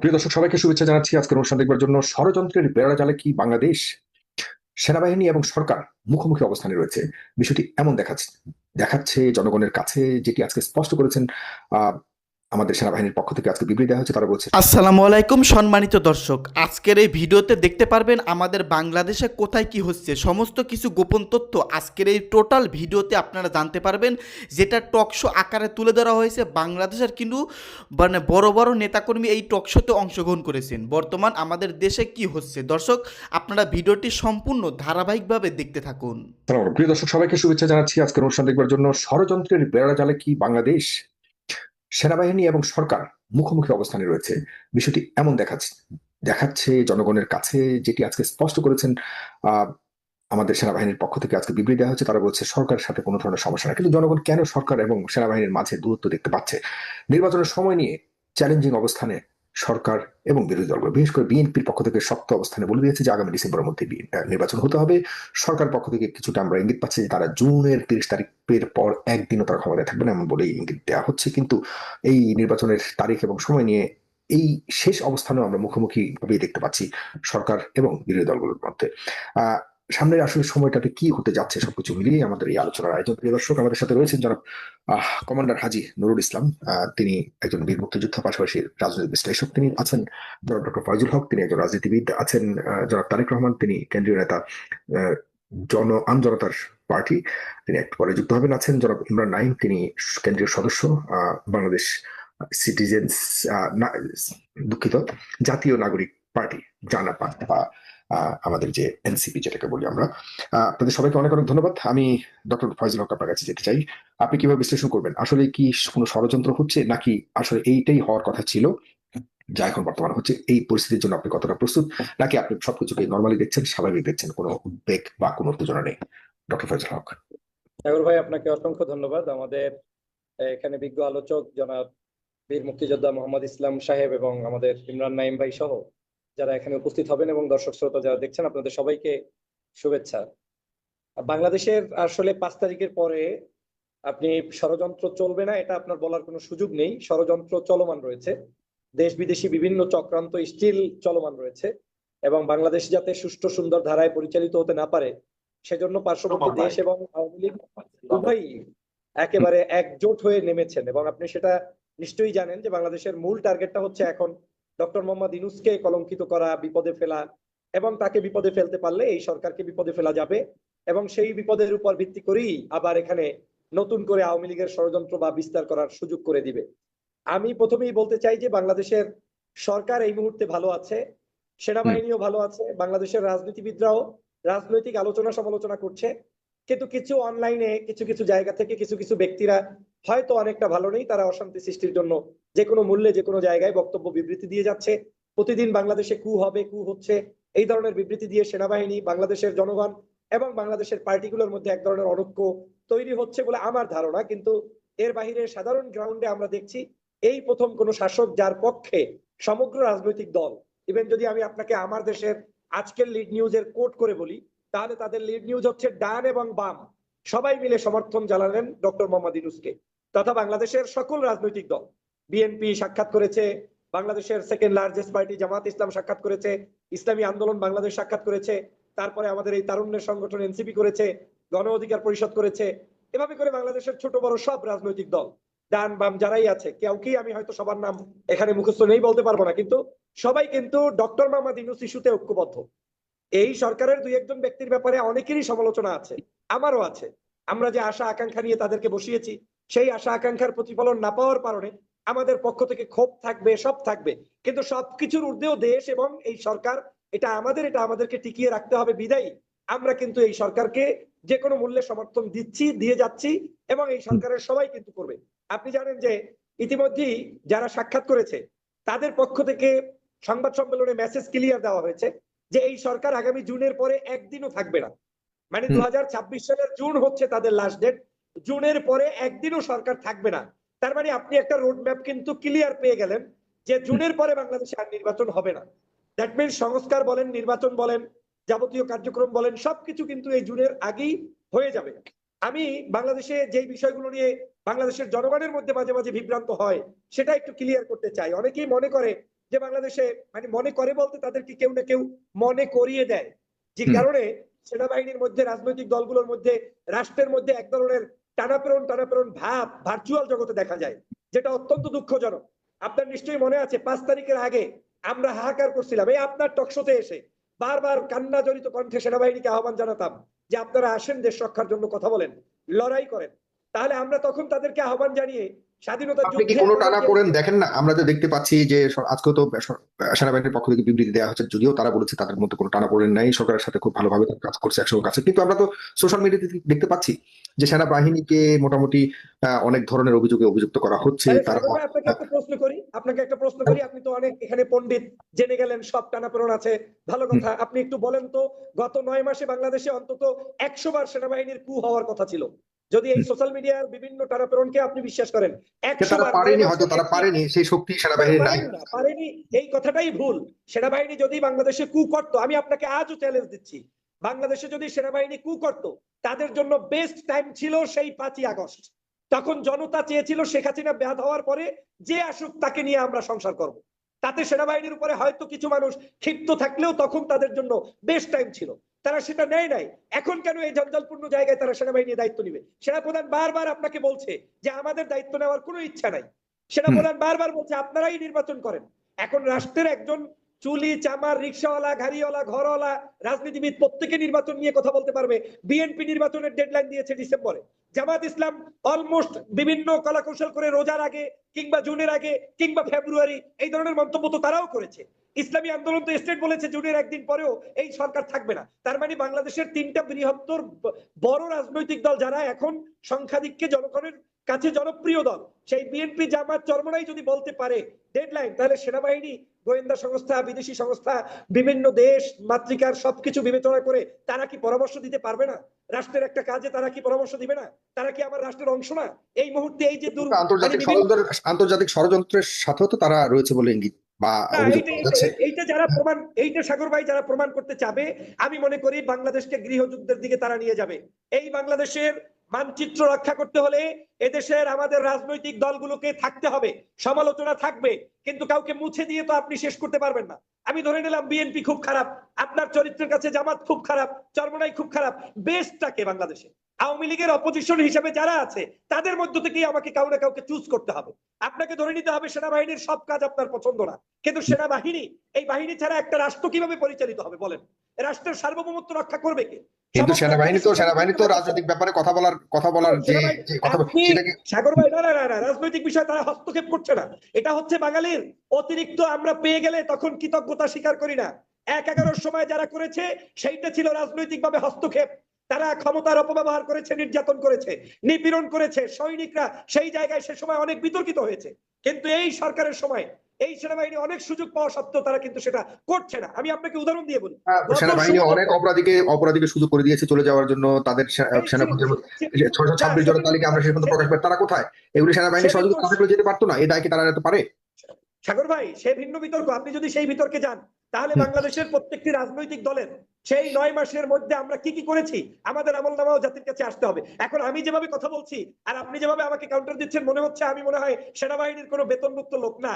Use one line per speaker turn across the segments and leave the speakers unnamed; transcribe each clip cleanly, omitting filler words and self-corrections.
প্রিয় দর্শক, সবাইকে শুভেচ্ছা জানাচ্ছি। আজকের অনুষ্ঠান দেখবার জন্য ষড়যন্ত্রের বেড়া জালে কি বাংলাদেশ? সেনাবাহিনী এবং সরকার মুখোমুখি অবস্থানে রয়েছে। বিষয়টি এমন দেখাচ্ছে দেখাচ্ছে জনগণের কাছে, যেটি আজকে স্পষ্ট করেছেন আহ, আমাদের সেনাবাহিনীর পক্ষ থেকে আজকে বিবৃতি দেওয়া হয়েছে। তারা বলছে,
আসসালামু আলাইকুম সম্মানিত দর্শক, আজকের এই ভিডিওতে দেখতে পারবেন আমাদের বাংলাদেশে কোথায় কি হচ্ছে, সমস্ত কিছু গোপন তথ্য আজকের এই টোটাল ভিডিওতে আপনারা জানতে পারবেন, যেটা টকশো আকারে তুলে ধরা হয়েছে। বাংলাদেশের কিন্তু মানে বড় বড় নেতাকর্মী এই টকশোতে অংশগ্রহণ করেছেন। বর্তমান আমাদের দেশে কি হচ্ছে, দর্শক আপনারা ভিডিওটি সম্পূর্ণ ধারাবাহিকভাবে দেখতে থাকুন।
প্রিয় দর্শক, সবাইকে শুভেচ্ছা জানাচ্ছি। আজকের অনুষ্ঠান দেখবার জন্য ষড়যন্ত্রের বেড়া জালে কি বাংলাদেশ? সেনাবাহিনী এবং সরকার মুখোমুখি অবস্থানে রয়েছে। বিষয়টি এমন দেখাচ্ছে জনগণের কাছে, যেটি আজকে স্পষ্ট করেছেন আহ আমাদের সেনাবাহিনীর পক্ষ থেকে আজকে বিবৃতি দেওয়া হয়েছে। তারা বলছে সরকারের সাথে কোনো ধরনের সমস্যা না, কিন্তু জনগণ কেন সরকার এবং সেনাবাহিনীর মাঝে দূরত্ব দেখতে পাচ্ছে? নির্বাচনের সময় নিয়ে চ্যালেঞ্জিং অবস্থানে সরকার এবং বিরোধী দলগুলো, বিশেষ করে বিএনপির পক্ষ থেকে শক্ত অবস্থানে বলে দিয়েছে যে আগামী ডিসেম্বরের মধ্যে নির্বাচন হতে হবে। সরকার পক্ষ থেকে কিছুটা আমরা ইঙ্গিত পাচ্ছি যে তারা জুনের 30 তারিখের পর একদিনও তারা ক্ষমতায় থাকবে না, এমন বলেই ইঙ্গিত দেওয়া হচ্ছে। কিন্তু এই নির্বাচনের তারিখ এবং সময় নিয়ে এই শেষ অবস্থানেও আমরা মুখোমুখি ভাবেই দেখতে পাচ্ছি সরকার এবং বিরোধী দলগুলোর মধ্যে। আহ সামনের আসলে সময়টাতে কি হতে যাচ্ছে, সবকিছু মিলিয়ে আমাদের এই আলোচনার আয়োজন। প্রিয় দর্শক, আমাদের সাথে রয়েছেন জনাব কমান্ডার হাজী নুরুল ইসলাম। তিনি একজন বীর মুক্তিযোদ্ধা, পাশাপাশি রাজনৈতিক বিশ্লেষক তিনি আছেন। জনাব ডক্টর ফয়জুল হক, তিনি একজন রাজনীতিবিদ আছেন। জনাব তারেক রহমান, তিনি কেন্দ্রীয় নেতা আহ, আমজনতার পার্টি, তিনি একটু পরে যুক্ত হবেন। আছেন জনাব ইমরান নাইম, তিনি কেন্দ্রীয় সদস্য, বাংলাদেশ সিটিজেন্স, দুঃখিত, জাতীয় নাগরিক পার্টি, জানাপা বা আমাদের যে এনসিপি যেটাকে বলি আমরা। আপনাদের সবাইকে অনেক অনেক ধন্যবাদ। আমি ডক্টর ফয়জুল হক আপনার কাছে যেতে চাই। আপনি কিভাবে বিশ্লেষণ করবেন, আসলে কি কোনো ষড়যন্ত্র হচ্ছে, নাকি আসলে এইটাই হওয়ার কথা ছিল যা এখন বর্তমানে হচ্ছে? এই পরিস্থিতির জন্য আপনি কতটা প্রস্তুত, নাকি আপনি সবকিছুকে নর্মালি দেখছেন, স্বাভাবিক দেখছেন, কোনো উদ্বেগ বা কোনো উত্তেজনা নেই? ডক্টর ফয়জুল হক।
সাগর ভাই, আপনাকে অসংখ্য ধন্যবাদ। আমাদের এখানে বিজ্ঞ আলোচক জনাব বীর মুক্তিযোদ্ধা মোহাম্মদ ইসলাম সাহেব এবং আমাদের ইমরান নাইম ভাই সহ যারা এখানে উপস্থিত হবেন এবং দর্শক শ্রোতা যারা দেখছেন, আপনাদের সবাইকে শুভেচ্ছা। বাংলাদেশের আসলে 5 তারিখের পরে আপনি ষড়যন্ত্র চলবে না এটা আপনার বলার কোনো সুযোগ নেই। ষড়যন্ত্র চলমান রয়েছে, দেশ বিদেশি বিভিন্ন চক্রান্ত স্টিল চলমান রয়েছে, এবং বাংলাদেশ যাতে সুষ্ঠু সুন্দর ধারায় পরিচালিত হতে না পারে সেজন্য পার্শ্ববর্তী দেশ এবং আওয়ামী লীগ উভয়ই একেবারে একজোট হয়ে নেমেছেন। এবং আপনি সেটা নিশ্চয়ই জানেন যে বাংলাদেশের মূল টার্গেটটা হচ্ছে এখন ডক্টর মোহাম্মদ ইউনূসকে কলঙ্কিত করা, বিপদে ফেলা, এবং তাকে বিপদে ফেলতে পারলে এই সরকারকে বিপদে ফেলা যাবে, এবং সেই বিপদের উপর ভিত্তি করেই আবার এখানে নতুন করে আওয়ামী লীগের ষড়যন্ত্র বা বিস্তার করার সুযোগ করে দিবে। আমি প্রথমেই বলতে চাই যে বাংলাদেশের সরকার এই মুহূর্তে ভালো আছে, সেনাবাহিনীও ভালো আছে, বাংলাদেশের রাজনীতিবিদরাও রাজনৈতিক আলোচনা সমালোচনা করছে, কিন্তু কিছু অনলাইনে কিছু কিছু জায়গা থেকে কিছু কিছু ব্যক্তিরা হয়তো অনেকটা ভালো নেই, তারা অশান্তি সৃষ্টির জন্য যে কোনো মূল্যে যে কোনো জায়গায় বক্তব্য বিবৃতি দিয়ে যাচ্ছে। প্রতিদিন বাংলাদেশে কু হবে, কু হচ্ছে, এই ধরনের বিবৃতি দিয়ে সেনাবাহিনী, বাংলাদেশের জনগণ এবং বাংলাদেশের পার্টিগুলোর মধ্যে এক ধরনের অনৈক্য তৈরি হচ্ছে বলে আমার ধারণা। কিন্তু এর বাহিরে সাধারণ গ্রাউন্ডে আমরা দেখছি এই প্রথম কোন শাসক যার পক্ষে সমগ্র রাজনৈতিক দল, ইভেন যদি আমি আপনাকে আমার দেশের আজকের লিড নিউজের কোট করে বলি, তাহলে তাদের লিড নিউজ হচ্ছে ডান এবং বাম সবাই মিলে সমর্থন জানালেন ডক্টর মোহাম্মদ ইউনূসকে, তথা বাংলাদেশের সকল রাজনৈতিক দল। বিএনপি সাক্ষাৎ করেছে, বাংলাদেশের সেকেন্ড লার্জেস্ট পার্টি জামাত ইসলাম সাক্ষাৎ করেছে, ইসলামী আন্দোলন বাংলাদেশ সাক্ষাৎ করেছে, তারপরে আমাদের এই তারুণ্যের সংগঠন এনসিপি করেছে, গণ অধিকার পরিষদ করেছে। এভাবে করে বাংলাদেশের ছোট বড় সব রাজনৈতিক দল, ডান বাম যারাই আছে, কাউকেই আমি হয়তো সবার নাম এখানে মুখস্থ নেই বলতে পারবো না, কিন্তু সবাই কিন্তু ডক্টর মোহাম্মদ ইউনূস ইস্যুতে ঐক্যবদ্ধ। এই সরকারের দুই একজন ব্যক্তির ব্যাপারে অনেকেরই সমালোচনা আছে, আমারও আছে। আমরা যে আশা আকাঙ্ক্ষা নিয়ে তাদেরকে বসিয়েছি, সেই আশা আকাঙ্ক্ষার প্রতিফলন না পাওয়ার কারণে আমাদের পক্ষ থেকে ক্ষোভ থাকবে, সব থাকবে, কিন্তু সবকিছুর ঊর্ধ্বেও দেশ এবং এই সরকার, এটা আমাদেরকে টিকিয়ে রাখতে হবে। বিদায়ী আমরা কিন্তু এই সরকারকে যে কোনো মূল্যে সমর্থন দিচ্ছি, দিয়ে যাচ্ছি, এবং এই সরকারের সবাই কিন্তু করবে। আপনি জানেন যে ইতিমধ্যেই যারা সাক্ষাৎ করেছে তাদের পক্ষ থেকে সংবাদ সম্মেলনে মেসেজ ক্লিয়ার দেওয়া হয়েছে যে এই সরকার আগামী জুনের পরে একদিনও থাকবে না। মানে 2026 সালের জুন হচ্ছে তাদের লাস্ট ডেট, জুনের পরে একদিনও সরকার থাকবে না। তার মানে আপনি একটা রোড ম্যাপ কিন্তু ক্লিয়ার পেয়ে গেলেন যে জুনের পরে বাংলাদেশে আর নির্বাচন হবে না। দ্যাট মিনস সংস্কার বলেন, নির্বাচন বলেন, যাবতীয় কার্যক্রম বলেন, সবকিছু কিন্তু এই জুনের আগেই হয়ে যাবে। আমি বাংলাদেশে যে বিষয়গুলো নিয়ে বাংলাদেশের জনগণের মধ্যে মাঝে মাঝে বিভ্রান্ত হয় সেটা একটু ক্লিয়ার করতে চাই। অনেকেই মনে করে যে বাংলাদেশে মানে মনে করে বলতে তাদেরকে কেউ না কেউ মনে করিয়ে দেয়, যে কারণে সেনাবাহিনীর মধ্যে, রাজনৈতিক দলগুলোর মধ্যে, রাষ্ট্রের মধ্যে এক ধরনের টানাপোড়েন ভাব ভার্চুয়াল জগতে দেখা যায়, যেটা অত্যন্ত দুঃখজনক। আপনার নিশ্চয়ই মনে আছে 5 তারিখের আগে আমরা হাহাকার করছিলাম, এই আপনার টকশোতে এসে বারবার কান্না জড়িত কণ্ঠে সেনাবাহিনীকে আহ্বান জানাতাম যে আপনারা আসেন, দেশ রক্ষার জন্য কথা বলেন, লড়াই করেন। তাহলে আমরা তখন তাদেরকে আহ্বান জানিয়ে স্বাধীনতা
আপনি কি
যুদ্ধে
কোনো
আমাদেরকে
টানাপোড়েন দেখেন না? আমরা তো দেখতে পাচ্ছি যে আজকে তো সেনাবাহিনীর পক্ষ থেকে বিবৃতি দেওয়া হচ্ছে, যদিও তারা বলেছে তাদের মধ্যে কোনো টানাপোড়েন নাই, সরকারের সাথে খুব ভালোভাবে তারা কাজ করছে একসঙ্গে কাছে, কিন্তু আমরা তো সোশ্যাল মিডিয়াতে দেখতে পাচ্ছি যে সেনাবাহিনীকে মোটামুটি অনেক ধরনের অভিযোগে অভিযুক্ত করা হচ্ছে।
তাহলে
তারা
সাগর ভাই, আপনাকে একটা প্রশ্ন করি, আপনি তো অনেক এখানে পণ্ডিত, জেনে গেলেন সব টানাপোড়েন আছে, ভালো কথা। আপনি একটু বলেন তো, গত 9 মাসে বাংলাদেশে অন্তত 100 বার সেনাবাহিনীর কু হওয়ার কথা ছিল। যদি এই সোশ্যাল মিডিয়ার বিভিন্ন টানাপোড়েনকে আপনি বিশ্বাস করেন, 100
তারা
বার 9
পারেনি,
মাসে
হয়তো তারা পারেনি, সেই শক্তি সেনাবাহিনীর নাই।
পারেনি, এই কথাটাই ভুল। সেনাবাহিনী যদি বাংলাদেশে কু করতো, আমি আপনাকে আজও চ্যালেঞ্জ দিচ্ছি, বাংলাদেশে যদি সেনাবাহিনী কু করতো, তাদের জন্য বেস্ট টাইম ছিল সেই 5ই আগস্ট। তখন জনতা চেয়েছিল শেখ হাসিনা ব্যাধ হওয়ার পরে যে আসুক তাকে নিয়ে আমরা সংসার করব। তাতে সেনাবাহিনীর উপরে হয়তো কিছু মানুষ ক্ষিপ্ত থাকলেও তখন তাদের জন্য বেস্ট টাইম ছিল, তারা সেটা নেয় নাই। এখন কেন এই জঞ্জালপূর্ণ জায়গায় তারা সেনাবাহিনীর দায়িত্ব নিবে? সেনাপ্রধান বারবার আপনাকে বলছে যে আমাদের দায়িত্ব নেওয়ার কোনো ইচ্ছা নাই। সেনাপ্রধান বারবার বলছে আপনারাই নির্বাচন করেন। এখন রাষ্ট্রের একজন চুলি চামার, রিক্সাওয়ালা, গাড়িওয়ালা, ঘরওয়ালা, রাজনীতিবিদ প্রত্যেকে নির্বাচন নিয়ে কথা বলতে পারবে। বিএনপি নির্বাচনের ডেডলাইন দিয়েছে ডিসেম্বরে, জামাত ইসলাম অলমোস্ট বিভিন্ন কলাকৌশল করে রোজার আগে কিংবা জুনের আগে কিংবা ফেব্রুয়ারি এই ধরনের মন্তব্য তো তারাও করেছে। ইসলামী আন্দোলন তো স্টেট বলেছে জুনের একদিন পরেও এই সরকার থাকবে না। তার মানে বাংলাদেশের 3টা বৃহত্তর বড় রাজনৈতিক দল, যারা এখন সংখ্যাধিক্যে জনগণের কাছে জনপ্রিয় দল, সেই বিএনপি, জামাত, চরমনাই যদি বলতে পারে ডেডলাইন, তাহলে সেনাবাহিনী, গোয়েন্দা সংস্থা, বিদেশি সংস্থা, বিভিন্ন দেশ মাতৃকার সবকিছু বিবেচনা করে তারা কি পরামর্শ দিতে পারবে না? রাষ্ট্রের একটা কাজে তারা কি পরামর্শ দিবে না? তারা কি আমার রাষ্ট্রের অংশ না? এই মুহূর্তে এই যে
আন্তর্জাতিক ষড়যন্ত্রের সাথেও তো তারা রয়েছে বলে ইঙ্গিত বা অভিযোগ পাওয়া যাচ্ছে।
এইটা সাগর ভাই যারা প্রমাণ করতে চাবে, আমি মনে করি বাংলাদেশকে গৃহযুদ্ধের দিকে তারা নিয়ে যাবে। এই বাংলাদেশের মানচিত্র রক্ষা করতে হলে এদেশের আমাদের রাজনৈতিক দলগুলোকে থাকতে হবে, সমালোচনা থাকবে, কিন্তু কাউকে মুছে দিয়ে তো আপনি শেষ করতে পারবেন না। আমি ধরে নিলাম বিএনপি খুব খারাপ, আপনার চরিত্রের কাছে জামাত খুব খারাপ, চরমনাই খুব খারাপ, বেস্টটাকে বাংলাদেশে আওয়ামী লীগের অপোজিশন হিসেবে যারা আছে তাদের মধ্য থেকেই আমাকে কাউ না কাউকে চুজ করতে হবে। আপনাকে ধরে নিতে হবে সেনাবাহিনীর সব কাজ আপনার পছন্দ না, কিন্তু সেনাবাহিনী, এই বাহিনী ছাড়া একটা রাষ্ট্র কিভাবে পরিচালিত হবে বলেন? রাষ্ট্রের সার্বভৌমত্ব রক্ষা করবে কে?
কিন্তু সেনাবাহিনী তো রাজনৈতিক ব্যাপারে কথা বলার যে কথা, সেটাকে
সাগর ভাই, না, রাজনৈতিক বিষয়ে তারা হস্তক্ষেপ করছে না। এটা হচ্ছে বাঙালির অতিরিক্ত, আমরা পেয়ে গেলে তখন কৃতজ্ঞতা স্বীকার করি না। 1/11 সময় যারা করেছে সেইটা ছিল রাজনৈতিকভাবে হস্তক্ষেপ। তারা ক্ষমতার অপব্যবহার করেছে, নির্যাতন করেছে, নিপীড়ন করেছে, সৈনিকরা সেই জায়গায় সে সময় অনেক বিতর্কিত হয়েছে। কিন্তু এই সরকারের সময় এই সেনাবাহিনী অনেক সুযোগ পাওয়া সত্ত্বেও তারা কিন্তু সেটা করছে না। আমি আপনাকে উদাহরণ দিয়ে বলি,
সেনাবাহিনী অনেক অপরাধীকে সুযোগ করে দিয়েছে চলে যাওয়ার জন্য। তাদের সেনাপতির 626 জনের তালিকা আমরা শেষ পর্যন্ত প্রকাশ পাই, তারা কোথায়? এগুলি সেনাবাহিনী সহযোগিতা না থাকলে যেতে পারতো না, এই দায় কি তারা নিতে পারে?
সাগর ভাই, সে ভিন্ন বিতর্ক। আপনি যদি সেই বিতর্কে যান, তাহলে বাংলাদেশের প্রত্যেকটি রাজনৈতিক দলের সেই 9 মাসের মধ্যে আমরা কি কি করেছি আমাদের আমলনামাও জাতির কাছে আসতে হবে। এখন আমি যেভাবে কথা বলছি আর আপনি যেভাবে আমাকে কাউন্টার দিচ্ছেন, মনে হচ্ছে আমি মনে হয় সেনাবাহিনীর কোনো বেতনমুক্ত লোক না।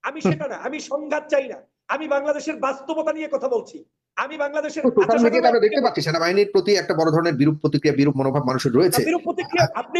আমি সেটা না, আমি সংঘাত চাই না, আমি বাংলাদেশের বাস্তবতা নিয়ে কথা বলছি। আমি বাংলাদেশের
সোশ্যাল মিডিয়াতে আমরা দেখতে পাচ্ছি সেনাবাহিনীর প্রতি একটা বড় ধরনের বিরূপ প্রতিক্রিয়া, বিরূপ মনোভাব মানুষের রয়েছে।
বিরূপ প্রতিক্রিয়া আপনি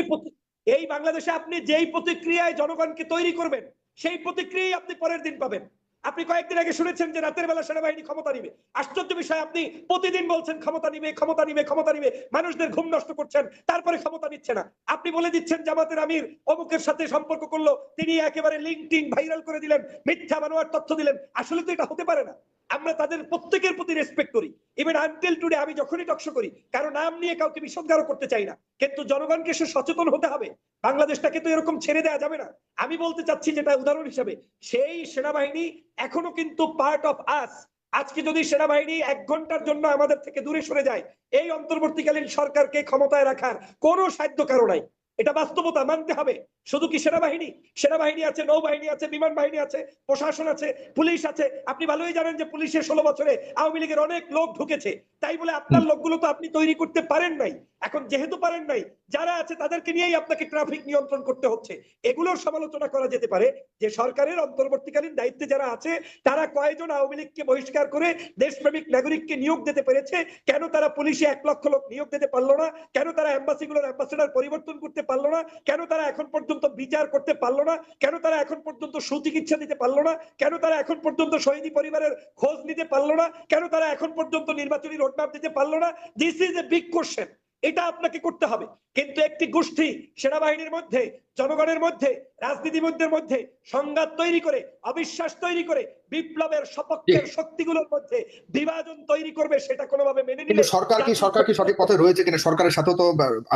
এই বাংলাদেশে আপনি যেই প্রতিক্রিয়ায় জনগণকে তৈরি করবেন, সেই প্রতিক্রিয়াই আপনি পরের দিন পাবেন। আপনি কয়েকদিন আগে শুনেছেন যে রাতের বেলা সেনাবাহিনী ক্ষমতা নিবে। আশ্চর্য বিষয়, আপনি প্রতিদিন বলছেন ক্ষমতা নিবে, ক্ষমতা নিবে, ক্ষমতা নিবে, মানুষদের ঘুম নষ্ট করছেন, তারপরে ক্ষমতা নিচ্ছে না। আপনি বলে দিচ্ছেন জামাতের আমির অমুকের সাথে সম্পর্ক করলো, তিনি একেবারে লিঙ্কটিং ভাইরাল করে দিলেন, মিথ্যা বানোয়ার তথ্য দিলেন। আসলে তো এটা হতে পারে না। আমরা তাদের প্রত্যেকের প্রতি রেসপেক্ট করি। ইভেন আনটিল টুডে আমি যখনই টকশো করি, কারো নাম নিয়ে কাউকে বিসর্গারও করতে চাই না, কিন্তু জনগণকে সে সচেতন হতে হবে। বাংলাদেশটাকে তো এরকম ছেড়ে দেওয়া যাবে না। আমি বলতে চাচ্ছি যেটা উদাহরণ হিসাবে, সেই সেনাবাহিনী এখনো কিন্তু পার্ট অফ আস। আজকে যদি সেনাবাহিনী 1 ঘন্টার জন্য আমাদের থেকে দূরে সরে যায়, এই অন্তর্বর্তীকালীন সরকারকে ক্ষমতায় রাখার কোনো সাধ্য কারো নাই। এটা বাস্তবতা, মানতে হবে। শুধু কি সেনাবাহিনী? সেনাবাহিনী আছে, নৌবাহিনী আছে, বিমান বাহিনী আছে, প্রশাসন আছে, পুলিশ আছে। আপনি ভালোই জানেন যে পুলিশের 16 বছরে আওয়ামী লীগের অনেক লোক ঢুকেছে। তাই বলে আপনার লোকগুলো তো আপনি তৈরি করতে পারেন নাই। এখন যেহেতু পারেন নাই, যারা আছে তাদেরকে নিয়েই আপনাকে ট্রাফিক নিয়ন্ত্রণ করতে হচ্ছে। এগুলোর সমালোচনা করা যেতে পারে যে সরকারের অন্তর্বর্তীকালীন দায়িত্বে যারা আছে তারা কয়জন আওয়ামী লীগকে বহিষ্কার করে দেশপ্রেমিক নাগরিককে নিয়োগ দিতে পেরেছে, কেন তারা পুলিশে 1 লক্ষ লোক নিয়োগ দিতে পারলো না, কেন তারা এম্বাসিগুলোর অ্যাম্বাসেডর পরিবর্তন করতে পারলো না, কেন তারা এখন পর্যন্ত বিচার করতে পারলো না, কেন তারা এখন পর্যন্ত সুচিকিৎসা দিতে পারলো না, কেন তারা এখন পর্যন্ত শহীদ পরিবারের খোঁজ নিতে পারলো না, কেন তারা এখন পর্যন্ত নির্বাচনী রোডম্যাপ দিতে পারলো না। This is a big question. এটা আপনাকে করতে হবে। কিন্তু একটি গোষ্ঠী সেনাবাহিনীর মধ্যে, জনগণের মধ্যে, রাজনীতিবিদদের মধ্যে সংঘাত তৈরি করে, অবিশ্বাস তৈরি করে, বিপ্লবের সপক্ষের শক্তিগুলোর মধ্যে বিভাজন তৈরি করবে, সেটা কোনোভাবে মেনে
কিন্তু
নিলে
সরকার কি সঠিক পথে রয়েছে কিনা? সরকারের সাথেও তো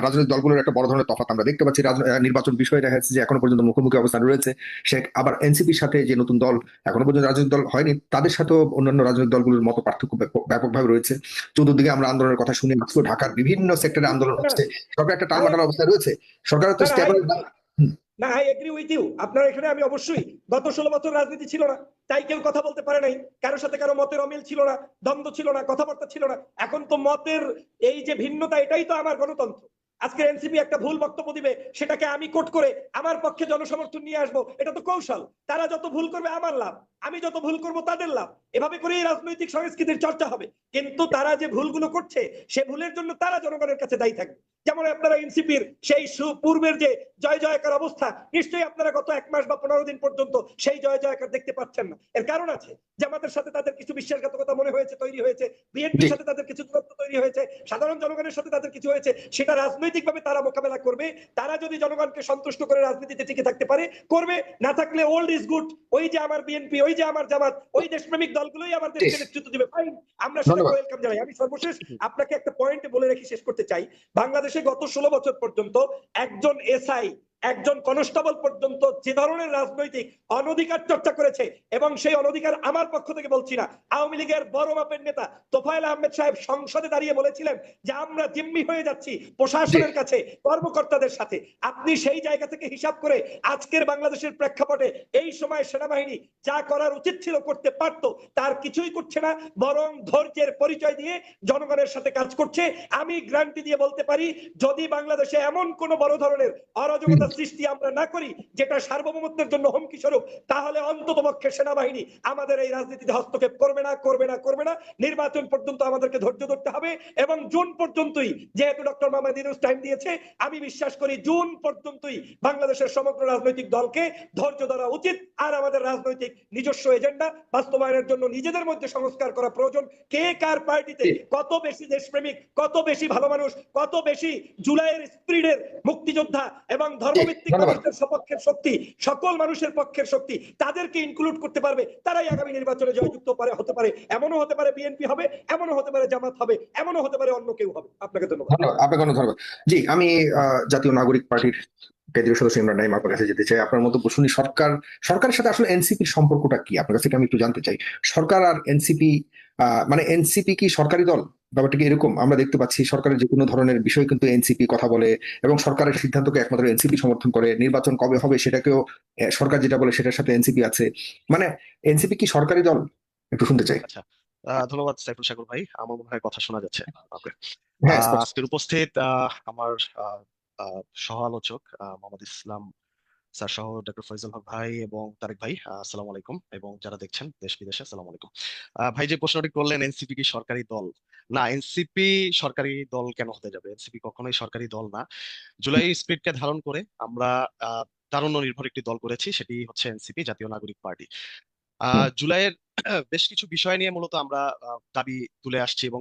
রাজনৈতিক দলগুলোর একটা বড় ধরনের তফাৎ আমরা দেখতে পাচ্ছি। নির্বাচন বিষয়ে দেখা যাচ্ছে যে এখনো পর্যন্ত মুখোমুখি অবস্থান রয়েছে। সে আবার এনসিপির সাথে যে নতুন দল এখনো পর্যন্ত রাজনৈতিক দল হয়নি, তাদের সাথেও অন্যান্য রাজনৈতিক দলগুলোর মতো পার্থক্য ব্যাপকভাবে রয়েছে। চতুর্দিকে আমরা আন্দোলনের কথা শুনে আজকে ঢাকার বিভিন্ন সেক্টরে আন্দোলন হচ্ছে। সরকার একটা টালমাটাল অবস্থায় রয়েছে। সরকারের তো স্টেবল
না, আই এগ্রি উইথ ইউ। আপনার এখানে আমি অবশ্যই, গত 16 বছর রাজনীতি ছিল না, তাই কেউ কথা বলতে পারে নাই, কারোর সাথে কারো মতের অমিল ছিল না, দ্বন্দ্ব ছিল না, কথাবার্তা ছিল না। এখন তো মতের এই যে ভিন্নতা, এটাই তো আমার গণতন্ত্র। আজকে এনসিপি একটা ভুল বক্তব্য দিবে, সেটাকে আমি কোট করে আমার পক্ষে জনসমর্থন নিয়ে আসবো, এটা তো কৌশল। তারা যত ভুল করবে আমার লাভ, আমি যত ভুল করব তাদের লাভ। এভাবে করেই রাজনৈতিক সংস্কৃতির চর্চা হবে। কিন্তু তারা যে ভুলগুলো করছে, সে ভুলের জন্য তারা জনগণের কাছে দায়ী থাকবে। যেমন আপনারা এনসিপির সেই পূর্বের যে জয় জয়কার অবস্থা, নিশ্চয়ই আপনারা গত 1 মাস বা 15 দিন পর্যন্ত সেই জয় জয়কার দেখতে পাচ্ছেন না। এর কারণ আছে, জামাতের সাথে তাদের কিছু বিশ্বাসঘাতকতা মনে হয়েছে, তৈরি হয়েছে, বিএনপির সাথে তাদের কিছু দূরত্ব তৈরি হয়েছে, সাধারণ জনগণের সাথে তাদের কিছু হয়েছে। সেটা রাজনৈতিকভাবে তারা মোকাবেলা করবে। তারা যদি জনগণকে সন্তুষ্ট করে রাজনীতিতে টিকে থাকতে পারে, করবে। না থাকলে ওল্ড ইজ গুড, ওই যে আমার বিএনপি, ওই যে আমার জামাত, ওই দেশপ্রেমিক দলগুলোই আমার দেশকে নেতৃত্ব দিবে, ফাইন, আমরা সেটা ওয়েলকাম জানাই। আমি সর্বশেষ আপনাকে একটা পয়েন্ট বলে রেখে শেষ করতে চাই। বাংলাদেশে গত 16 বছর পর্যন্ত একজন এসআই, একজন কনস্টেবল পর্যন্ত যে ধরনের রাজনৈতিক অনধিকার চর্চা করেছে, এবং সেই অনধিকার আমার পক্ষ থেকে বলছি না, আওয়ামী লীগের বড় মাপের নেতা তোফায়েল আহমেদ সাহেব সংসদে দাঁড়িয়ে বলেছিলেন যে আমরা জিম্মি হয়ে যাচ্ছি প্রশাসনের কাছে, কর্মকর্তাদের সাথে। আপনি সেই জায়গা থেকে হিসাব করে আজকের বাংলাদেশের প্রেক্ষাপটে এই সময় সেনাবাহিনী যা করার উচিত ছিল করতে পারতো, তার কিছুই করছে না, বরং ধৈর্যের পরিচয় দিয়ে জনগণের সাথে কাজ করছে। আমি গ্যারান্টি দিয়ে বলতে পারি, যদি বাংলাদেশে এমন কোন বড় ধরনের অরাজকতা সৃষ্টি আমরা না করি যেটা সার্বভৌমত্বের জন্য হুমকি স্বরূপ, তাহলে অন্ততপক্ষে সেনাবাহিনী আমাদের এই রাজনীতিতে হস্তক্ষেপ করবে না। নির্বাচন পর্যন্ত আমাদেরকে ধৈর্য ধরতে হবে, এবং জুন পর্যন্তই, যেহেতু ডক্টর মোহাম্মদ ইউনূস টাইম দিয়েছে, আমি বিশ্বাস করি জুন পর্যন্তই বাংলাদেশের সমগ্র রাজনৈতিক দলকে ধৈর্য ধরা উচিত। আর আমাদের রাজনৈতিক নিজস্ব এজেন্ডা বাস্তবায়নের জন্য নিজেদের মধ্যে সংস্কার করা প্রয়োজন। কে কার পার্টিতে কত বেশি দেশপ্রেমিক, কত বেশি ভালো মানুষ, কত বেশি জুলাইয়ের স্পিরিটের মুক্তিযোদ্ধা এবং ধর্মভিত্তিক মানুষের সপক্ষের শক্তি, সকল মানুষের পক্ষের শক্তি, তাদেরকে ইনক্লুড করতে পারবে, তারাই আগামী নির্বাচনে জয়যুক্ত হতে পারে। এমনও হতে পারে বিএনপি হবে, এমনও হতে পারে জামাত হবে, এমনও হতে পারে অন্য কেউ হবে। আপনাকে ধন্যবাদ।
আপনাকে অনেক ধন্যবাদ। জি, আমি জাতীয় নাগরিক পার্টির কেন্দ্রীয় সদস্য ইমরান নাঈম আপনার কাছে যেতে চাই। আপনার মন্তব্য শুনি। সরকারের সাথে আসলে এনসিপির সম্পর্কটা কি, আপনার কাছে আমি একটু জানতে চাই। সরকার আর এনসিপি, মানে এনসিপি কি সরকারি দল? ব্যাপারটা কি এরকম? আমরা দেখতে পাচ্ছি সরকারের যে কোনো ধরনের বিষয় কিন্তু এনসিপি কথা বলে, এবং সরকারের সিদ্ধান্তকে একমাত্র এনসিপি সমর্থন করে। নির্বাচন কবে হবে সেটাকেও সরকার যেটা বলে সেটার সাথে এনসিপি আছে। মানে এনসিপি কি সরকারি দল? একটু শুনতে চাই।
আচ্ছা, ধন্যবাদ সাইফুল সাগর ভাই। আমার মনে হয় কথা শোনা যাচ্ছে। ওকে,
হ্যাঁ, স্পষ্ট।
আজকের উপস্থিত আমার সহ আলোচক মোহাম্মদ ইসলাম স্যার সহ ডক্টর ফয়জুল হক ভাই এবং তারেক ভাই, আসসালামু আলাইকুম, এবং যারা দেখছেন দেশ বিদেশে, আসসালামু আলাইকুম। ভাই যে প্রশ্নটি করলেন, এনসিপি কি সরকারি দল? না, এনসিপি সরকারি দল কেন হতে যাবে? এনসিপি কখনোই সরকারি দল না। জুলাই স্পিরিটকে ধারণ করে আমরা তারুণ্য নির্ভর একটি দল করেছি, সেটি হচ্ছে এনসিপি, জাতীয় নাগরিক পার্টি। জুলাইয়ের বেশ কিছু বিষয় নিয়ে মূলত আমরা দাবি তুলে আসছি, এবং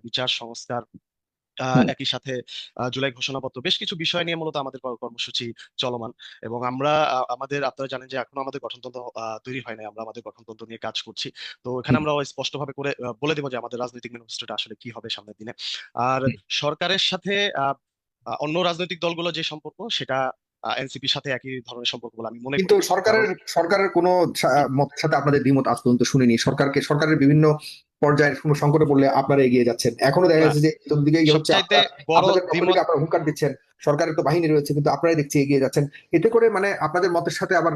বিচার সংস্কার, একই সাথে জুলাই ঘোষণাপত্র, বেশ কিছু বিষয় নিয়ে মূলত আমাদের কর্মসূচি চলমান। এবং আমরা আপনারা জানেন যে এখনো আমাদের গঠনতন্ত্র তৈরি হয় নাই, আমরা আমাদের গঠনতন্ত্র নিয়ে কাজ করছি। তো এখানে আমরা স্পষ্টভাবে করে বলে দেবো যে আমাদের রাজনৈতিক ম্যানিফেস্টোটা আসলে কি হবে সামনের দিনে। আর সরকারের সাথে অন্য রাজনৈতিক দলগুলো যে সম্পর্ক, সেটা এনসিপির সাথে একই ধরনের সম্পর্ক বলে আমি মনে করি।
কিন্তু সরকারের কোনো মতের সাথে আপনাদের দ্বিমত আজ পর্যন্ত শুনিনি। সরকারের বিভিন্ন পর্যায়ের কোনো সংকটে পড়লে আপনারা এগিয়ে যাচ্ছেন। এখনো দেখা যাচ্ছে যে চতুর্দিকে হচ্ছে,
সবচাইতে বড়
আপনাদের পক্ষ
দ্বিমত,
থেকে আপনারা হুঙ্কার দিচ্ছেন, সরকারের তো বাহিনী রয়েছে, কিন্তু আপনারাই দেখছি এগিয়ে যাচ্ছেন। এতে করে মানে আপনাদের মতের সাথে আবার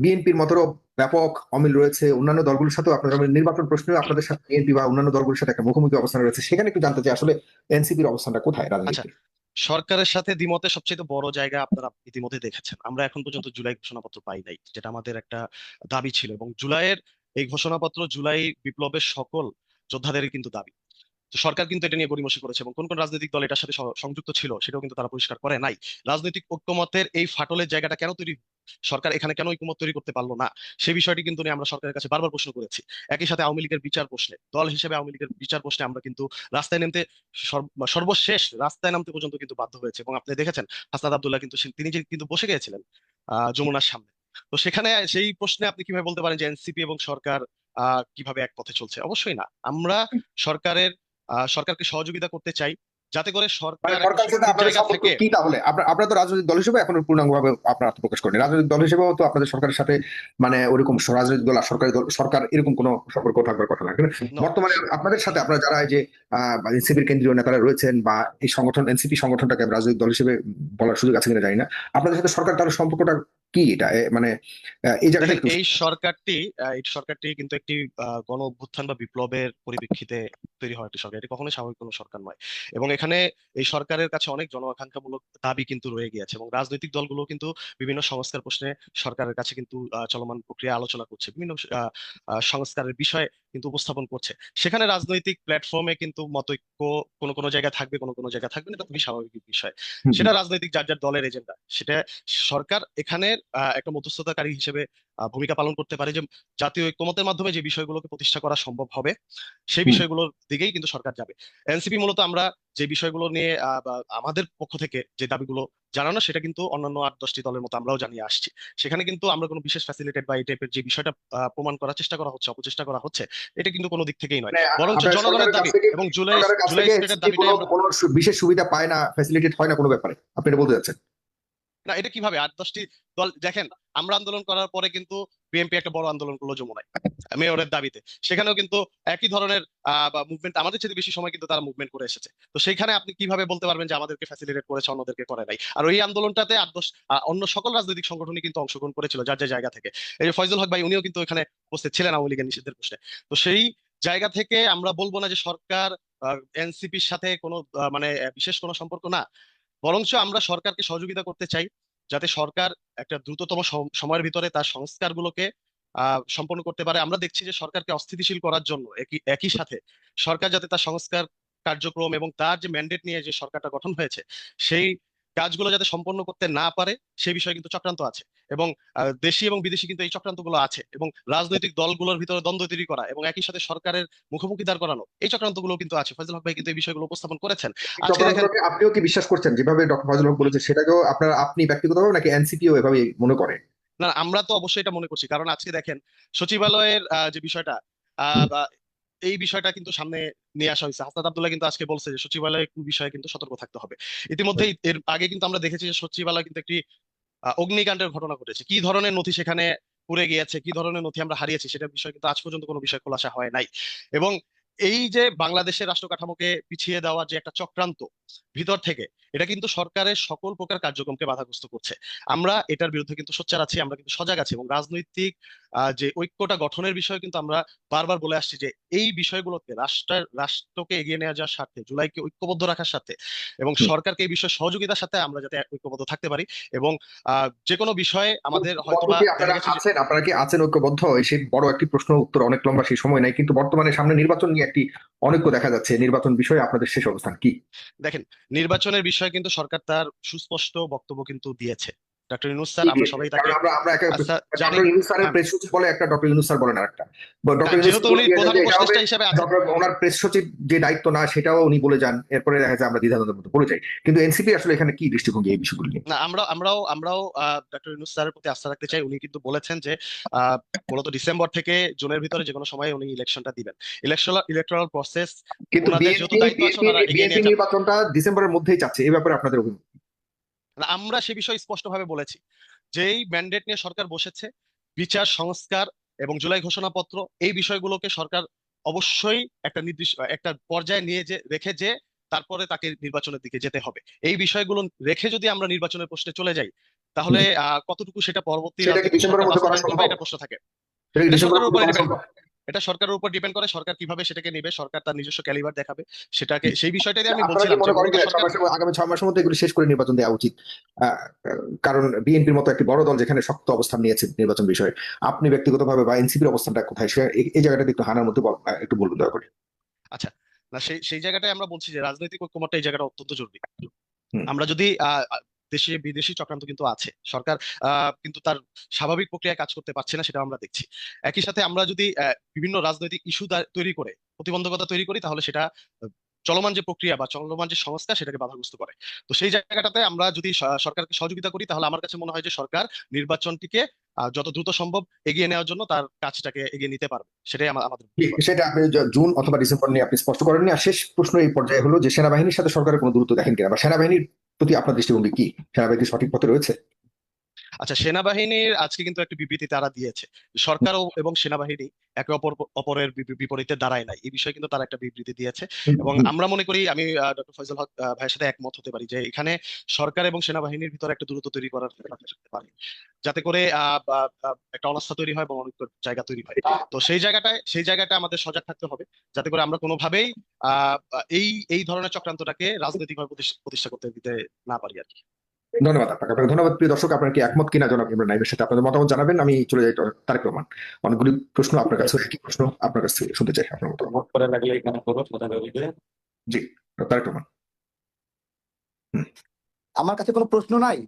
বিএনপির মতেরও ব্যাপক অমিল রয়েছে, অন্যান্য দলগুলোর সাথেও আপনাদের নির্বাচন প্রশ্নেও আপনাদের সাথে বিএনপি বা অন্যান্য দলগুলোর সাথে একটা মুখোমুখি অবস্থান রয়েছে। সেখানে একটু জানতে চাই আসলে এনসিপির অবস্থানটা কোথায়
আচ্ছা,
রাজনীতিতে?
সরকারের সাথে দ্বিমতের সবচেয়ে বড় জায়গা আপনারা ইতিমধ্যে দেখেছেন। আমরা এখন পর্যন্ত জুলাই ঘোষণাপত্র পাই নাই, যেটা আমাদের একটা দাবি ছিল, এবং জুলাইয়ের এই ঘোষণাপত্র জুলাই বিপ্লবের সকল যোদ্ধাদেরই কিন্তু দাবি। তো সরকার কিন্তু এটা নিয়ে গড়িমসি করেছে, এবং কোন কোন রাজনৈতিক দল এটার সাথে সংযুক্ত ছিল সেটাও কিন্তু তারা পরিষ্কার করে নাই। রাজনৈতিক ঐক্যমতের এই ফাটলের জায়গাটা কেন তৈরি, সরকার এখানে কেন ঐক্যমত তৈরি করতে পারলো না, সেই বিষয়টি কিন্তু নিয়ে আমরা সরকারের কাছে বারবার প্রশ্ন করেছি। একই সাথে আওয়ামী লীগের বিচার প্রশ্নে, দল হিসেবে আওয়ামী লীগের বিচার প্রশ্নে আমরা কিন্তু রাস্তায় নামতে, সর্বশেষ রাস্তায় নামতে পর্যন্ত কিন্তু বাধ্য হয়েছে। এবং আপনি দেখেছেন হাসনাত আব্দুল্লাহ কিন্তু তিনি যে কিন্তু বসে গিয়েছিলেন যমুনার সামনে। তো সেখানে সেই প্রশ্নে আপনি কিভাবে বলতে পারেন যে এনসিপি এবং সরকার কিভাবে এক পথে চলছে? অবশ্যই না। আমরা সরকারের সরকারকে সহযোগিতা করতে চাই, যাতে করে
মানে
সরকার একটা
সরকারের সাথে
শক্তির
আপনাদের
জায়গা
সম্পর্ক
থেকে।
কি তাহলে? আপনারা তো রাজনৈতিক দল হিসেবে এখন পূর্ণাঙ্গভাবে আপনারা আত্মপ্রকাশ করেন, রাজনৈতিক দল হিসেবেও তো আপনাদের সরকারের সাথে মানে ওরকম রাজনৈতিক দল আর সরকারি দল সরকার এরকম কোনো সম্পর্ক থাকবার কথা না, কিন্তু
ন-
বর্তমানে আপনাদের সাথে আপনারা যারা এই যে এনসিপির কেন্দ্রীয় নেতারা রয়েছেন বা এই সংগঠন এনসিপি সংগঠনটাকে আমি রাজনৈতিক দল হিসেবে বলার সুযোগ আছে কিনা জানি না, আপনাদের সাথে সরকার তার সম্পর্কটা কি এটা মানে এই জায়গাটা
দেখেন,
একটু।
এই সরকারটি কিন্তু একটি গণ অভ্যুত্থান বা বিপ্লবের পরিপ্রেক্ষিতে তৈরি হয় একটি সরকার। এটি কখনোই স্বাভাবিক কোনো সরকার নয়। এবং এখানে এই সরকারের কাছে অনেক জন আকাঙ্ক্ষামূলক দাবি কিন্তু রয়ে গিয়েছে, এবং রাজনৈতিক দলগুলো কিন্তু বিভিন্ন সংস্কার প্রশ্নে সরকারের কাছে কিন্তু চলমান প্রক্রিয়া আলোচনা করছে, বিভিন্ন সংস্কারের বিষয়ে কিন্তু উপস্থাপন করছে। সেখানে রাজনৈতিক প্ল্যাটফর্মে কিন্তু মতৈক্য কোনো কোনো জায়গায় থাকবে, কোনো কোনো জায়গায় থাকবে না, এটা খুবই স্বাভাবিক বিষয়।
হুম, হুম।
সেটা রাজনৈতিক যার যার দলের এজেন্ডা, সেটা সরকার এখানে একটা মধ্যস্থতাকারী হিসেবে ভূমিকা পালন করতে পারে, যে জাতীয় ঐক্যমতের মাধ্যমে যে বিষয়গুলোকে প্রতিষ্ঠা করা সম্ভব হবে সেই
হুম।
বিষয়গুলোর দিকেই কিন্তু সরকার যাবে। এনসিপি মূলত আমরা যে বিষয়গুলো নিয়ে বা আমাদের পক্ষ থেকে যে দাবিগুলো জানানো, সেটা কিন্তু অন্যান্য 8-10টি দলের মতো আমরাও জানিয়ে আসছি। সেখানে কিন্তু আমরা কোনো বিশেষ ফ্যাসিলিটেট বা এই টাইপের যে বিষয়টা প্রমাণ করার চেষ্টা করা হচ্ছে, অপচেষ্টা করা হচ্ছে, এটা কিন্তু কোনো দিক থেকেই নয়,
মানে
বরঞ্চ
আপনার
জনগণের দাবি এবং জুলাই
সরকারের কাছ
জুলাই
থেকে
স্পিরিটের
এনসিপি
দাবিটাই
কোনো
আমরা।
কোনো বিশেষ সুবিধা পায় না, ফ্যাসিলিটেট হয় না কোনো ব্যাপারে, আপনি এটা বলতে চাচ্ছেন?
না, এটা কিভাবে 8-10টি দল দেখেন, আমরা আন্দোলন করার পরে কিন্তু বিএনপি একটা বড় আন্দোলন করলো যমুনায় মেয়রের দাবিতে। সেখানেও কিন্তু একই ধরনের মুভমেন্ট, আমাদের চেয়ে বেশি সময় কিন্তু তারা মুভমেন্ট করে এসেছে। তো সেইখানে আপনি কিভাবে বলতে পারবেন যে আমাদেরকে ফ্যাসিলিটেট করেছে, অন্যদেরকে করে নাই? আর ওই আন্দোলনটাতে 8-10 অন্য সকল রাজনৈতিক সংগঠনই কিন্তু অংশগ্রহণ করেছিল যার যার জায়গা থেকে। এই যে ফয়জুল হক ভাই, উনিও কিন্তু এখানে উপস্থিত ছিলেন আওয়ামী লীগের নিষিদ্ধের প্রশ্নে। তো সেই জায়গা থেকে আমরা বলবো না যে সরকার এনসিপির সাথে কোনো মানে বিশেষ কোনো সম্পর্ক না, বরঞ্চ আমরা সরকারকে সহযোগিতা করতে চাই, যাতে সরকার একটা দ্রুততম সময়ের ভিতরে তার সংস্কারগুলোকে সম্পন্ন করতে পারে। আমরা দেখছি যে সরকারকে অস্থিতিশীল করার জন্য একই একই সাথে সরকার যাতে তার সংস্কার কার্যক্রম এবং তার যে ম্যান্ডেট নিয়ে যে সরকারটা গঠন হয়েছে সেই কাজগুলো যাতে সম্পন্ন করতে না পারে, সেই বিষয়ে কিন্তু চক্রান্ত আছে। এবং দেশি এবং বিদেশি কিন্তু এই চক্রান্তগুলো আছে, এবং রাজনৈতিক দলগুলোর ভিতরে দ্বন্দ্ব তৈরি করা এবং একই সাথে সরকারের মুখোমুখি দাঁড় করানো, এই চক্রান্তগুলো কিন্তু আছে। ফজল হক ভাই কিন্তু এই বিষয়গুলো উপস্থাপন করেছেন।
এই
আজকে দেখেন,
চক্রান্তটাকে আপনিও কি বিশ্বাস করছেন, যেভাবে ডক্টর ফজল হক বলেছে সেটাকেও আপনারা আপনি ব্যক্তিগতভাবে নাকি এনসিপিও এভাবে মনে করে?
না, আমরা তো অবশ্যই এটা মনে করছি, কারণ আজকে দেখেন সচিবালয়ের যে বিষয়টা, বা এই বিষয়টা কিন্তু সামনে নিয়ে আসা হয়েছে। হাসনাত আব্দুল্লাহ কিন্তু আজকে বলছে যে সচিবালয় বিষয়ে কিন্তু সতর্ক থাকতে হবে। ইতিমধ্যেই এর আগে কিন্তু আমরা দেখেছি যে সচিবালয় কিন্তু একটি অগ্নিকাণ্ডের ঘটনা ঘটেছে। কি ধরনের নথি সেখানে পুড়ে গিয়েছে, কি ধরনের নথি আমরা হারিয়েছি, সেটার বিষয়ে কিন্তু আজ পর্যন্ত কোনো বিষয় খোলাসা হয় নাই। এবং এই যে বাংলাদেশের রাষ্ট্র কাঠামোকে পিছিয়ে দেওয়ার যে একটা চক্রান্ত ভিতর থেকে, এটা কিন্তু সরকারের সকল প্রকার কার্যক্রমকে বাধাগ্রস্ত করছে। আমরা এটার বিরুদ্ধে কিন্তু সোচ্চার আছি, আমরা কিন্তু সজাগ আছি, এবং রাজনৈতিক যে ঐক্যটা গঠনের বিষয়ে কিন্তু আমরা বারবার বলে আসছি যে এই বিষয়গুলোকে রাষ্ট্রকে এগিয়ে নিয়ে যাওয়ার স্বার্থে, জুলাইকে ঐক্যবদ্ধ রাখার স্বার্থে এবং
হুম।
সরকারকে এই বিষয়ে সহযোগিতার সাথে আমরা যাতে ঐক্যবদ্ধ থাকতে পারি। এবং যে কোনো বিষয়ে আমাদের
ঐক্যবদ্ধ
হয়তোবা
কি
দেখা
আপনারা
গেছে যে,
আছেন? আপনারা কি আছেন ঐক্যবদ্ধ? সেই বড় একটি প্রশ্ন উত্তর অনেক লম্বা, সেই সময় নাই, কিন্তু বর্তমানে সামনে নির্বাচন নিয়ে একটি অনৈক্য দেখা যাচ্ছে। নির্বাচন বিষয়ে আপনাদের শেষ অবস্থান কি?
দেখেন, নির্বাচনের বিষয়ে কিন্তু সরকার তার সুস্পষ্ট বক্তব্য কিন্তু দিয়েছে। ডক্টর ইউনূস
কি
স্যার, আমরা
দিয়েছে?
সবাই
কারণ
তাকে
আমরা আমরা
আচ্ছা জানি।
ডক্টর ইউনূস স্যারের
হ্যাঁ,
প্রেস সচিব বলে একটা, ডক্টর ইউনূস স্যার বলেন আরেকটা। ডক্টর ইউনূস
যেহেতু
বলে
উনি
দিয়ে যায়
প্রধান
যে এটা হবে
উপদেষ্টা হিসেবে আছেন।
ডক্টর ওনার প্রেস সচিব যে দায়িত্ব না সেটাও উনি বলে যান, এরপরে দেখা যায় আমরা দ্বিধাদ্বন্দ্বের মধ্যে পড়ে যাই। কিন্তু এনসিপি আসলে এখানে কি দৃষ্টিভঙ্গি এই বিষয়গুলো নিয়ে?
না, আমরাও ডক্টর ইউনূস স্যারের প্রতি আস্থা রাখতে চাই। উনি কিন্তু বলেছেন যে আহ, মূলত ডিসেম্বর থেকে জুনের ভিতরে যে কোনো সময় উনি ইলেকশনটা দিবেন। ইলেকট্রাল প্রসেস
কিন্তু
ওনাদের যেহেতু
বিএনপি
দায়িত্ব আছে,
বিএনপি
ওনারা এগিয়ে
বিএনপি
নিয়ে যাবেন।
নির্বাচনটা ডিসেম্বরের মধ্যেই চাচ্ছে, এই ব্যাপারে আপনাদের অভিমত?
না, আমরা সে বিষয়ে স্পষ্টভাবে বলেছি, যেই ম্যান্ডেট নিয়ে সরকার বসেছে, বিচার সংস্কার এবং জুলাই ঘোষণাপত্র, এই বিষয়গুলোকে সরকার অবশ্যই একটা নির্দিষ্ট একটা পর্যায়ে নিয়ে যে রেখে যে তারপরে তাকে নির্বাচনের দিকে যেতে হবে। এই বিষয়গুলো রেখে যদি আমরা নির্বাচনের প্রশ্নে চলে যাই, তাহলে কতটুকু সেটা পরবর্তী
সেটা কি
রাজনৈতিক
ডিসেম্বরের
সরকার
মধ্যে করা
বাস্তবায়ন করবে,
সম্ভব?
এটা প্রশ্ন থাকে।
সেটা কি
এটা
ডিসেম্বরের
সরকারের
মধ্যে
উপরে
করা
ডিপেন্ড
সম্ভব?
এটা সরকারের উপর ডিপেন্ড করে, সরকার কিভাবে সেটাকে নেবে, সরকার তার নিজস্ব ক্যালিবার দেখাবে সেটাকে। সেই বিষয়টাই আমি
আপনারা কি
বলছিলাম যে
মনে করেন
মূলত
যে
সরকার
আগামী 6 মাসের মধ্যে এগুলো শেষ করে নির্বাচন দেওয়া উচিত? আহ, কারণ বিএনপির মতো একটি বড় দল যেখানে শক্ত অবস্থান নিয়েছে নির্বাচন বিষয়ে, আপনি ব্যক্তিগতভাবে বা এনসিপির অবস্থানটা কোথায়, এই জায়গাটা একটু হানার মধ্যে একটু বলুন দয়া করে।
আচ্ছা, না সেই সেই জায়গাটায় আমরা বলছি যে রাজনৈতিক ঐক্যমত্যটা এই জায়গাটা অত্যন্ত জরুরি।
হুম।
আমরা যদি দেশে বিদেশি চক্রান্ত কিন্তু আছে, সরকার কিন্তু তার স্বাভাবিক প্রক্রিয়ায় কাজ করতে পারছে না, সেটা আমরা দেখছি। একই সাথে আমরা যদি বিভিন্ন রাজনৈতিক ইস্যু তৈরি করে প্রতিবন্ধকতা তৈরি করি, তাহলে সেটা আহ, চলমান যে প্রক্রিয়া বা চলমান যে সংস্কার সেটাকে বাধাগ্রস্ত করে। তো সেই জায়গাটাতে আমরা যদি সরকারকে সহযোগিতা করি, তাহলে আমার কাছে মনে হয় যে সরকার নির্বাচনটিকে যত দ্রুত সম্ভব এগিয়ে নেওয়ার জন্য তার কাজটাকে এগিয়ে নিতে পারবে, সেটাই আমাদের বিশ্বাস।
সেটা আপনি জুন অথবা ডিসেম্বর নিয়ে আপনি স্পষ্ট করেননি। আর শেষ প্রশ্ন এই পর্যায়ে হলো যে সেনাবাহিনীর সাথে সরকারের কোনো দূরত্ব দেখেন কিনা, বা সেনাবাহিনীর প্রতি আপনার দৃষ্টিভঙ্গি কি? সেনাবাহিনী কি সঠিক পথে রয়েছে?
আচ্ছা, সেনাবাহিনীর আজকে কিন্তু একটা বিবৃতি তারা দিয়েছে। সরকার এবং সেনাবাহিনী একে অপরের বিপরীতে দাঁড়ায় নাই, এই বিষয়ে কিন্তু তারা একটা বিবৃতি দিয়েছে।
হুম,
এবং
হুম।
আমরা মনে করি, আমি ডক্টর ফয়জল হক ভাইয়ের সাথে একমত হতে পারি যে এখানে সরকার এবং সেনাবাহিনীর ভিতরে একটা দূরত্ব তৈরি করার চেষ্টা পারে, যাতে করে একটা অনাস্থা তৈরি হয় এবং অনেক জায়গা তৈরি হয়। তো সেই জায়গাটায় আমাদের সজাগ থাকতে হবে, যাতে করে আমরা কোনোভাবেই আহ এই এই ধরনের চক্রান্তটাকে রাজনৈতিকভাবে প্রতিষ্ঠা করতে দিতে না পারি আর কি।
ধন্যবাদ আপনাকে ধন্যবাদ। প্রিয় দর্শক, আপনার কি একমত কিনা জনাব ইমরান নাইমের সাথে আপনাদের মতামত জানাবেন। আমি চলে যাই তারেক রহমান। অনেকগুলি প্রশ্ন আপনার কাছে, একই প্রশ্ন আপনার কাছ থেকে শুনতে চাই আপনার মতামত।
ভোট করে লাগলে এখানে করো কোথা থেকে।
জি, তারেক রহমান। হুম।
আমার কাছে কোনো প্রশ্ন নাই।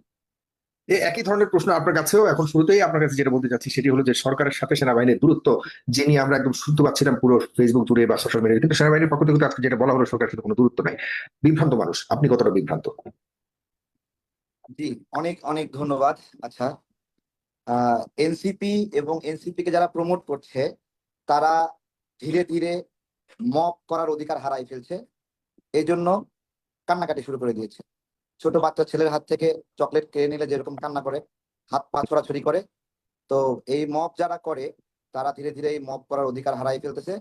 এই একই ধরনের প্রশ্ন আপনার কাছেও। এখন শুরুতেই আপনার কাছে যেটা বলতে চাচ্ছি সেটি হলো যে সরকারের সাথে সেনাবাহিনীর দূরত্ব যে নিয়ে আমরা একদম শুনতে পাচ্ছিলাম পুরো ফেসবুক জুড়ে বা সোশ্যাল মিডিয়ায়, কিন্তু সেনাবাহিনীর পক্ষ থেকে আজকে যেটা বলা হলো সরকারের সাথে কোনো দূরত্ব নাই। বিভ্রান্ত মানুষ, আপনি কতটা বিভ্রান্ত?
জি, অনেক অনেক ধন্যবাদ। আচ্ছা, এনসিপি এবং এনসিপি কে যারা প্রমোট করছে তারা ধীরে ধীরে মব করার অধিকার হারাই ফেলছে, এই জন্য কান্নাকাটি শুরু করে দিয়েছে। ছোট বাচ্চা ছেলের হাত থেকে চকলেট কেড়ে নিলে যেরকম কান্না করে, হাত পা ছোড়াছুড়ি করে, তো এই মব যারা করে তারা ধীরে ধীরে এই মব করার অধিকার হারাই ফেলতেছে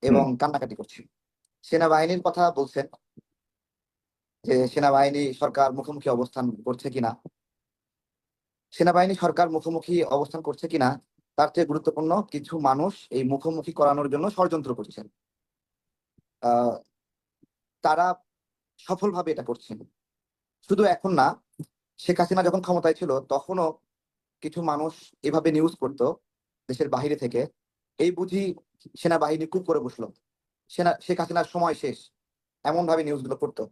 এবং কান্নাকাটি করছে। সেনাবাহিনীর কথা বলছেন যে সেনাবাহিনী সরকার মুখোমুখি অবস্থান করছে কিনা, সেনাবাহিনী সরকার মুখোমুখি অবস্থান করছে কিনা তার চেয়ে গুরুত্বপূর্ণ কিছু মানুষ এই মুখোমুখি করানোর জন্য ষড়যন্ত্র করছেন। আহ তারা সফলভাবে এটা করছেন। শুধু এখন না, শেখ হাসিনা যখন ক্ষমতায় ছিল তখনও কিছু মানুষ এভাবে নিউজ করতো দেশের বাহিরে থেকে, এই বুঝি সেনাবাহিনী কুপ করে বসলো, শেখ হাসিনার সময় শেষ, এমন ভাবে নিউজগুলো করতো।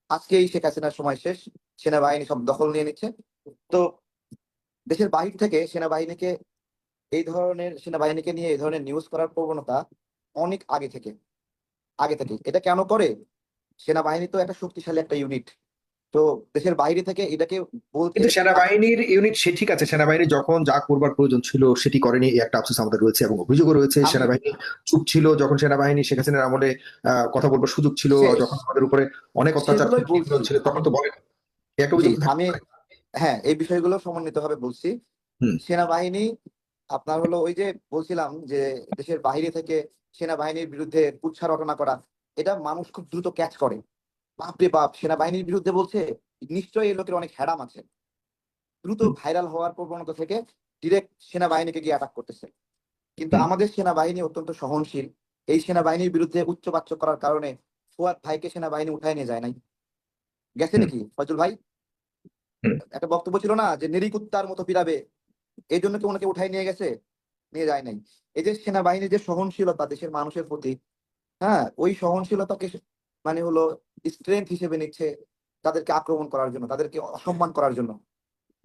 আজকে এই শেখ হাসিনার সময় শেষ, সেনাবাহিনী সব দখল নিয়ে নিচ্ছে। তো দেশের বাহির থেকে সেনাবাহিনীকে নিয়ে এই ধরনের নিউজ করার প্রবণতা অনেক আগে থেকে এটা কেন করে? সেনাবাহিনী তো একটা শক্তিশালী একটা ইউনিট, তো দেশের বাইরে থেকে এটাকে বলতে
কিন্তু সেনাবাহিনীর ইউনিট সে ঠিক আছে, সেনাবাহিনী যখন যা করবার প্রয়োজন ছিল সেটি করেনি, এই একটা আফসোস আমাদের রয়েছে এবং অভিযোগও রয়েছে।
আমি
সেনাবাহিনী চুপ ছিল যখন সেনাবাহিনী শেখ হাসিনার আমলে কথা বলবার সুযোগ ছিল,
সে-
যখন আমাদের উপরে অনেক অত্যাচার
সেগুলোই বলছি।
নিপীড়ন ছিল, তখন তো বলেন। এই একটা
জি,
অভিযোগ থাকতে
আমি
পারে।
হ্যাঁ এই বিষয়গুলো সমন্বিত ভাবে বলছি।
হুম।
সেনাবাহিনী আপনার হলো ওই যে বলছিলাম যে দেশের বাইরে থেকে সেনাবাহিনীর বিরুদ্ধে কুৎসা রটনা করা, এটা মানুষ খুব দ্রুত ক্যাচ করে। বাপরে বাপ, সেনাবাহিনীর বিরুদ্ধে বলছে, নিশ্চয়ই এই লোকের অনেক হ্যাডাম আছে। দ্রুত
হুম।
ভাইরাল হওয়ার প্রবণতা থেকে ডিরেক্ট সেনাবাহিনীকে গিয়ে অ্যাটাক করতেছে। কিন্তু
হুম।
আমাদের সেনাবাহিনী অত্যন্ত সহনশীল। এই সেনাবাহিনীর বিরুদ্ধে উচ্চবাচ্য করার কারণে ফুয়াদ ভাইকে সেনাবাহিনী উঠায় নিয়ে যায় নাই, গেছে
হুম।
নাকি ফজল ভাই?
হুম।
একটা বক্তব্য ছিল না যে নিরীকুত্তার মতো পিরাবে, এই জন্য কি ওনাকে উঠাই নিয়ে গেছে? নিয়ে যায় নাই। এই যে সেনাবাহিনীর যে সহনশীলতা দেশের মানুষের প্রতি, হ্যাঁ ওই সহনশীলতাকে মানে হলো স্ট্রেংথ হিসেবে নিচ্ছে তাদেরকে আক্রমণ করার জন্য, তাদেরকে অসম্মান করার জন্য,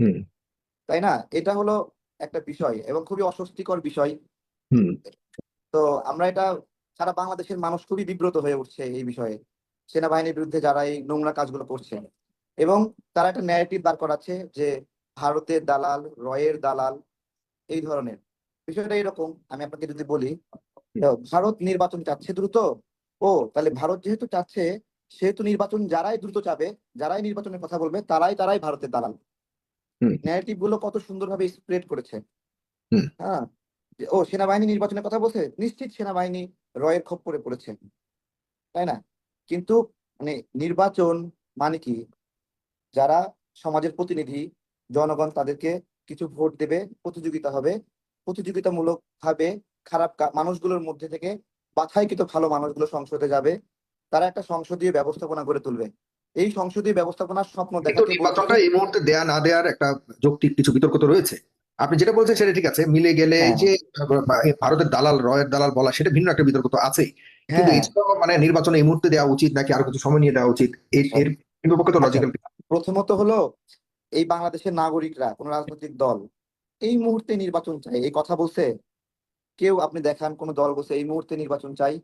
হুম।
তাই না? এটা হলো একটা বিষয় এবং খুবই অস্বস্তিকর বিষয়।
হুম।
তো আমরা এটা, সারা বাংলাদেশের মানুষ খুবই বিব্রত হয়ে উঠছে এই বিষয়ে, সেনাবাহিনীর বিরুদ্ধে যারা এই নোংরা কাজগুলো করছে। এবং তারা একটা ন্যারেটিভ দাঁড় করাচ্ছে যে ভারতের দালাল, রয়ের দালাল, এই ধরনের বিষয়টা এরকম। আমি আপনাকে যদি বলি, ভারত নির্বাচন চাচ্ছে দ্রুত, ও তাহলে ভারত যেহেতু চাচ্ছে সেহেতু নির্বাচন যারাই দ্রুত চাবে, যারাই নির্বাচনের কথা বলবে তারাই ভারতের দালাল।
হুম।
ন্যারেটিভ গুলো কত সুন্দরভাবে স্প্রেড করেছে।
হুম।
হ্যাঁ, ও সেনাবাহিনী নির্বাচনের কথা বলছে, নিশ্চিত সেনাবাহিনী রয়ের খপ্পরে পড়েছে, তাই না? কিন্তু মানে নির্বাচন মানে কি, যারা সমাজের প্রতিনিধি, জনগণ তাদেরকে কিছু ভোট দেবে, প্রতিযোগিতা হবে, প্রতিযোগিতামূলক ভাবে মানুষগুলোর মধ্যে থেকে বাছাইকৃত ভালো মানুষগুলো সংসদে যাবে, তারা একটা সংসদীয় ব্যবস্থাপনা গড়ে তুলবে। এই সংসদীয় ব্যবস্থাপনার স্বপ্ন
কিন্তু
দেখাকে
নির্বাচনটা
বলতেছে।
এই মুহূর্তে দেয়া না দেওয়ার একটা যৌক্তিক কিছু বিতর্ক তো রয়েছে। আপনি যেটা বলছেন সেটা ঠিক আছে, মিলে গেলে এই
হ্যাঁ,
যে ভারতের দালাল রয়ের দালাল বলা সেটা ভিন্ন একটা বিতর্ক তো আছেই। কিন্তু
হ্যাঁ,
এছাড়াও মানে নির্বাচনে এই মুহূর্তে দেওয়া উচিত নাকি আরো কিছু সময় নিয়ে দেওয়া উচিত, এর কিন্তু পক্ষে তো
আচ্ছা,
লজিক্যাল।
প্রথমত হলো এই বাংলাদেশের নাগরিকরা, কোন রাজনৈতিক দল এই মুহূর্তে নির্বাচন চাই এই কথা বলছে? কেউ আপনি দেখান কোন দল বলছে এই মুহূর্তে নির্বাচন চাই?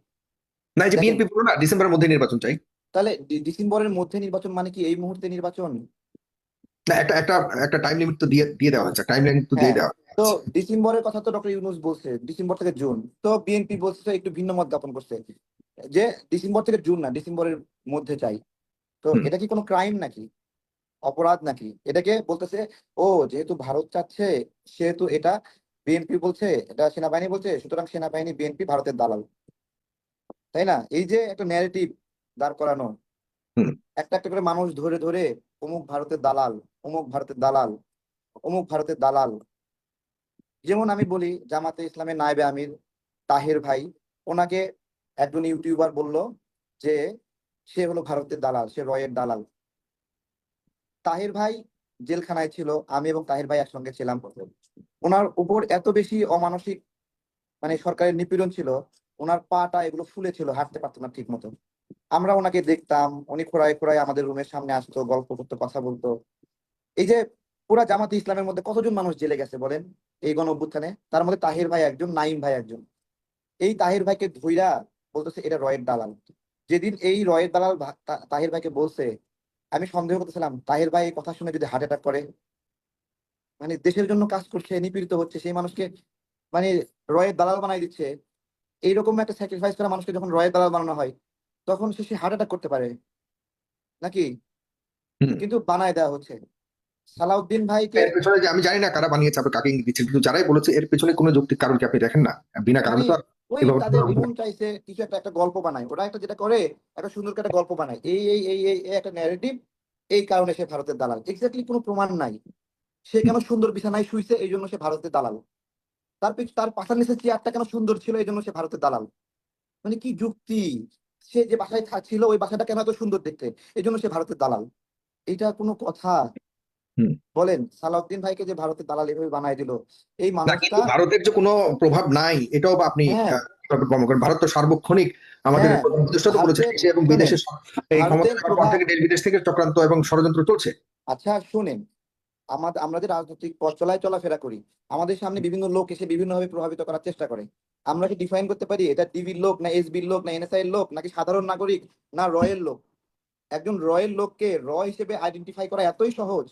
না, এই যে
দেখেন,
বিএনপি বললো না ডিসেম্বরের মধ্যে নির্বাচন চাই।
তাহলে ডিসেম্বরের মধ্যে নির্বাচন মানে কি এই মুহূর্তে নির্বাচন?
না, একটা একটা একটা টাইম লিমিট তো দিয়ে দিয়ে দেওয়া হয়েছে, টাইম লাইন তো দিয়ে
হ্যাঁ,
দেওয়া
তো
হয়েছে।
ডিসেম্বরের কথা তো ডক্টর ইউনূস বলছে ডিসেম্বর থেকে জুন, তো বিএনপি বলছে একটু ভিন্ন মত জ্ঞাপন করছে যে ডিসেম্বর থেকে জুন না, ডিসেম্বরের মধ্যে চাই। তো
হুম।
এটা কি কোনো ক্রাইম নাকি, অপরাধ নাকি? এটাকে বলতেছে ও যেহেতু ভারত চাচ্ছে সেহেতু এটা, বিএনপি বলছে এটা সেনাবাহিনী বলছে, সুতরাং সেনাবাহিনী বিএনপি ভারতের দালাল, তাই না? এই যে একটা ন্যারেটিভ দাঁড় করানো,
হুম।
একটা একটা করে মানুষ ধরে ধরে অমুক ভারতের দালাল, অমুক ভারতের দালাল, অমুক ভারতের দালাল। যেমন আমি বলি জামাতে ইসলামের নায়েবে আমির তাহের ভাই, ওনাকে একজন ইউটিউবার বলল যে সে হলো ভারতের দালাল, সে রয়ের দালাল। তাহের ভাই জেলখানায় ছিল, আমি এবং তাহের ভাই একসঙ্গে ছিলাম। ওনার উপর এত বেশি অমানসিক মানে সরকারের নিপীড়ন ছিল, ওনার পাটা এগুলো ফুলে ছিল, হাঁটতে পারতো না ঠিক মতো। আমরা ওনাকে দেখতাম, উনি খোঁড়ায় খোঁড়ায় আমাদের রুমের সামনে আসতো, গল্প করতো, কথা বলতো। এই যে পুরা জামাতে ইসলামের মধ্যে কতজন মানুষ জেলে গেছে বলেন এই গণ অভ্যুত্থানে, তার মধ্যে তাহির ভাই একজন, নাইম ভাই একজন। এই তাহির ভাইকে ধইরা বলতেছে এটা রয়ের দালাল। যেদিন এই রয়ের দালাল তাহির ভাইকে বলছে, আমি সন্দেহ করতেছিলাম তাহির ভাই এই কথা শুনে যদি হার্ট অ্যাটাক করে, মানে দেশের জন্য কাজ করছে, নিপীড়িত হচ্ছে সেই মানুষকে মানে রয়ের দালাল বানাই দিচ্ছে। এইরকম একটা স্যাক্রিফাইস করা মানুষকে যখন রয়ের দালাল বানানো হয়, তখন সে হার্ট অ্যাটাক করতে পারে নাকি?
হুম।
কিন্তু বানায় দেওয়া হচ্ছে সালাউদ্দিন ভাইকে।
এর পেছনে যে আমি জানি না কারা বানিয়েছে, আবার কাকে ইঙ্গিত দিচ্ছে, কিন্তু যারাই বলেছে এর পেছনে কোনো যৌক্তিক কারণ কি আপনি দেখেন না? বিনা
মানে
কারণে তো আর
ওই
এভাবে
তাদের মন চাইছে কিছু একটা একটা গল্প বানায়, ওরা একটা যেটা করে একটা সুন্দর করে একটা গল্প বানায়, এই একটা ন্যারেটিভ। এই কারণে সে ভারতের দালাল, এক্স্যাক্টলি কোনো প্রমাণ নাই। সে কেন সুন্দর বিছানায় শুইছে এই জন্য সে ভারতের দালাল, তার পাশার নিচে চেয়ারটা কেন সুন্দর ছিল এই জন্য সে ভারতের দালাল। মানে কি যুক্তি? সে যে বাসায় ছিল ওই বাসাটা কেন এত সুন্দর দেখতে এই জন্য সে ভারতের দালাল? এটা কোনো কথা?
হুম।
বলেন, সালাউদ্দিন ভাইকে যে ভারতের দালাল এভাবে বানায় দিল এই
না,
মানুষটা।
কিন্তু ভারতের যে কোনো প্রভাব নাই এটাও বা আপনি
হ্যাঁ,
কিভাবে প্রমাণ করেন? ভারত তো সার্বক্ষণিক আমাদের
হ্যাঁ,
প্রধান উপদেষ্টা তো বলেছে
ভারতের
দেশে এবং
শোনেন,
বিদেশে এই ক্ষমতা
ভারতের
নেওয়ার পর
প্রভাব।
থেকে দেশ বিদেশ থেকে চক্রান্ত এবং ষড়যন্ত্র চলছে।
আচ্ছা শুনেন, আমরা যে রাজনৈতিক পথ চলায় চলাফেরা করি, আমাদের সামনে বিভিন্ন লোক এসে বিভিন্ন ভাবে প্রভাবিত করার চেষ্টা করে। আমরা কি ডিফাইন করতে পারি এটা ডিবির লোক না এসবির লোক না এনএসআই এর লোক নাকি সাধারণ নাগরিক না রয়ের লোক? একজন রয়ের লোককে হিসেবে আইডেন্টিফাই করা এতই সহজ,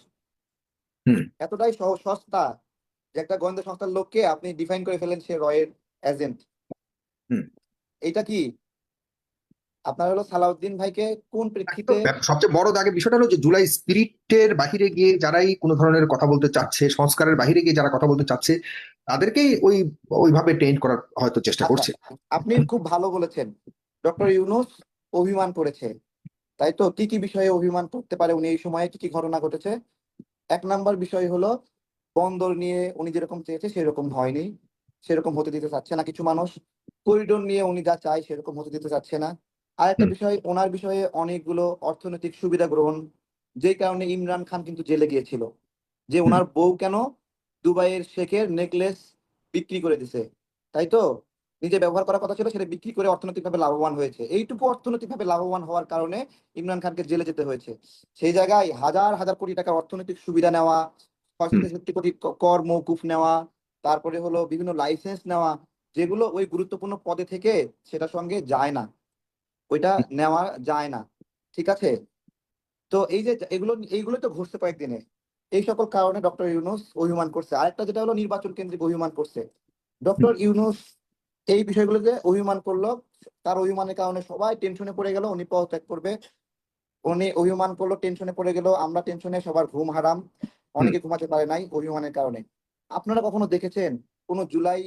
হুম।
এতটাই সহজ সস্তা যে একটা গোয়েন্দা সংস্থার লোককে আপনি ডিফাইন করে ফেলেন সে রয়ের এজেন্ট।
হুম।
এটা কি আপনার হলো সালাউদ্দিন ভাইকে কোন
তো
প্রেক্ষিতে?
সবচেয়ে বড় দাগে বিষয়টা হলো যে জুলাই স্পিরিটের বাহিরে গিয়ে যারাই কোনো ধরনের কথা বলতে চাচ্ছে, সংস্কারের বাহিরে গিয়ে যারা কথা বলতে চাচ্ছে, তাদেরকেই ওইভাবে ট্রেন্ড করার হয়তো চেষ্টা
আচ্ছা,
করছে।
আপনি খুব ভালো বলেছেন, ডক্টর ইউনূস অভিমান করেছে, তাই তো? কি কি বিষয়ে অভিমান করতে পারে উনি এই সময়ে, কি কি ঘটনা ঘটেছে? এক নাম্বার বিষয় হলো বন্দর নিয়ে উনি যেরকম চেয়েছে সেরকম হয়নি, সেরকম হতে দিতে চাচ্ছে না কিছু মানুষ। করিডোর নিয়ে উনি যা চায় সেরকম হতে দিতে চাচ্ছে না। আর একটা
হুম।
বিষয়, ওনার বিষয়ে অনেকগুলো অর্থনৈতিক সুবিধা গ্রহণ, যেই কারণে ইমরান খান কিন্তু জেলে গিয়েছিল, যে
হুম।
ওনার বউ কেন দুবাইয়ের শেখের নেকলেস বিক্রি করে দিছে, তাই তো? নিজে ব্যবহার করার কথা ছিল সেটা বিক্রি করে অর্থনৈতিকভাবে লাভবান হয়েছে। এইটুকু অর্থনৈতিকভাবে লাভবান হওয়ার কারণে ইমরান খানকে জেলে যেতে হয়েছে। সেই জায়গায় হাজার হাজার কোটি টাকার অর্থনৈতিক সুবিধা নেওয়া,
হুম।
৬৬৭ কোটি কর মওকুফ নেওয়া, তারপরে হলো বিভিন্ন লাইসেন্স নেওয়া, যেগুলো ওই গুরুত্বপূর্ণ পদে থেকে সেটার সঙ্গে যায় না, ওইটা নেওয়া যায় না। ঠিক আছে? তো এই যে এইগুলো তো ঘটছে কয়েকদিনে। এই সকল কারণে ডক্টর ইউনূস অভিমান করছে। আরেকটা যেটা হলো নির্বাচন কেন্দ্রিক অভিমান করছে।
হুম।
ডক্টর ইউনূস এই বিষয়গুলোতে অভিমান করলো, তার অভিমানের কারণে সবাই টেনশনে পড়ে গেল, উনি পদত্যাগ করবে। উনি অভিমান করলো, টেনশনে পড়ে গেল, আমরা টেনশনে, সবার ঘুম হারাম,
হুম।
অনেকে ঘুমাতে পারে নাই অভিমানের কারণে। আপনারা কখনো দেখেছেন কোন জুলাই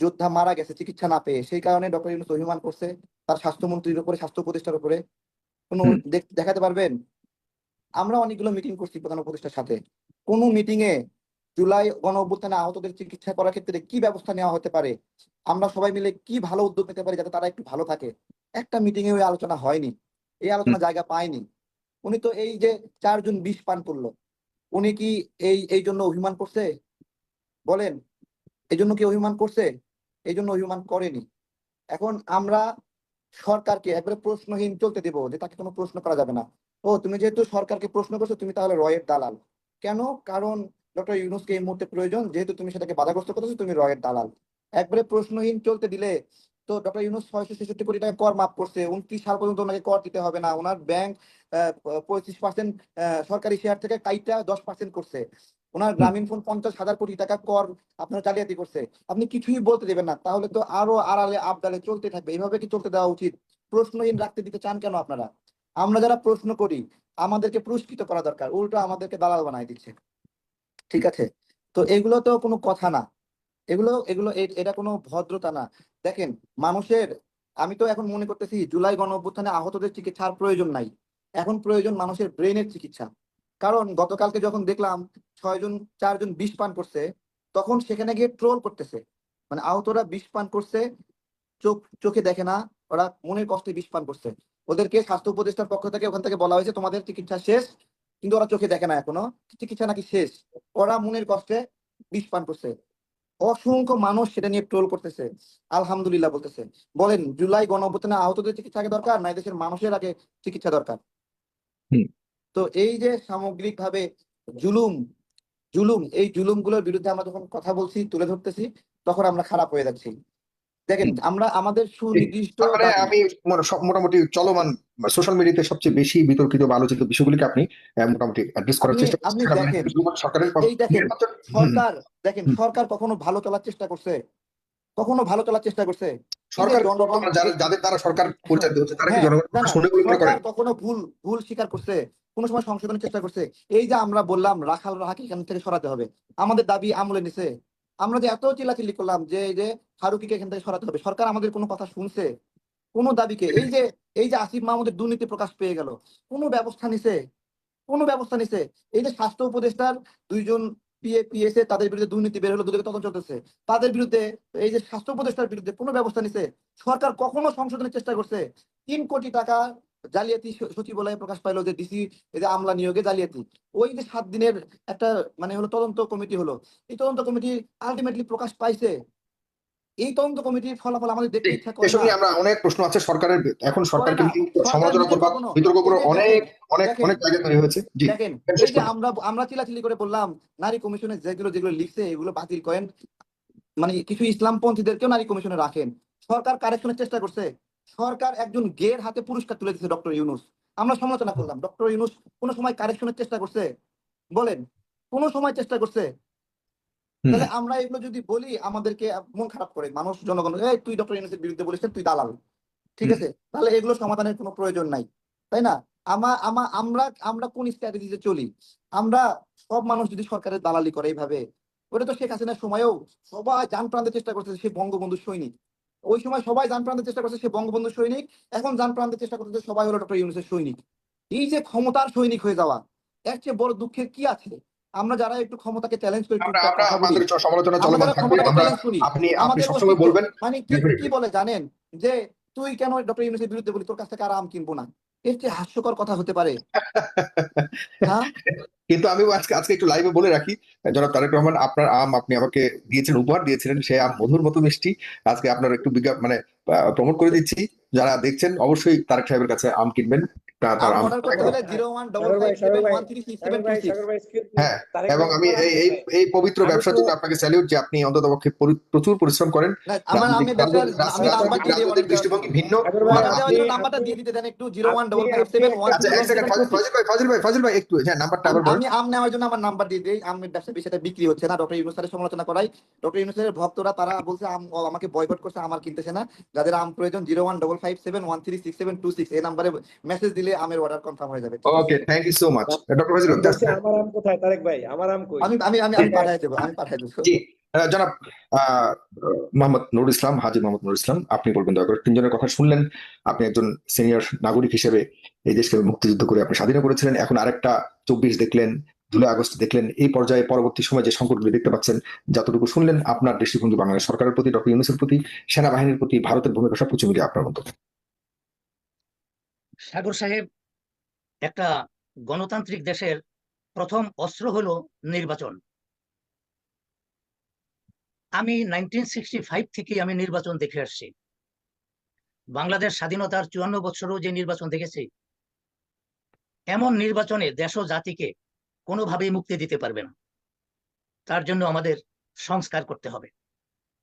যোদ্ধা মারা গেছে চিকিৎসা না পেয়ে, সেই কারণে ডক্টর ইউনূস অভিমান করছে তার স্বাস্থ্যমন্ত্রীর উপরে, স্বাস্থ্য উপদেষ্টার উপরে? কোনো
হুম।
দেখাতে পারবেন? আমরা অনেকগুলো মিটিং করছি প্রধান উপদেষ্টার সাথে, কোনো মিটিং এ জুলাই গণ অভ্যুত্থানে আহতদের চিকিৎসা করার ক্ষেত্রে কি ব্যবস্থা নেওয়া হতে পারে, আমরা সবাই মিলে কি ভালো উদ্যোগ নিতে পারি যাতে তারা একটু ভালো থাকে, একটা মিটিং এ ওই আলোচনা হয়নি, এই আলোচনা জায়গা পায়নি। উনি তো এই যে 4 জন বিষ পান করলো, উনি কি এই জন্য অভিমান করছে? বলেন, এই জন্য কি অভিমান করছে? এই জন্য অভিমান করেনি। এখন আমরা সরকারকে একবারে প্রশ্নহীন চলতে দেব, যে তাকে কোনো প্রশ্ন করা যাবে না। ও তুমি যেহেতু সরকারকে প্রশ্ন করছো, তুমি তাহলে রয়ের দালাল। কেন? কারণ ডক্টর ইউনূসকে এই মুহূর্তে প্রয়োজন, যেহেতু তুমি সেটাকে বাধাগ্রস্ত করতেছো, তুমি রয়ের দালাল। একবারে প্রশ্নহীন চলতে দিলে তো ডক্টর ইউনূস 666 কোটি টাকা কর মাফ করছে, 29 সাল পর্যন্ত ওনাকে কর দিতে হবে না, ওনার ব্যাংক 25% সরকারি শেয়ার থেকে কাইটা 10% করছে, ওনার গ্রামীণ ফোন 50,000 কোটি টাকা কর আপনার জালিয়াতি করছে। আপনি কিছুই বলতে দেবেন না, তাহলে তো আরো আড়ালে আবডালে চলতে থাকবে। এইভাবে কি চলতে দেওয়া উচিত? প্রশ্নহীন রাখতে দিতে চান কেন আপনারা? আমরা যারা প্রশ্ন করি আমাদেরকে পুরস্কৃত করা দরকার, উল্টো আমাদেরকে দালাল বানাই দিচ্ছে। ঠিক আছে, তো এগুলো তো কোনো কথা না, এগুলো এগুলো এটা কোনো ভদ্রতা না। দেখেন, মানুষের, আমি তো এখন মনে করতেছি জুলাই গণ অভ্যুত্থানে আহতদের চিকিৎসার প্রয়োজন নাই, এখন প্রয়োজন মানুষের ব্রেনের চিকিৎসা। কারণ গতকালকে যখন দেখলাম 6 জন 4 জন বিষ পান করছে, তখন সেখানে গিয়ে ট্রোল করতেছে, মানে আহতরা বিষ পান করছে, চোখে দেখে না, ওরা মনের কষ্টে বিষ পান করছে, ওদেরকে স্বাস্থ্য উপদেষ্টার পক্ষ থেকে ওখান থেকে বলা হয়েছে তোমাদের চিকিৎসা শেষ, কিন্তু ওরা চোখে দেখে না এখনো, চিকিৎসা নাকি শেষ, ওরা মনের কষ্টে বিষ পান করছে। অসংখ্য মানুষ সেটা নিয়ে ট্রোল করতেছে, আলহামদুলিল্লাহ বলতেছে। বলেন, জুলাই গণ অভ্যুত্থানে আহতদের চিকিৎসা আগে দরকার, না দেশের মানুষের আগে চিকিৎসা দরকার?
হুম।
তো এই যে সামগ্রিকভাবে জুলুম জুলুম, এই জুলুমগুলোর বিরুদ্ধে আমরা যখন কথা বলছি, তুলে ধরতেছি, তখন আমরা খারাপ হয়ে যাচ্ছি। দেখেন, আমরা আমাদের সুনির্দিষ্ট
তার মানে
দাবি,
আমি মোটামুটি চলমান সোশ্যাল মিডিয়াতে সবচেয়ে বেশি বিতর্কিত বা আলোচিত বিষয়গুলিকে আপনি মোটামুটি অ্যাড্রেস করার
আপনি
চেষ্টা
আপনি
করছেন।
দেখেন,
সরকারের
এই দেখেন
নির্বাচন। হুম,
সরকার, দেখেন
হুম।
সরকার কখনো ভালো চলার চেষ্টা করছে? কখনো ভালো চলার চেষ্টা করছে? এই যে
সরকার
জনগণ,
বর্তমানে যাদের দ্বারা সরকার
হ্যাঁ,
পরিচালিত হচ্ছে তারা কি
হ্যাঁ,
জনগণের
না
কথা
না,
শুনে বলে মনে
সরকার
করেন?
কখনো ভুল ভুল স্বীকার করছে? কোন সময় সংশোধনের চেষ্টা করছে? এই যে আমরা বললাম রাখাল রাহাকে এখান থেকে সরাতে হবে, আমাদের দাবি আমলে নিছে। আমরা যে এত চিল্লাচিল্লি করলাম যে এই যে ফারুকিকে এখান থেকে সরাতে হবে, সরকার আমাদের কোনো কথা শুনছে? কোনো দাবিকে, এই যে আসিফ মাহমুদের দুর্নীতি প্রকাশ পেয়ে গেল, কোনো ব্যবস্থা নিছে? কোনো ব্যবস্থা নিছে? এই যে স্বাস্থ্য উপদেষ্টার 2 জন পিএসএ, তাদের বিরুদ্ধে দুর্নীতি বের হলো, দুদকে তদন্ত চলতেছে, তাদের বিরুদ্ধে, এই যে স্বাস্থ্য উপদেষ্টার বিরুদ্ধে কোনো ব্যবস্থা নিছে? সরকার কখনো সংশোধনের চেষ্টা করছে? 3 কোটি টাকা জালিয়াতি সচিবালয়ে প্রকাশ পাইলো, যে ডিসি, এই যে আমলা নিয়োগে জালিয়াতি, ওই যে 7 দিনের একটা মানে হলো তদন্ত কমিটি হলো, এই তদন্ত কমিটি আলটিমেটলি প্রকাশ পাইছে। এই তদন্ত কমিটির ফলাফল আমাদের দেখতে ইচ্ছা করে
এসব
না?
নিয়ে আমরা অনেক প্রশ্ন আছে সরকারের, এখন
করে
সরকারকে
না।
নিয়ে
সরকার
সমালোচনা
নিজে
করবা,
কখনো,
বিতর্ক
এই
করবো,
যে
অনেক
দেখেন,
অনেক
দেখেন,
অনেক জায়গা তৈরি হয়েছে। জি,
দেখেন,
শেষ
এই যে
করুন।
আমরা চিল্লাচিল্লি করে বললাম নারী কমিশনে যেগুলো যেগুলো লিখছে এগুলো বাতিল করেন, মানে কিছু ইসলামপন্থীদেরকেও নারী কমিশনে রাখেন। সরকার কারেকশনের চেষ্টা করছে? সরকার একজন গের হাতে পুরস্কার তুলে দিচ্ছে, ডক্টর ইউনূস। আমরা সমালোচনা করলাম, ডক্টর ইউনূস কোনো সময় কারেকশনের চেষ্টা করছে? বলেন, কোনো সময় চেষ্টা করছে?
হুম,
তাহলে আমরা এগুলো যদি বলি, আমাদেরকে মন খারাপ করে মানুষ, জনগণ, এই তুই ডক্টর ইউনূসের বিরুদ্ধে বলিস, তুই দালাল। ঠিক
হুম।
আছে, তাহলে এগুলো সমাধানের কোনো প্রয়োজন নাই, তাই না? আমরা আমরা কোন স্ট্র্যাটেজিতে চলি? আমরা, সব মানুষ যদি সরকারের দালালি করে এইভাবে, ওটা তো শেখ হাসিনার সময়ও সবাই জান প্রাণের চেষ্টা করছে, সে বঙ্গবন্ধু সৈনিক। ওই সময় সবাই জান প্রাণের চেষ্টা করছে, সে বঙ্গবন্ধু সৈনিক। এখন জান প্রাণের চেষ্টা করতেছে সবাই হলো ডক্টর ইউনূসের সৈনিক। এই যে ক্ষমতার সৈনিক হয়ে যাওয়া, এর চেয়ে বড় দুঃখের কি আছে? আমরা যারা একটু ক্ষমতাকে চ্যালেঞ্জ করি,
আমরা
টুকটাক
আমরা
কথা বলি,
আমাদের সমালোচনা
আমরা
চলমান
যারা
থাকবে।
ক্ষমতাকে
আমরা
চ্যালেঞ্জ করি,
আপনি
আমাদের
সবসময়
অস্তিত্ব,
বলবেন।
মানে কি কি বলে জানেন? যে তুই কেন ডক্টর ইউনূসের বিরুদ্ধে বলি, তোর কাছ থেকে আর আম কিনবো না। এর চেয়ে হাস্যকর কথা হতে পারে? হ্যাঁ,
কিন্তু আমি আজকে আজকে একটু লাইভে বলে রাখি, জনাব তারেক রহমান, আপনার আম আপনি আমাকে দিয়েছিলেন, উপহার দিয়েছিলেন, সে আম মধুর মতো মিষ্টি। আজকে আপনার একটু মানে প্রমোট করে দিচ্ছি, যারা দেখছেন অবশ্যই তারেক সাহেবের কাছে আম কিনবেন। তার
আম
আম।
অর্ডার করতে হলে 01557136726।
সাগর ভাই excuse me,
হ্যাঁ,
তারেক
এবং
ভাই
আমি
উপহার
এই
দেন
এই
নাই।
এই পবিত্র
আমি
ব্যবসার
তো
জন্য আপনাকে স্যালিউট, যে আপনি অন্তত পক্ষে প্রচুর পরিশ্রম করেন।
না, আমার
রাজনৈতিক
আমের ব্যবসার আমি নাম্বার
রাজনৈতিক
দিয়ে
রাজনৈতিক
অর্ডার দেওয়ার জন্য।
দৃষ্টিভঙ্গি ভিন্ন।
সাগর ভাই,
আমার
অর্ডার দেওয়ার
আপনি
জন্য নাম্বারটা
আপনি
দিয়ে দিতে দেন একটু,
আপনি
আচ্ছা, এক সেকেন্ড,
01557136726।
ফাজিল ভাই একটু, হ্যাঁ, নাম্বারটা আবার বলেন।
আমি আম নেওয়ার জন্য আমার নাম্বার দিয়ে দিই। আমের ব্যবসা বিষয়টা বিক্রি হচ্ছে না, ডক্টর ইউনূসের সমালোচনা করাই। ডক্টর ইউনূসের ভক্তরা তারা বলছে আমাকে বয়কট করছে, আমার কিনতেছে না। যাদের আম প্রয়োজন 01557136726, এই নাম্বারে মেসেজ দিলে আমের অর্ডার কনফার্ম হয়ে যাবে। ঠিক আছে,
okay, thank you so much doctor Fazil.
আমি বলছি আমার আম কোথায় তারেক ভাই, আমার আম কই?
আমি আমি আমি আমি
ঢাকায়
পাঠাই দেবো, আমি পাঠাই দেবো।
জি, জনাব আহ, মোহাম্মদ নুরুল ইসলাম, হাজী মোহাম্মদ নুরুল ইসলাম, আপনি বলবেন দয়া করে। তিনজনের কথা শুনলেন। আপনি একজন সিনিয়র নাগরিক হিসেবে এই দেশকে মুক্তিযুদ্ধ করে আপনি স্বাধীন করেছিলেন। এখন আরেকটা 24 দেখলেন, জুলাই আগস্ট দেখলেন। এই পর্যায়ে পরবর্তী সময় যে সংকটগুলি দেখতে পাচ্ছেন, যতটুকু শুনলেন, আপনার দৃষ্টিভঙ্গি বাংলাদেশ সরকারের প্রতি, ডক্টর ইউনূসের প্রতি, সেনাবাহিনীর প্রতি, ভারতের ভূমিকা সবকিছু মিলিয়ে আপনার মন্তব্য।
সাগর সাহেব, একটা গণতান্ত্রিক দেশের প্রথম অস্ত্র হলো নির্বাচন। আমি 1965 থেকে আমি নির্বাচন দেখে আসছি। বাংলাদেশ স্বাধীনতার 54 বছরও যে নির্বাচন দেখেছি, এমন নির্বাচনে দেশ ও জাতিকে কোনোভাবেই মুক্তি দিতে পারবে না। তার জন্য আমাদের সংস্কার করতে হবে।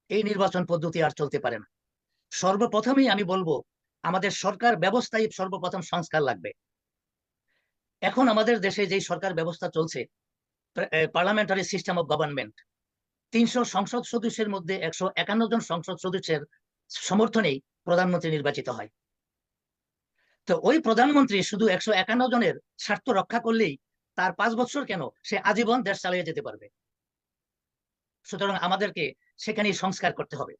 এই নির্বাচন পদ্ধতি আর চলতে পারে না। সর্বপ্রথমেই আমি বলবো, আমাদের সরকার ব্যবস্থায় সর্বপ্রথম সংস্কার লাগবে। এখন আমাদের দেশে যে সরকার ব্যবস্থা চলছে, পার্লামেন্টারি সিস্টেম অফ গভর্নমেন্ট, 300 সংসদ সদস্যের মধ্যে 151 জন সংসদ সদস্যের সমর্থনেই প্রধানমন্ত্রী নির্বাচিত হয়। তো ওই প্রধানমন্ত্রী শুধু 151 জনের স্বার্থ রক্ষা করলেই তার 5 বছর কেন, সে আজীবন দেশ চালিয়ে যেতে পারবে। সুতরাং আমাদেরকে সেখানেই সংস্কার করতে হবে।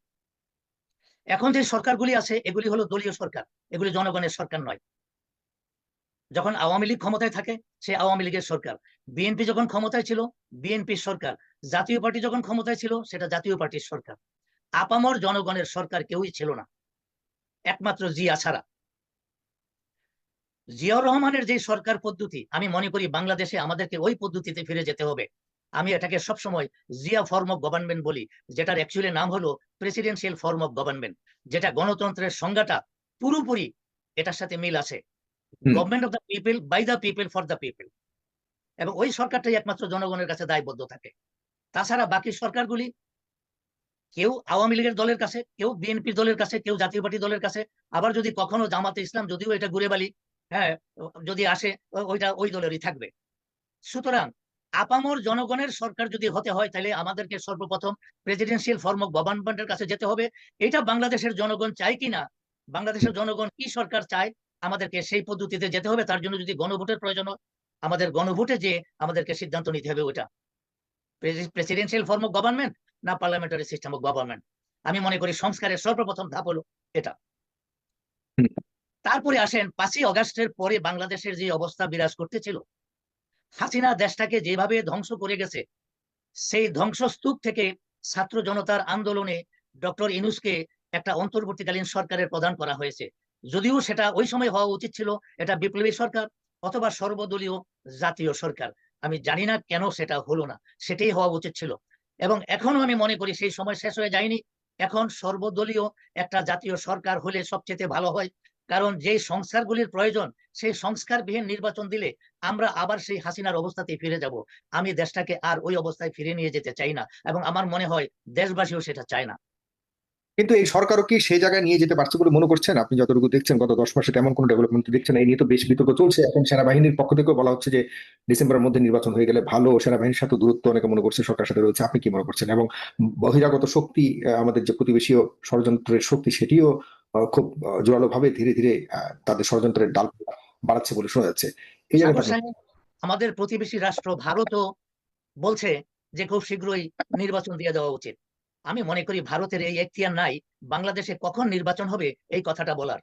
এখন যে সরকারগুলি আছে, এগুলি হলো দলীয় সরকার, এগুলি জনগণের সরকার নয়। যখন আওয়ামী লীগ ক্ষমতায় থাকে, সে আওয়ামী লীগের সরকার। বিএনপি যখন ক্ষমতায় ছিল, বিএনপির সরকার। জাতীয় পার্টি যখন ক্ষমতায় ছিল, সেটা জাতীয় পার্টির সরকার। আপামর জনগণের সরকার কেউই ছিল না, একমাত্র জিয়া ছাড়া। জিয়াউর রহমানের যে সরকার পদ্ধতি, আমি মনে করি বাংলাদেশে আমাদেরকে ওই পদ্ধতিতে ফিরে যেতে হবে। আমি এটাকে সবসময় জিয়া ফর্ম অফ গভর্নমেন্ট বলি, যেটার অ্যাকচুয়ালি নাম হলো প্রেসিডেন্সিয়াল ফর্ম অফ গভর্নমেন্ট, যেটা গণতন্ত্রের সংজ্ঞাটা পুরোপুরি এটার সাথে মিল আছে। Government of the people, by the people, for the people. এবং ওই সরকারটাই একমাত্র জনগণের কাছে দায়বদ্ধ থাকে। তাছাড়া বাকি সরকারগুলি কেউ আওয়ামী লীগের দলের কাছে, কেউ বিএনপি দলের কাছে, কেউ জাতীয় পার্টি দলের কাছে, আবার যদি কখনো জামাতে ইসলাম, যদিও এটা ঘুরে বালি, হ্যাঁ, যদি আসে, ওইটা ওই দলেরই থাকবে। সুতরাং আপামর জনগণের সরকার যদি হতে হয়, তাহলে আমাদেরকে সর্বপ্রথম প্রেসিডেন্সিয়াল ফর্ম অফ গভর্নমেন্টের কাছে যেতে হবে। এটা বাংলাদেশের জনগণ চায় কিনা, বাংলাদেশের জনগণ কি সরকার চায়, আমাদেরকে সেই পদ্ধতিতে যেতে হবে। তার জন্য যদি গণভোটের প্রয়োজন হয়, আমাদের গণভোটে যে আমাদেরকে সিদ্ধান্ত নিতে হবে, ওইটা প্রেসিডেন্সিয়াল ফর্ম অফ গভর্নমেন্ট না পার্লামেন্টারি সিস্টেম অফ গভর্নমেন্ট। আমি মনে করি সংস্কারের সর্বপ্রথম ধাপ হলো এটা। তারপরে আসেন 5ই অগাস্টের পরে বাংলাদেশের যে অবস্থা বিরাজ করতেছিল, হাসিনা দেশটাকে যেভাবে ধ্বংস করে গেছে, সেই ধ্বংসস্তূপ থেকে ছাত্র জনতার আন্দোলনে ডক্টর ইউনূসকে একটা অন্তর্বর্তীকালীন সরকারের প্রধান করা হয়েছে। যদিও সেটা ওই সময় হওয়া উচিত ছিল এটা বিপ্লবী সরকার অথবা সর্বদলীয় জাতীয় সরকার। আমি জানি না কেন সেটা হলো না, সেটাই হওয়া উচিত ছিল। এবং এখনো আমি মনে করি সেই সময় শেষ হয়ে যায়নি। এখন সর্বদলীয় একটা জাতীয় সরকার হলে সবচেয়ে ভালো হয়। কারণ যে সংস্কারগুলির প্রয়োজন, সেই সংস্কারবিহীন নির্বাচন দিলে আমরা আবার সেই হাসিনার অবস্থাতে ফিরে যাব। আমি দেশটাকে আর ওই অবস্থায় ফিরে নিয়ে যেতে চাই না, এবং আমার মনে হয় দেশবাসীও সেটা চায় না।
কিন্তু এই সরকারও কি সেই জায়গায় নিয়ে যেতে পারছে বলে মনে করছেন? আপনি যতটুকু দেখছেন গত 10 মাসে তেমন কোনো ডেভেলপমেন্ট দেখছেন না। এই নিয়ে তো বেশ বিতর্ক চলছে। এখন সেনাবাহিনীর পক্ষ থেকেও বলা হচ্ছে যে ডিসেম্বরের মধ্যে নির্বাচন হয়ে গেলে ভালো। সেনাবাহিনীর সাথে দূরত্ব অনেকে মনে করছে সরকারের সাথে রয়েছে। আপনি কি মনে করছেন? এবং বহিরাগত শক্তি, আমাদের যে প্রতিবেশীয় ষড়যন্ত্রের শক্তি, সেটিও খুব জোরালো ভাবে ধীরে ধীরে তাদের ষড়যন্ত্রের ডাল বাড়াচ্ছে বলে শোনা যাচ্ছে। এই
সাগর
জায়গাটা
সাহেব, আমাদের প্রতিবেশী রাষ্ট্র ভারতও বলছে যে খুব শীঘ্রই নির্বাচন দিয়ে দেওয়া উচিত। আমি মনে করি ভারতের এই এখতিয়ার নাই বাংলাদেশে কখন নির্বাচন হবে এই কথাটা বলার।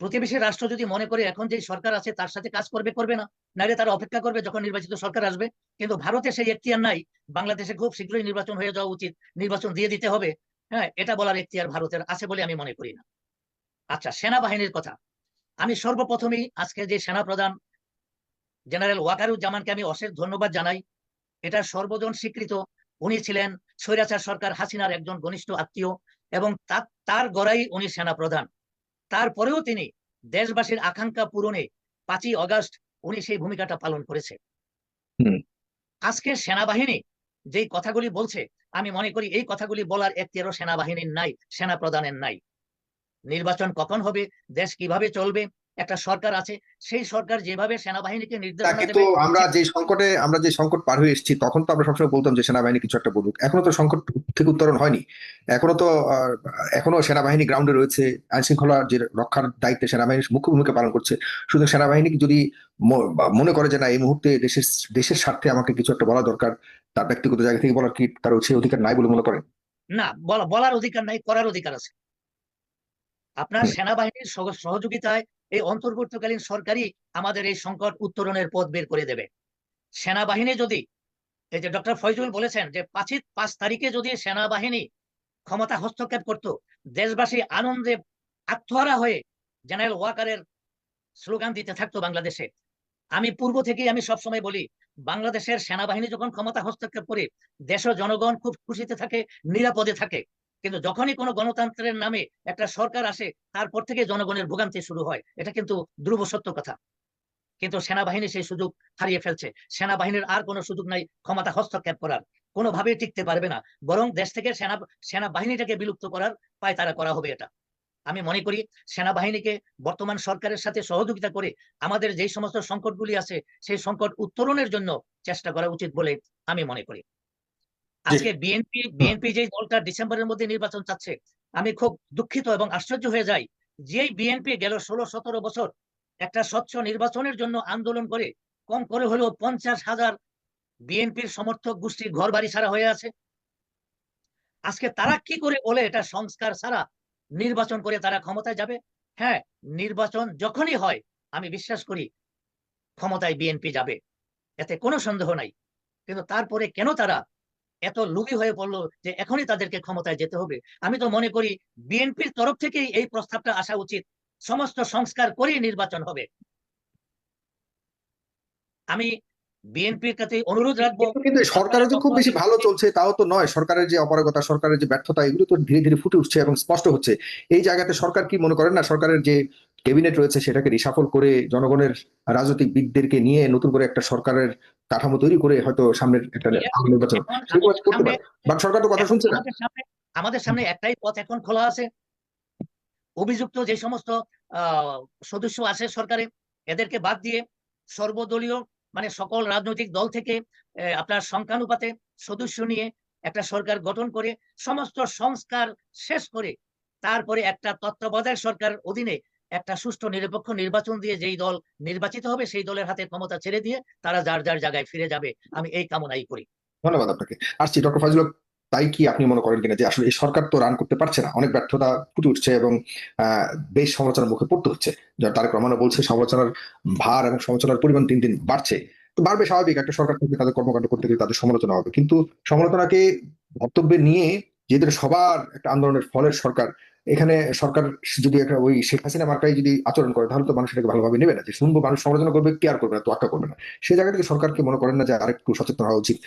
প্রতিবেশী রাষ্ট্র যদি মনে করে এখন যে সরকার আছে তার সাথে কাজ করবে, করবে না, নাইলে তারা অপেক্ষা করবে যখন নির্বাচিত সরকার আসবে। কিন্তু ভারতের সেই এখতিয়ার নাই বাংলাদেশে খুব শীঘ্রই নির্বাচন হয়ে যাওয়া উচিত, নির্বাচন দিয়ে দিতে হবে, হ্যাঁ, এটা বলার এখতিয়ার ভারতের আছে বলে আমি মনে করি না। আচ্ছা, সেনাবাহিনীর কথা। আমি সর্বপ্রথমেই আজকে যে সেনাপ্রধান জেনারেল ওয়াকারুজ্জামানকে আমি অশেষ ধন্যবাদ জানাই। এটা সর্বজন স্বীকৃত, উনি ছিলেন স্বৈরাচার সরকার হাসিনার একজন ঘনিষ্ঠ আত্মীয়, এবং তার গড়াই উনি সেনাপ্রধান। তারপরেও তিনি দেশবাসীর আকাঙ্ক্ষা পূরণে 5ই অগাস্ট উনি সেই ভূমিকাটা পালন করেছে। আজকে সেনাবাহিনী যেই কথাগুলি বলছে, আমি মনে করি এই কথাগুলি বলার এখতিয়ারও সেনাবাহিনীর নাই, সেনাপ্রধানের নাই। নির্বাচন কখন হবে, দেশ কিভাবে চলবে, একটা সরকার আছে, সেই সরকার যেভাবে সেনাবাহিনীকে নির্দেশনা
কিন্তু
দেবে।
আমরা যে সংকট পার হয়ে এসেছি, তখন তো আমরা সবসময় বলতাম যে সেনাবাহিনী কিছু একটা বলুক। এখনো তো সংকট থেকে উত্তরণ হয়নি। এখনো তো এখনো সেনাবাহিনী গ্রাউন্ডে রয়েছে, আইন শৃঙ্খলা যে রক্ষার দায়িত্বে সেনাবাহিনী মুখ্য ভূমিকা পালন করছে। শুধু সেনাবাহিনী যদি মনে করে যে না, এই মুহূর্তে দেশের স্বার্থে আমাকে কিছু একটা বলা দরকার, তার ব্যক্তিগত জায়গা থেকে বলার কি কারো সেই অধিকার নাই বলে মনে করেন?
না, বলার অধিকার নাই, করার অধিকার আছে। আপনার
হুম।
সেনাবাহিনীর সহযোগিতায় এই অন্তর্বর্তীকালীন সরকারই আমাদের এই সংকট উত্তরণের পথ বের করে দেবে। সেনাবাহিনী যদি, এই যে ডক্টর ফয়জুল বলেছেন যে 5 তারিখে যদি সেনাবাহিনী ক্ষমতা হস্তক্ষেপ করত, দেশবাসী আনন্দে আত্মহারা হয়ে জেনারেল ওয়াকারের স্লোগান দিতে থাকতো বাংলাদেশে। আমি পূর্ব থেকেই আমি সবসময় বলি, বাংলাদেশের সেনাবাহিনী যখন ক্ষমতা হস্তক্ষেপ করে দেশ ও জনগণ খুব খুশিতে থাকে, নিরাপদে থাকে। কিন্তু যখনই কোনো গণতন্ত্রের নামে একটা সরকার আসে, তারপর থেকে জনগণের ভোগান্তি শুরু হয়। এটা কিন্তু ধ্রুব সত্য কথা। কিন্তু সেনাবাহিনী সেই সুযোগ হারিয়ে ফেলছে। সেনাবাহিনীর আর কোনো সুযোগ নাই ক্ষমতা হস্তক্ষেপ করার, কোনোভাবেই টিকতে পারবে না। বরং দেশ থেকে সেনাবাহিনীটাকে বিলুপ্ত করার পায়তারা করা হবে। এটা আমি মনে করি সেনাবাহিনীকে বর্তমান সরকারের সাথে সহযোগিতা করে আমাদের যেই সমস্ত সংকটগুলি আছে সেই সংকট উত্তরণের জন্য চেষ্টা করা উচিত বলে আমি মনে করি। আজকে বিএনপি যে দলটা ডিসেম্বরের মধ্যে নির্বাচন চাচ্ছে, আমি খুব দুঃখিত এবং আশ্চর্য হয়ে যাই। যেই বিএনপি গেল 16-17 বছর একটা স্বচ্ছ নির্বাচনের জন্য আন্দোলন করে কম করে হলেও 50,000 বিএনপির সমর্থক গোষ্ঠী ঘর বাড়ি ছাড়া হয়ে আছে। আজকে তারা কি করে বলে এটা সংস্কার ছাড়া নির্বাচন করে তারা ক্ষমতায় যাবে? হ্যাঁ, নির্বাচন যখনই হয় আমি বিশ্বাস করি ক্ষমতায় বিএনপি যাবে, এতে কোনো সন্দেহ নাই। কিন্তু তারপরে কেন তারা এত লোভী হয়ে পড়লো যে এখনই তাদেরকে ক্ষমতায় যেতে হবে? আমি তো মনে করি বিএনপির তরফ থেকেই এই প্রস্তাবটা আসা উচিত, সমস্ত সংস্কার করেই নির্বাচন হবে। আমি বিএনপির কাছে অনুরোধ রাখবো,
কিন্তু সরকারও যে খুব বেশি ভালো চলছে তাও তো নয়। সরকারের যে অপারগতা, সরকারের যে ব্যর্থতা, এগুলো তো ধীরে ধীরে ফুটে উঠছে এবং স্পষ্ট হচ্ছে। এই জায়গাতে সরকার কি মনে করেন না সরকারের যে ক্যাবিনেট রয়েছে সেটাকে রিশাফল করে জনগণের রাজনৈতিকবিদদেরকে নিয়ে নতুন করে একটা সরকারের কাঠামো তৈরি করে হয়তো সামনের একটা নির্বাচন
এখন
সেরকম
আমাদের
করতে
সামনে
পারে, বাট সরকার তো কথা শুনছে না।
আমাদের সামনে একটাই পথ এখন খোলা আছে। অভিযুক্ত যে সমস্ত সদস্য আছে সরকারে, এদেরকে বাদ দিয়ে সর্বদলীয় মানে সকল রাজনৈতিক দল থেকে আপনার সংখ্যানুপাতে সদস্য নিয়ে একটা সরকার গঠন করে সমস্ত সংস্কার শেষ করে তারপরে একটা তত্ত্বাবধায়ক সরকার অধীনে একটা সুষ্ঠু নিরপেক্ষ নির্বাচন দিয়ে যেই দল নির্বাচিত হবে সেই দলের হাতে ক্ষমতা ছেড়ে দিয়ে তারা যার যার জায়গায় ফিরে যাবে। আমি এই কামনাই করি।
ধন্যবাদ আপনাকে। আসছি ডক্টর ফজল হক, তাই কি আপনি মনে করেন কিনা যে আসলে এই সরকার তো রান করতে পারছে না, অনেক ব্যর্থতা ফুটে উঠছে এবং বেশ সমালোচনার মুখে পড়তে হচ্ছে। তারেক রহমানও বলছে সমালোচনার ভার এবং সমালোচনার পরিমাণ দিন দিন বাড়ছে। তো বাড়বে, স্বাভাবিক, একটা সরকার থেকে তাদের কর্মকাণ্ড করতে গেলে তাদের সমালোচনা হবে, কিন্তু সমালোচনাকে বক্তব্যে নিয়ে যেহেতু সবার একটা আন্দোলনের ফলের সরকার, এখানে সরকার যদি একটা ওই শেখ হাসিনা মার্কাই যদি আচরণ করে তাহলে তো মানুষ এটাকে ভালোভাবে নেবে না, যে শুনবো মানুষ সমালোচনা করবে, কেয়ার করবে না, তোয়াক্কা করবে না। সেই জায়গা থেকে সরকারকে মনে করেন না যে আরেকটু সচেতন হওয়া উচিত?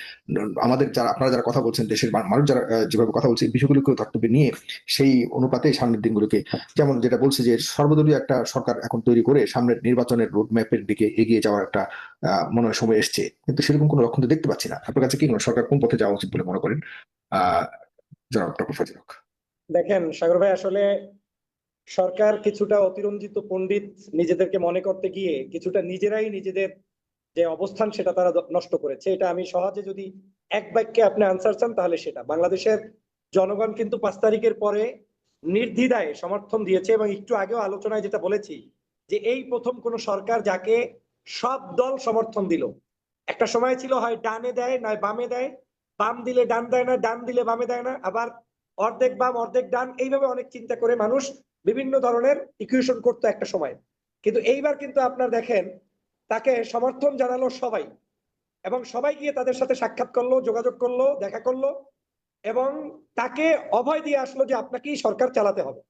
আমাদের যারা, আপনারা যারা কথা বলছেন, দেশের মানুষ যারা যেভাবে কথা বলছে, এই বিষয়গুলোকে ধর্তব্যে নিয়ে সেই অনুপাতে সামনের দিনগুলোকে, যেমন যেটা বলছে যে সর্বদলীয় একটা সরকার এখন তৈরি করে সামনের নির্বাচনের রোড ম্যাপের দিকে এগিয়ে যাওয়ার একটা মনে হয় সময় এসছে, কিন্তু সেরকম কোনো লক্ষণ তো দেখতে পাচ্ছি না। আপনার কাছে কি মনে হয় সরকার কোন পথে যাওয়া উচিত বলে মনে করেন, জনাব ডক্টর ফজল হক?
দেখেন সাগর ভাই, আসলে সরকার কিছুটা অতিরঞ্জিত পণ্ডিত নিজেদেরকে মনে করতে গিয়ে কিছুটা নিজেরাই নিজেদের যে অবস্থান সেটা তারা নষ্ট করেছে। এটা আমি সহজে যদি এক বাক্যে আপনি আনসার চান তাহলে সেটা, বাংলাদেশের জনগণ কিন্তু 5 তারিখের পরে নির্দ্বিধায় সমর্থন দিয়েছে। এবং একটু আগেও আলোচনায় যেটা বলেছি যে এই প্রথম কোন সরকার যাকে সব দল সমর্থন দিল। একটা সময় ছিল হয় ডানে দেয় নয় বামে দেয়, বাম দিলে ডান দেয় না, ডান দিলে বামে দেয় না, আবার অর্ধেক বাম অর্ধেক ডান, এইভাবে অনেক চিন্তা করে মানুষ বিভিন্ন ধরনের ইকুয়েশন করতো একটা সময়। কিন্তু এইবার কিন্তু আপনার দেখেন তাকে সমর্থন জানালো সবাই, এবং সবাই গিয়ে তাদের সাথে সাক্ষাৎ করলো, যোগাযোগ করলো, দেখা করলো, এবং তাকে অভয় দিয়ে আসলো যে আপনাকেই সরকার চালাতে হবে।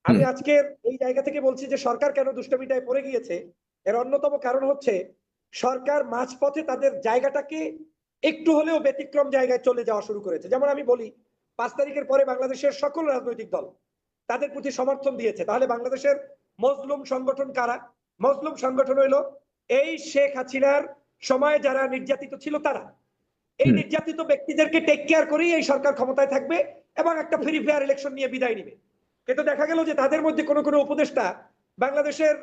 আমি আজকের এই জায়গা থেকে বলছি যে সরকার কেন দুষ্টমিটায় পড়ে গিয়েছে, এর অন্যতম কারণ হচ্ছে সরকার মাঝপথে তাদের জায়গাটাকে একটু হলেও ব্যতিক্রম জায়গায় চলে যাওয়া শুরু করেছে। যেমন আমি বলি, 5 তারিখের পরে বাংলাদেশের সকল রাজনৈতিক দল তাদের প্রতি সমর্থন দিয়েছে। তাহলে বাংলাদেশের মজলুম সংগঠন কারা? মজলুম সংগঠন হইল এই শেখ হাসিনার সময় যারা নির্যাতিত ছিল তারা। এই নির্যাতিত ব্যক্তিদেরকে টেক কেয়ার করেই এই সরকার ক্ষমতায় থাকবে এবং একটা ফ্রি ফেয়ার ইলেকশন নিয়ে বিদায় নিবে। কিন্তু দেখা গেল যে তাদের মধ্যে কোনো কোনো উপদেষ্টা বাংলাদেশের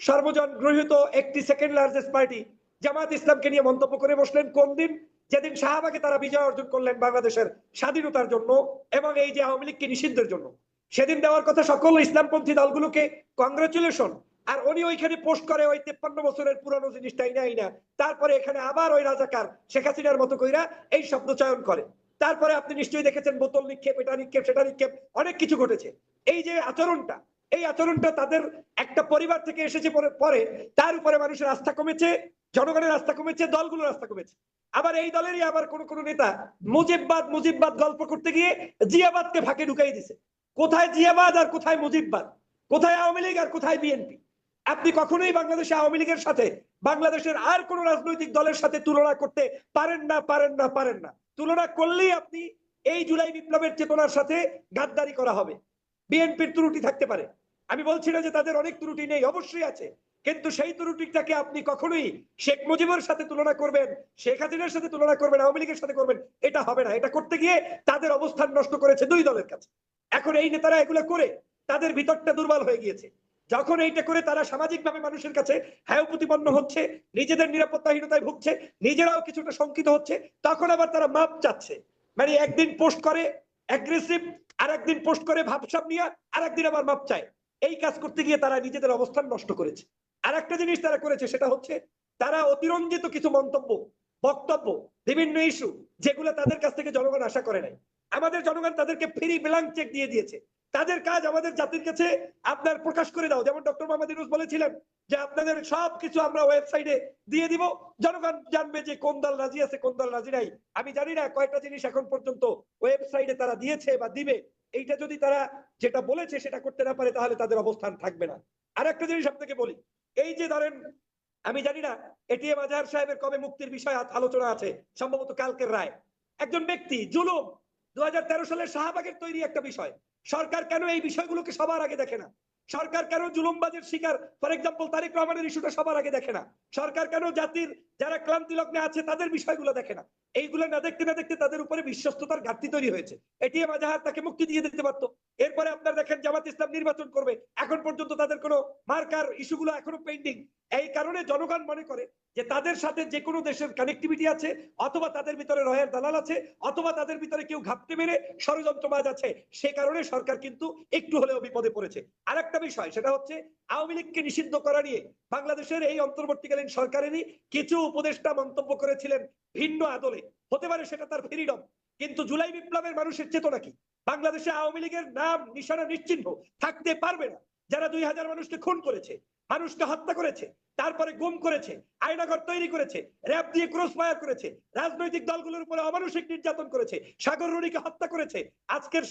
সর্বজন গৃহীত একটি সেকেন্ড লার্জেস্ট পার্টি জামাত ইসলামকে নিয়ে মন্তব্য করে বসলেন। কোন দিন? যেদিন শাহবাগে তারা বিজয় অর্জন করলেন বাংলাদেশের স্বাধীনতার জন্য এবং এই যে আওয়ামী লীগকে নিষিদ্ধের জন্য, সেদিন দেওয়ার কথা সকল ইসলামপন্থী দলগুলোকে কংগ্রেচুলেশন, আর উনি ওইখানে পোস্ট করে ওই 53 বছরের পুরানো জিনিসটাই নাই না, তারপরে এখানে আবার ওই রাজাকার শেখ হাসিনার মতো কইরা এই শব্দ চয়ন করে। তারপরে আপনি নিশ্চয়ই দেখেছেন বোতল নিক্ষেপ, এটা নিক্ষেপ, সেটা নিক্ষেপ, অনেক কিছু ঘটেছে। এই যে আচরণটা, এই আচরণটা তাদের একটা পরিবার থেকে এসেছে পরে তার উপরে মানুষের আস্থা কমেছে, জনগণের আস্থা কমেছে, দলগুলোর আস্থা কমেছে। আবার এই দলেরই আবার কোন নেতা মুজিববাদ গল্প করতে গিয়ে জিয়াবাদকে ফাঁকে ঢুকাই দিছে। কোথায় জিয়াবাদ আর কোথায় মুজিববাদ, কোথায় আওয়ামী লীগ আর কোথায় বিএনপি? আপনি কখনোই বাংলাদেশে আওয়ামী লীগের সাথে বাংলাদেশের আর কোন রাজনৈতিক দলের সাথে তুলনা করতে পারেন না। তুলনা করলেই আপনি এই জুলাই বিপ্লবের চেতনার সাথে গাদ্দারি করা হবে। বিএনপির ত্রুটি থাকতে পারে, আমি বলছি না যে তাদের অনেক ত্রুটি নেই, অবশ্যই আছে, কিন্তু সেই ত্রুটিটাকে আপনি কখনোই শেখ মুজিবের সাথে তুলনা করবেন, শেখ হাসিনার সাথে তুলনা করবেন, আওয়ামী লীগের সাথে করবেন, এটা হবে না। এটা করতে গিয়ে তাদের অবস্থান নষ্ট করেছে দুই দলের কাছে। এখন এই নেতারা এগুলো করে তাদের ভিতরটা দুর্বল হয়ে গিয়েছে। যখন এইটা করে তারা সামাজিকভাবে মানুষের কাছে হ্যায় প্রতিপন্ন হচ্ছে, নিজেদের নিরাপত্তাহীনতায় ভুগছে, নিজেরাও কিছুটা শঙ্কিত হচ্ছে, তখন আবার তারা মাপ চাচ্ছে। মানে একদিন পোস্ট করে অ্যাগ্রেসিভ, আর একদিন পোস্ট করে ভাবসাব নিয়ে, আর একদিন আবার মাপ চায়। এই কাজ করতে গিয়ে তারা নিজেদের অবস্থান নষ্ট করেছে। আর একটা জিনিস তারা করেছে, সেটা হচ্ছে তারা অতিরঞ্জিত কিছু মন্তব্য, বক্তব্য, বিভিন্ন ইস্যু যেগুলো তাদের কাছ থেকে জনগণ আশা করে নাই। আমাদের জনগণ তাদেরকে ফ্রি ব্ল্যাঙ্ক চেক দিয়ে দিয়েছে। তাদের কাজ আমাদের জাতির কাছে আপনার প্রকাশ করে দাও। যেমন ডক্টর মোহাম্মদ ইউনূস বলেছিলেন যে আপনাদের সবকিছু আমরা ওয়েবসাইটে দিয়ে দিব, জনগণ জানবে যে কোন দল রাজি আছে কোন দল রাজি নাই। আমি জানি না কয়টা জিনিস এখন পর্যন্ত ওয়েবসাইটে তারা দিয়েছে বা দিবে। এইটা যদি তারা যেটা বলেছে সেটা করতে না পারে তাহলে তাদের অবস্থান থাকবে না। আর একটা জিনিস আপনাকে বলি, এই যে ধরেন আমি জানি না এটিএম আজহার সাহেবের কবে মুক্তির বিষয়ে আলোচনা আছে, সম্ভবত কালকের রায়। একজন ব্যক্তি জুলুম, 2013 সালের শাহবাগের তৈরি একটা বিষয়, সরকার কেন এই বিষয়গুলোকে সবার আগে দেখে না? সরকার কেন জুলুমবাজের শিকার ফর এক্সাম্পল তারেক রহমানের ইস্যুটা সবার আগে দেখে না? সরকার কেন জাতির যারা ক্লান্তি লগ্নে আছে তাদের বিষয়গুলো দেখে না? এইগুলো না দেখতে তাদের উপরে বিশ্বস্ততার ঘাটতি তৈরি হয়েছে। এটিএম আজহার তাকে মুক্তি দিয়ে দিতে পারতো। এরপরে আপনার দেখেন জামাত ইসলাম নির্বাচন করবে, এখন পর্যন্ত তাদের কোনো মার্কার ইস্যুগুলো এখনো পেন্ডিং। এই কারণে জনগণ মনে করে যে তাদের সাথে যে কোনো দেশের কানেক্টিভিটি আছে, অথবা তাদের ভিতরে রয়ের দালাল আছে, অথবা তাদের ভিতরে কেউ ঘাপটে মেরে ষড়যন্ত্রবাজ আছে। সে কারণে সরকার কিন্তু একটু হলেও বিপদে পড়েছে। আরেকটা বিষয়, সেটা হচ্ছে আওয়ামী লীগকে নিষিদ্ধ করা নিয়ে বাংলাদেশের এই অন্তর্বর্তীকালীন সরকারেরই কিছু উপদেষ্টা মন্তব্য করেছিলেন ভিন্ন আদলে। হতে পারে সেটা তার ফ্রিডম, কিন্তু জুলাই বিপ্লবের মানুষের চেতনা কি? বাংলাদেশে আওয়ামী লীগের নাম নিশানা নিশ্চিহ্ন থাকতে পারবে না। যারা 2000 মানুষকে খুন করেছে, মানুষকে হত্যা করেছে, তারপরে গুম করেছে, আয়নাঘর তৈরি করেছে, র‍্যাব দিয়ে ক্রস ফায়ার করেছে, রাজনৈতিক দলগুলোর উপরে অমানসিক নির্যাতন করেছে, সাগর রুনিকে হত্যা করেছে, আজকের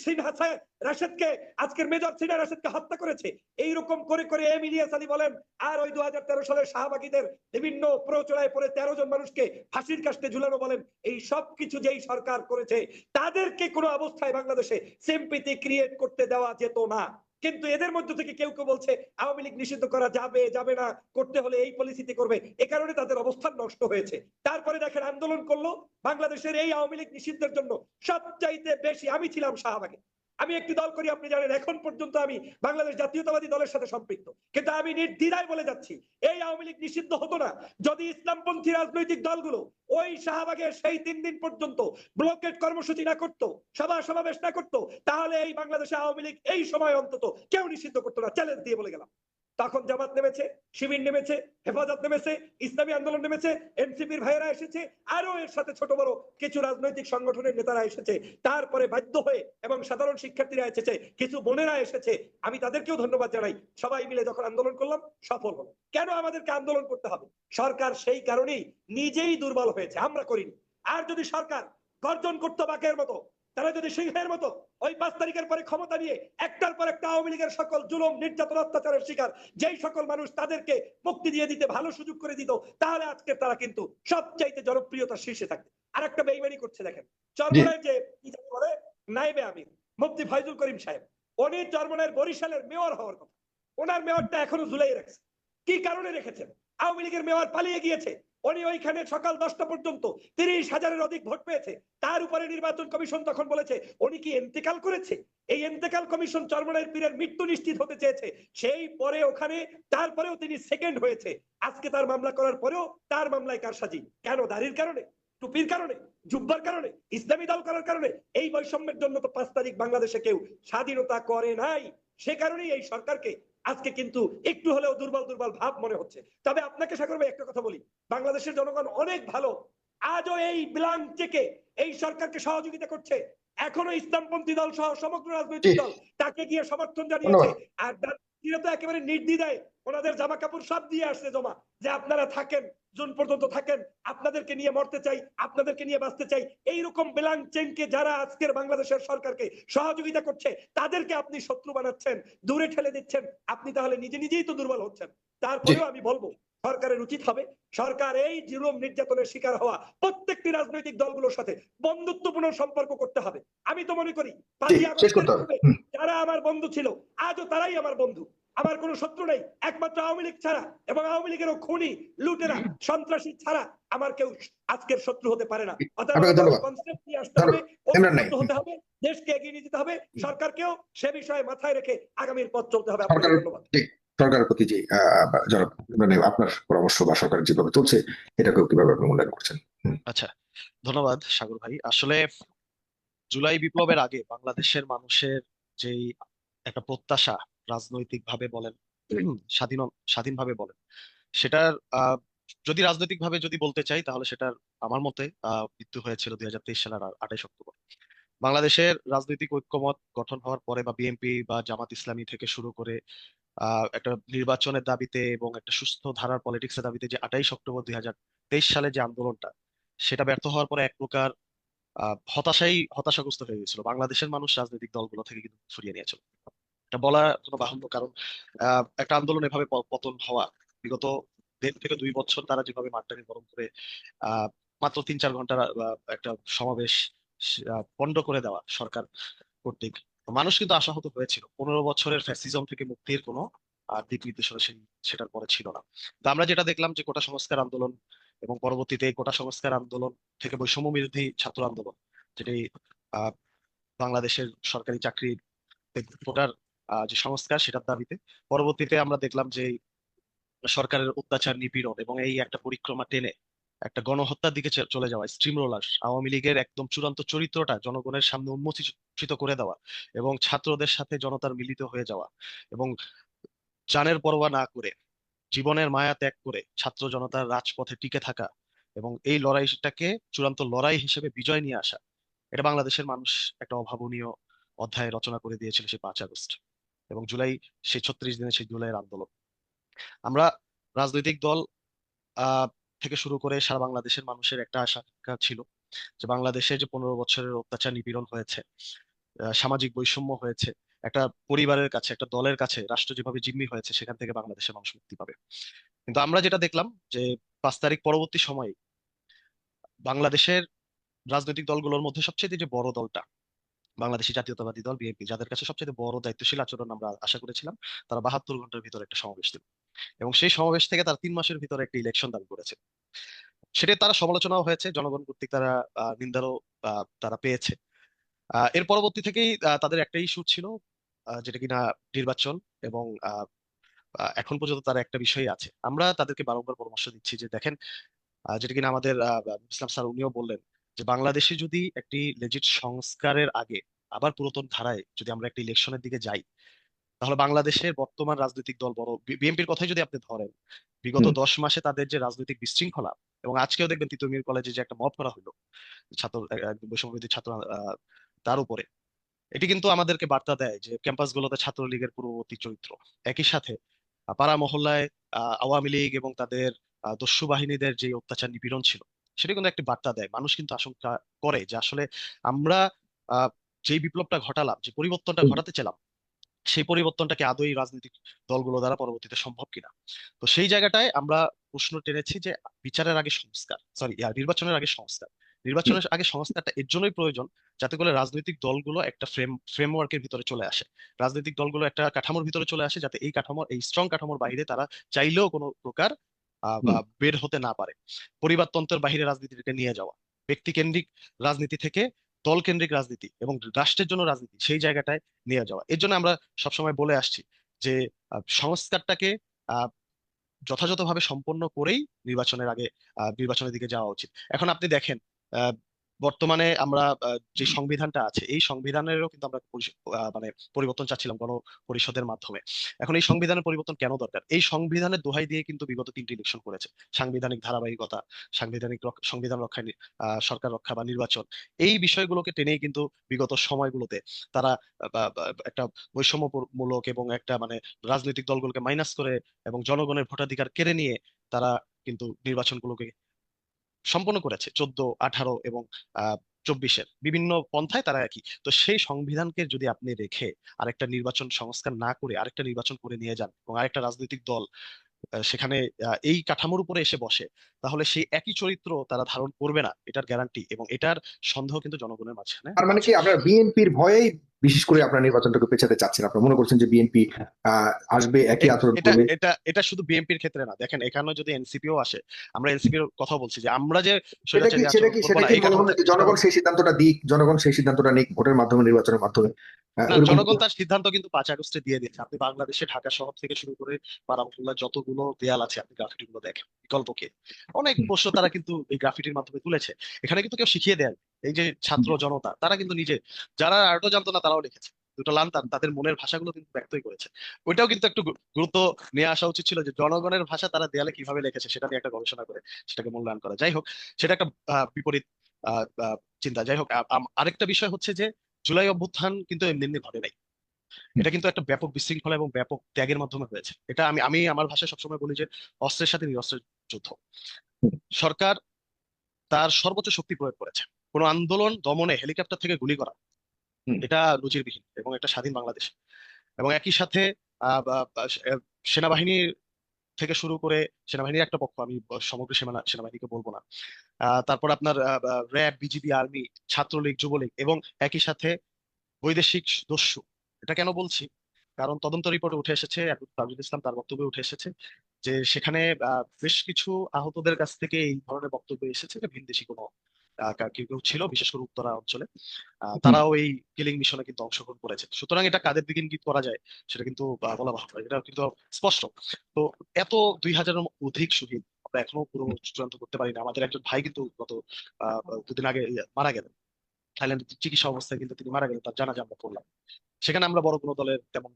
আজকের মেজর সিনা রাশেদকে হত্যা করেছে। এইরকম করে করে এম ইলিয়াস আলী বলেন, আর ওই 2013 সালের শাহবাগীদের বিভিন্ন প্ররোচনায় পড়ে 13 জন মানুষকে ফাঁসির কাস্টে ঝুলানো বলেন, এই সব কিছু যেই সরকার করেছে তাদেরকে কোনো অবস্থায় বাংলাদেশে সিম্পিথি ক্রিয়েট করতে দেওয়া যেত না। কিন্তু এদের মধ্য থেকে কেউ কেউ বলছে আওয়ামী লীগ নিষিদ্ধ করা যাবে না, করতে হলে এই পলিসিতে করবে। এ কারণে তাদের অবস্থান নষ্ট হয়েছে। তারপরে দেখেন আন্দোলন করলো বাংলাদেশের এই আওয়ামী লীগ নিষিদ্ধের জন্য। সবচাইতে বেশি আমি ছিলাম শাহবাগে। আমি একটি দল করি, আপনি জানেন, এখন পর্যন্ত আমি বাংলাদেশ জাতীয়তাবাদী দলের সাথে সম্পৃক্ত, কিন্তু আমি নির্দ্বিধায় বলে যাচ্ছি এই আওয়ামী লীগ নিষিদ্ধ হতো না যদি ইসলামপন্থী রাজনৈতিক দলগুলো ওই শাহবাগে সেই 3 দিন পর্যন্ত ব্লকেট কর্মসূচি না করতো, সমাবেশ না করতো, তাহলে এই বাংলাদেশে আওয়ামী লীগ এই সময় অন্তত কেউ নিষিদ্ধ করতো না। চ্যালেঞ্জ দিয়ে বলে গেলাম। তখন জামাত নেমেছে, শিবির নেমেছে, হেফাজত নেমেছে, ইসলামী আন্দোলন নেমেছে, এনসিপির ভাইয়েরা এসেছে, আরো এর সাথে ছোট বড় কিছু রাজনৈতিক সংগঠনের নেতারা এসেছে, তারপরে বাধ্য হয়ে এবং সাধারণ শিক্ষার্থীরা এসেছে, কিছু বোনেরা এসেছে, আমি তাদেরকেও ধন্যবাদ জানাই। সবাই মিলে যখন আন্দোলন করলাম সফল হলো। কেন আমাদেরকে আন্দোলন করতে হবে? সরকার সেই কারণেই নিজেই দুর্বল হয়েছে, আমরা করিনি। আর যদি সরকার গর্জন করতো বাঘের মতো, তারা যদি সিংহের মতো ওই 5 তারিখের পরে ক্ষমতা নিয়ে একটার পর একটা আওয়ামী লীগের সকল জুলুম, নির্যাতন, অত্যাচারের শিকার যেই সকল মানুষ তাদেরকে মুক্তি দিয়ে দিতে ভালো সুযোগ করে দিত, তাহলে আজকে তারা কিন্তু সবচাইতে জনপ্রিয়তার শীর্ষে থাকতে। আর একটা বেইমানি করছে দেখেন, চরমোনাইয়ের যে কি বলে নাইবে আমির মুফতি ফয়জুল করিম সাহেব, উনি চরমোনাইয়ের বরিশালের মেয়র হওয়ার কথা, ওনার মেয়রটা এখনো ঝুলাই রাখছে। কি কারণে রেখেছেন? আওয়ামী লীগের মেয়র পালিয়ে গিয়েছে, উনি ওইখানে সকাল 10টা পর্যন্ত 30,000-এর অধিক ভোট পেয়েছে। তার উপরে নির্বাচন কমিশন তখন বলেছে উনি কি ইন্তেকাল করেছে। এই ইন্তেকাল কমিশন চরমোনাইয়ের পীরের মৃত্যু নিশ্চিত হতে চেয়েছে, সেই পরে ওখানে তারপরেও তিনি সেকেন্ড হয়েছে। আজকে তার মামলা করার পরেও তার মামলায় কারসাজি কেন? দাড়ির কারণে, টুপির কারণে, জুব্বার কারণে, ইসলামী দল করার কারণে। এই বৈষম্যের জন্য তো 5 তারিখ বাংলাদেশে কেউ স্বাধীনতা করে নাই। সে কারণেই এই সরকারকে আজকে কিন্তু একটু হলেও দুর্বল দুর্বল ভাব মনে হচ্ছে। তবে আপনাকে সাগর ভাই একটা কথা বলি, বাংলাদেশের জনগণ অনেক ভালো, আজও এই ব্ল্যাঙ্ক চেকে এই সরকারকে সহযোগিতা করছে। এখনো ইসলামপন্থী দল সহ সমগ্র
জি,
রাজনৈতিক দল তাকে গিয়ে সমর্থন জানিয়েছে।
ধন্যবাদ।
আর দাঁড়িয়ে তো একেবারে নির্দ্বিধায় ওনাদের জামা কাপড় সব দিয়ে আসছে জমা, যে আপনারা থাকেন, জুন পর্যন্ত থাকেন, আপনাদেরকে নিয়ে মরতে চাই, আপনাদেরকে নিয়ে বাঁচতে চাই। এইরকম ব্ল্যাঙ্ক চেককে যারা আজকের বাংলাদেশের সরকারকে সহযোগিতা করছে তাদেরকে আপনি শত্রু বানাচ্ছেন, দূরে ঠেলে দিচ্ছেন। আপনি তাহলে নিজে নিজেই তো দুর্বল হচ্ছেন।
জি,
তারপরেও আমি বলবো সরকারের উচিত হবে, সরকার এই জুলুম নির্যাতনের শিকার হওয়া প্রত্যেকটি রাজনৈতিক দলগুলোর সাথে বন্ধুত্বপূর্ণ সম্পর্ক করতে হবে। আমি তো মনে করি
জি,
5ই
শেষ
আগস্টের
করতে হবে।
পূর্বে যারা আমার বন্ধু ছিল আজও তারাই আমার বন্ধু। আমার কোনো শত্রু নেই একমাত্র আওয়ামী লীগ ছাড়া, এবং আওয়ামী লীগেরও খুনি, লুটেরা, সন্ত্রাসী ছাড়া আমার কেউ আজকের শত্রু হতে পারে না। অতএব
আপনাকে
আমাদের
ধন্যবাদ।
কনসেপ্ট নিয়ে আসতে হবে,
ইমরান নাই,
ঐক্যবদ্ধ হতে হবে, দেশকে এগিয়ে নিয়ে যেতে হবে, সরকারকেও সে বিষয়ে মাথায় রেখে আগামীর পথ চলতে হবে। আপনাকে
সরকারের
ধন্যবাদ।
জি, সরকারের প্রতি যে জনাব মানে আপনার পরামর্শ বা সরকার যেভাবে চলছে এটাকেও কিভাবে আপনি মূল্যায়ন করছেন?
আচ্ছা, ধন্যবাদ সাগর ভাই। আসলে জুলাই বিপ্লবের আগে বাংলাদেশের মানুষের যেই একটা প্রত্যাশা, রাজনৈতিক ভাবে বলেন, স্বাধীন স্বাধীনভাবে বলেন, সেটার যদি রাজনৈতিক ভাবে যদি বলতে চাই তাহলে সেটার আমার মতে মৃত্যু হয়েছিল 2023 সালের 28 অক্টোবর। বাংলাদেশের রাজনৈতিক ঐক্যমত গঠন হওয়ার পরে বা বিএনপি বা জামাত ইসলামী থেকে শুরু করে একটা নির্বাচনের দাবিতে এবং একটা সুস্থ ধারার পলিটিক্সের দাবিতে যে 28 অক্টোবর 2023 সালে যে আন্দোলনটা, সেটা ব্যর্থ হওয়ার পরে এক প্রকার হতাশাগ্রস্ত হয়ে গেছিল বাংলাদেশের মানুষ, রাজনৈতিক দলগুলো থেকে কিন্তু সরিয়ে নিয়েছিল। এটা বলা কোনো বাহুল্য, কারণ একটা আন্দোলন এভাবে পতন হওয়া, বিগত 1.5 থেকে 2 বছর তারা যেভাবে মাঠটাকে গরম করে আহ মাত্র 3-4 ঘন্টার একটা সমাবেশ পণ্ড করে দেওয়া সরকার কর্তৃক, মানুষ কিন্তু আশাহত হয়েছিল। 15 বছরের ফ্যাসিজম থেকে মুক্তির কোনো দিক নির্দেশনা সেটার পরে ছিল না। তো আমরা যেটা দেখলাম যে কোটা সংস্কার আন্দোলন এবং পরবর্তীতে এই কোটা সংস্কার আন্দোলন থেকে বৈষম্য বিরোধী ছাত্র আন্দোলন, যেটি আহ বাংলাদেশের সরকারি চাকরি কোটার যে সংস্কার সেটার দাবিতে, পরবর্তীতে আমরা দেখলাম যে সরকারের অত্যাচার, নিপীড়ন এবং এই একটা পরিক্রমা টেনে একটা গণহত্যার দিকে চলে যাওয়া, স্ট্রিম রোলার, আওয়ামী লীগের একদম চূড়ান্ত চরিত্রটা জনগণের সামনে উন্মোচিত করে দেওয়া এবং ছাত্রদের সাথে জনতার মিলিত হয়ে যাওয়া এবং জানের পরোয়া না করে জীবনের মায়া ত্যাগ করে ছাত্র জনতার রাজপথে টিকে থাকা এবং এই লড়াইটাকে চূড়ান্ত লড়াই হিসেবে বিজয় নিয়ে আসা, এটা বাংলাদেশের মানুষ একটা অভাবনীয় অধ্যায় রচনা করে দিয়েছিল সেই 5 আগস্ট এবং জুলাই, সেই 36 দিনের সেই জুলাইয়ের আন্দোলন। আমরা রাজনৈতিক দল আহ থেকে শুরু করে সারা বাংলাদেশের মানুষের একটা আশা আকাঙ্ক্ষা ছিল যে বাংলাদেশে যে 15 বছরের অত্যাচার, নিপীড়ন হয়েছে, সামাজিক বৈষম্য হয়েছে, একটা পরিবারের কাছে, একটা দলের কাছে রাষ্ট্র যেভাবে জিম্মি হয়েছে, সেখান থেকে বাংলাদেশের মানুষ মুক্তি পাবে। কিন্তু আমরা যেটা দেখলাম যে 5 তারিখ পরবর্তী সময়ে বাংলাদেশের রাজনৈতিক দলগুলোর মধ্যে সবচেয়ে যে বড় দলটা, বাংলাদেশী জাতীয়তাবাদী দল বিএনপি, যাদের কাছে সবচেয়ে বড় দায়িত্বশীল আচরণ আমরা আশা করেছিলাম, তারা 72 ঘন্টার ভিতরে একটা সমাবেশ দিল এবং সেই সমাবেশ থেকে তারা 3 মাসের ভিতরে একটা ইলেকশন দাবি করেছে। সেটা তারা সমালোচনাও হয়েছে, জনগণ কর্তৃক তারা নিন্দারও তারা পেয়েছে। এর পরবর্তী থেকেই তাদের একটাই ইস্যু ছিল, যেটা কিনা নির্বাচন, এবং এখন পর্যন্ত তারা একটা বিষয় আছে। আমরা তাদেরকে বারংবার পরামর্শ দিচ্ছি যে দেখেন, যেটা কিনা আমাদের ইসলাম স্যার উনিও বললেন, যে বাংলাদেশে যদি একটি লেজিট সংস্কারের আগে আবার পুরাতন ধারায় যদি আমরা একটা ইলেকশনের দিকে যাই, তাহলে বাংলাদেশের বর্তমান রাজনৈতিক দল, বড় বিএনপির কথাই যদি আপনি ধরেন, বিগত 10 মাসে তাদের যে রাজনৈতিক বিশৃঙ্খলা, এবং আজকেও দেখবেন তিতুমির কলেজে যে একটা মব করা হলো ছাত্র, একদম বৈষম্যবিরোধী ছাত্র, তার উপরে, এটি কিন্তু আমাদেরকে বার্তা দেয় যে ক্যাম্পাসগুলোতে ছাত্রলীগের পূর্ববর্তী চরিত্র, একই সাথে পাড়া মহল্লায় আওয়ামী লীগ এবং তাদের দস্যু বাহিনীদের যে অত্যাচার, নিপীড়ন ছিল, সেটা কিন্তু একটি বার্তা দেয়। মানুষ কিন্তু আশঙ্কা করে যে আসলে আমরা আহ যেই বিপ্লবটা ঘটালাম, যে পরিবর্তনটা ঘটাতে চাইলাম, সেই পরিবর্তনটাকে আদৌ রাজনৈতিক দলগুলো দ্বারা পরবর্তীতে সম্ভব কিনা। তো সেই জায়গাটায় আমরা প্রশ্ন টেনেছি যে বিচারের আগে সংস্কার, সরি, নির্বাচনের আগে সংস্কার। নির্বাচনের আগে সংস্কারটা এর জন্যই প্রয়োজন যাতে করে রাজনৈতিক দলগুলো একটা ফ্রেমওয়ার্কের ভিতরে চলে আসে, রাজনৈতিক দলগুলো একটা কাঠামোর ভিতরে চলে আসে, যাতে এই কাঠামোর, এই স্ট্রং কাঠামোর বাইরে তারা চাইলেও কোনো প্রকার বা বের হতে না পারে। পরিবারতন্ত্রের বাইরে রাজনীতিটাকে নিয়ে যাওয়া, ব্যক্তিকেন্দ্রিক রাজনীতি থেকে দল কেন্দ্রিক রাজনীতি এবং রাষ্ট্রের জন্য রাজনীতি, সেই জায়গাটায় নিয়ে যাওয়া। এর জন্য আমরা সবসময় বলে আসছি যে সংস্কারটাকে আহ যথাযথভাবে সম্পন্ন করেই নির্বাচনের আগে নির্বাচনের দিকে যাওয়া উচিত। এখন আপনি দেখেন, আহ বর্তমানে আমরা যে সংবিধানটা আছে এই সংবিধানেরও কিন্তু আমরা মানে পরিবর্তন চাচ্ছিলাম গণপরিষদের মাধ্যমে। এখন এই সংবিধানের পরিবর্তন কেন দরকার? এই সংবিধানের দোহাই দিয়ে কিন্তু বিগত 3টি ইলেকশন করেছে। সাংবিধানিক ধারাবাহিকতা, সংবিধান রক্ষা, সরকার রক্ষা বা নির্বাচন, এই বিষয়গুলোকে টেনেই কিন্তু বিগত সময়গুলোতে তারা একটা বৈষম্যমূলক এবং একটা মানে রাজনৈতিক দলগুলোকে মাইনাস করে এবং জনগণের ভোটাধিকার কেড়ে নিয়ে তারা কিন্তু নির্বাচনগুলোকে সম্পন্ন করেছে 14, 18 এবং 24-এর বিভিন্ন পন্থায় তারা একই। তো সেই সংবিধানকে যদি আপনি রেখে আরেকটা নির্বাচন সংস্কার না করে আরেকটা নির্বাচন করে নিয়ে যান এবং আরেকটা রাজনৈতিক দল সেখানে এই কাঠামোর উপরে এসে বসে, তাহলে সেই একই চরিত্র তারা ধারণ করবে না, এটার গ্যারান্টি এবং এটার সন্দেহ কিন্তু জনগণের মাঝখানে
তার মানে কি
আছে।
আপনার বিএনপির ভয়েই বিশেষ করে আপনার নির্বাচনটাকে পেছাতে চাচ্ছেন? আপনারা মনে করছেন যে বিএনপি আসবে, একই আচরণ
এটা
করবে?
এটা এটা শুধু বিএনপির ক্ষেত্রে না, দেখেন এখানে যদি এনসিপিও আসে, আমরা এনসিপির কথা বলছি যে আমরা যে
সেটা কি
স্বৈরাচারী
সেটা
আচরণ
কি
করবো
সেটা
না
কি
এই
মনে
কাঠামো
হলো
থেকে
যে
চেষ্টা
জনগণ
করবো।
সেই সিদ্ধান্তটা দিক, জনগণ সেই সিদ্ধান্তটা নিক ভোটের মাধ্যমে, নির্বাচনের মাধ্যমে?
না,
ওইরকম
জনগণ তার সিদ্ধান্ত কিন্তু 5 আগস্টে দিয়ে দিয়েছে। আপনি বাংলাদেশে ঢাকা শহর থেকে শুরু করে পাড়া মহল্লার যতগুলো দেয়াল আছে আপনি গ্রাফিটি গুলো দেখেন, বিকল্প কি? অনেক প্রশ্ন তারা কিন্তু এই গ্রাফিটির মাধ্যমে তুলেছে। এখানে কিন্তু কেউ শিখিয়ে দেয় না। এই যে ছাত্র জনতা তারা কিন্তু নিজে, যারা আর্টও জানতো না তারাও লিখেছে, দুটো লান তাদের মনের ভাষাগুলো কিন্তু ব্যক্তই করেছে। ওইটাও কিন্তু একটু গুরুত্ব নিয়ে আসা উচিত ছিল যে জনগণের ভাষা তারা দেয়ালে কিভাবে লিখেছে সেটা নিয়ে একটা গবেষণা করে সেটাকে মূল্যায়ন করা। যাই হোক, সেটা একটা বিপরীত আহ, আহ, চিন্তা। যাই হোক, আরেকটা বিষয় হচ্ছে যে জুলাই অভ্যুত্থান কিন্তু এমনি এমনি ঘটে নাই। এটা কিন্তু একটা ব্যাপক বিশৃঙ্খলা এবং ব্যাপক ত্যাগের মাধ্যমে হয়েছে। এটা আমি আমি আমার ভাষায় সবসময় বলি যে অস্ত্রের সাথে নিরস্ত্রের যুদ্ধ। সরকার তার সর্বোচ্চ শক্তি প্রয়োগ করেছে। কোনো আন্দোলন দমনে হেলিকপ্টার থেকে গুলি করা, এটা নজিরবিহীন এবং একটা স্বাধীন বাংলাদেশ। এবং একই সাথে সেনাবাহিনী থেকে শুরু করে, সেনাবাহিনীর একটা পক্ষ, আমি সমগ্র সেনাবাহিনীকে বলবো না, তারপর আপনার RAB, BGB, army, Chhatra League, Jubo League এবং একই সাথে বৈদেশিক দস্যু। এটা কেন বলছি? কারণ তদন্ত রিপোর্টে উঠে এসেছে, তাজুল ইসলাম তার বক্তব্যে উঠে এসেছে যে সেখানে বেশ কিছু আহতদের কাছ থেকে এই ধরনের বক্তব্য এসেছে যে ভিনদেশী কোনো কেউ কেউ ছিল, বিশেষ করে উত্তরা অঞ্চলে, তারাও এই কিলিং মিশনে কিন্তু অংশগ্রহণ করেছে। সুতরাং এটা কাদের দিকে ইঙ্গিত করা যায় সেটা কিন্তু বলা ভালো, এটা কিন্তু স্পষ্ট। তো এত 2000-এর অধিক শহীদ আমরা এখনো পুরো চূড়ান্ত করতে পারি না। আমাদের একজন ভাই কিন্তু গত 2 দিন আগে মারা গেলেন থাইল্যান্ডে চিকিৎসা অবস্থায়, কিন্তু তিনি মারা গেলেন, তার জানাজা আমরা পড়লাম। সেখানে আমরা বড় কোনো দলের তেমন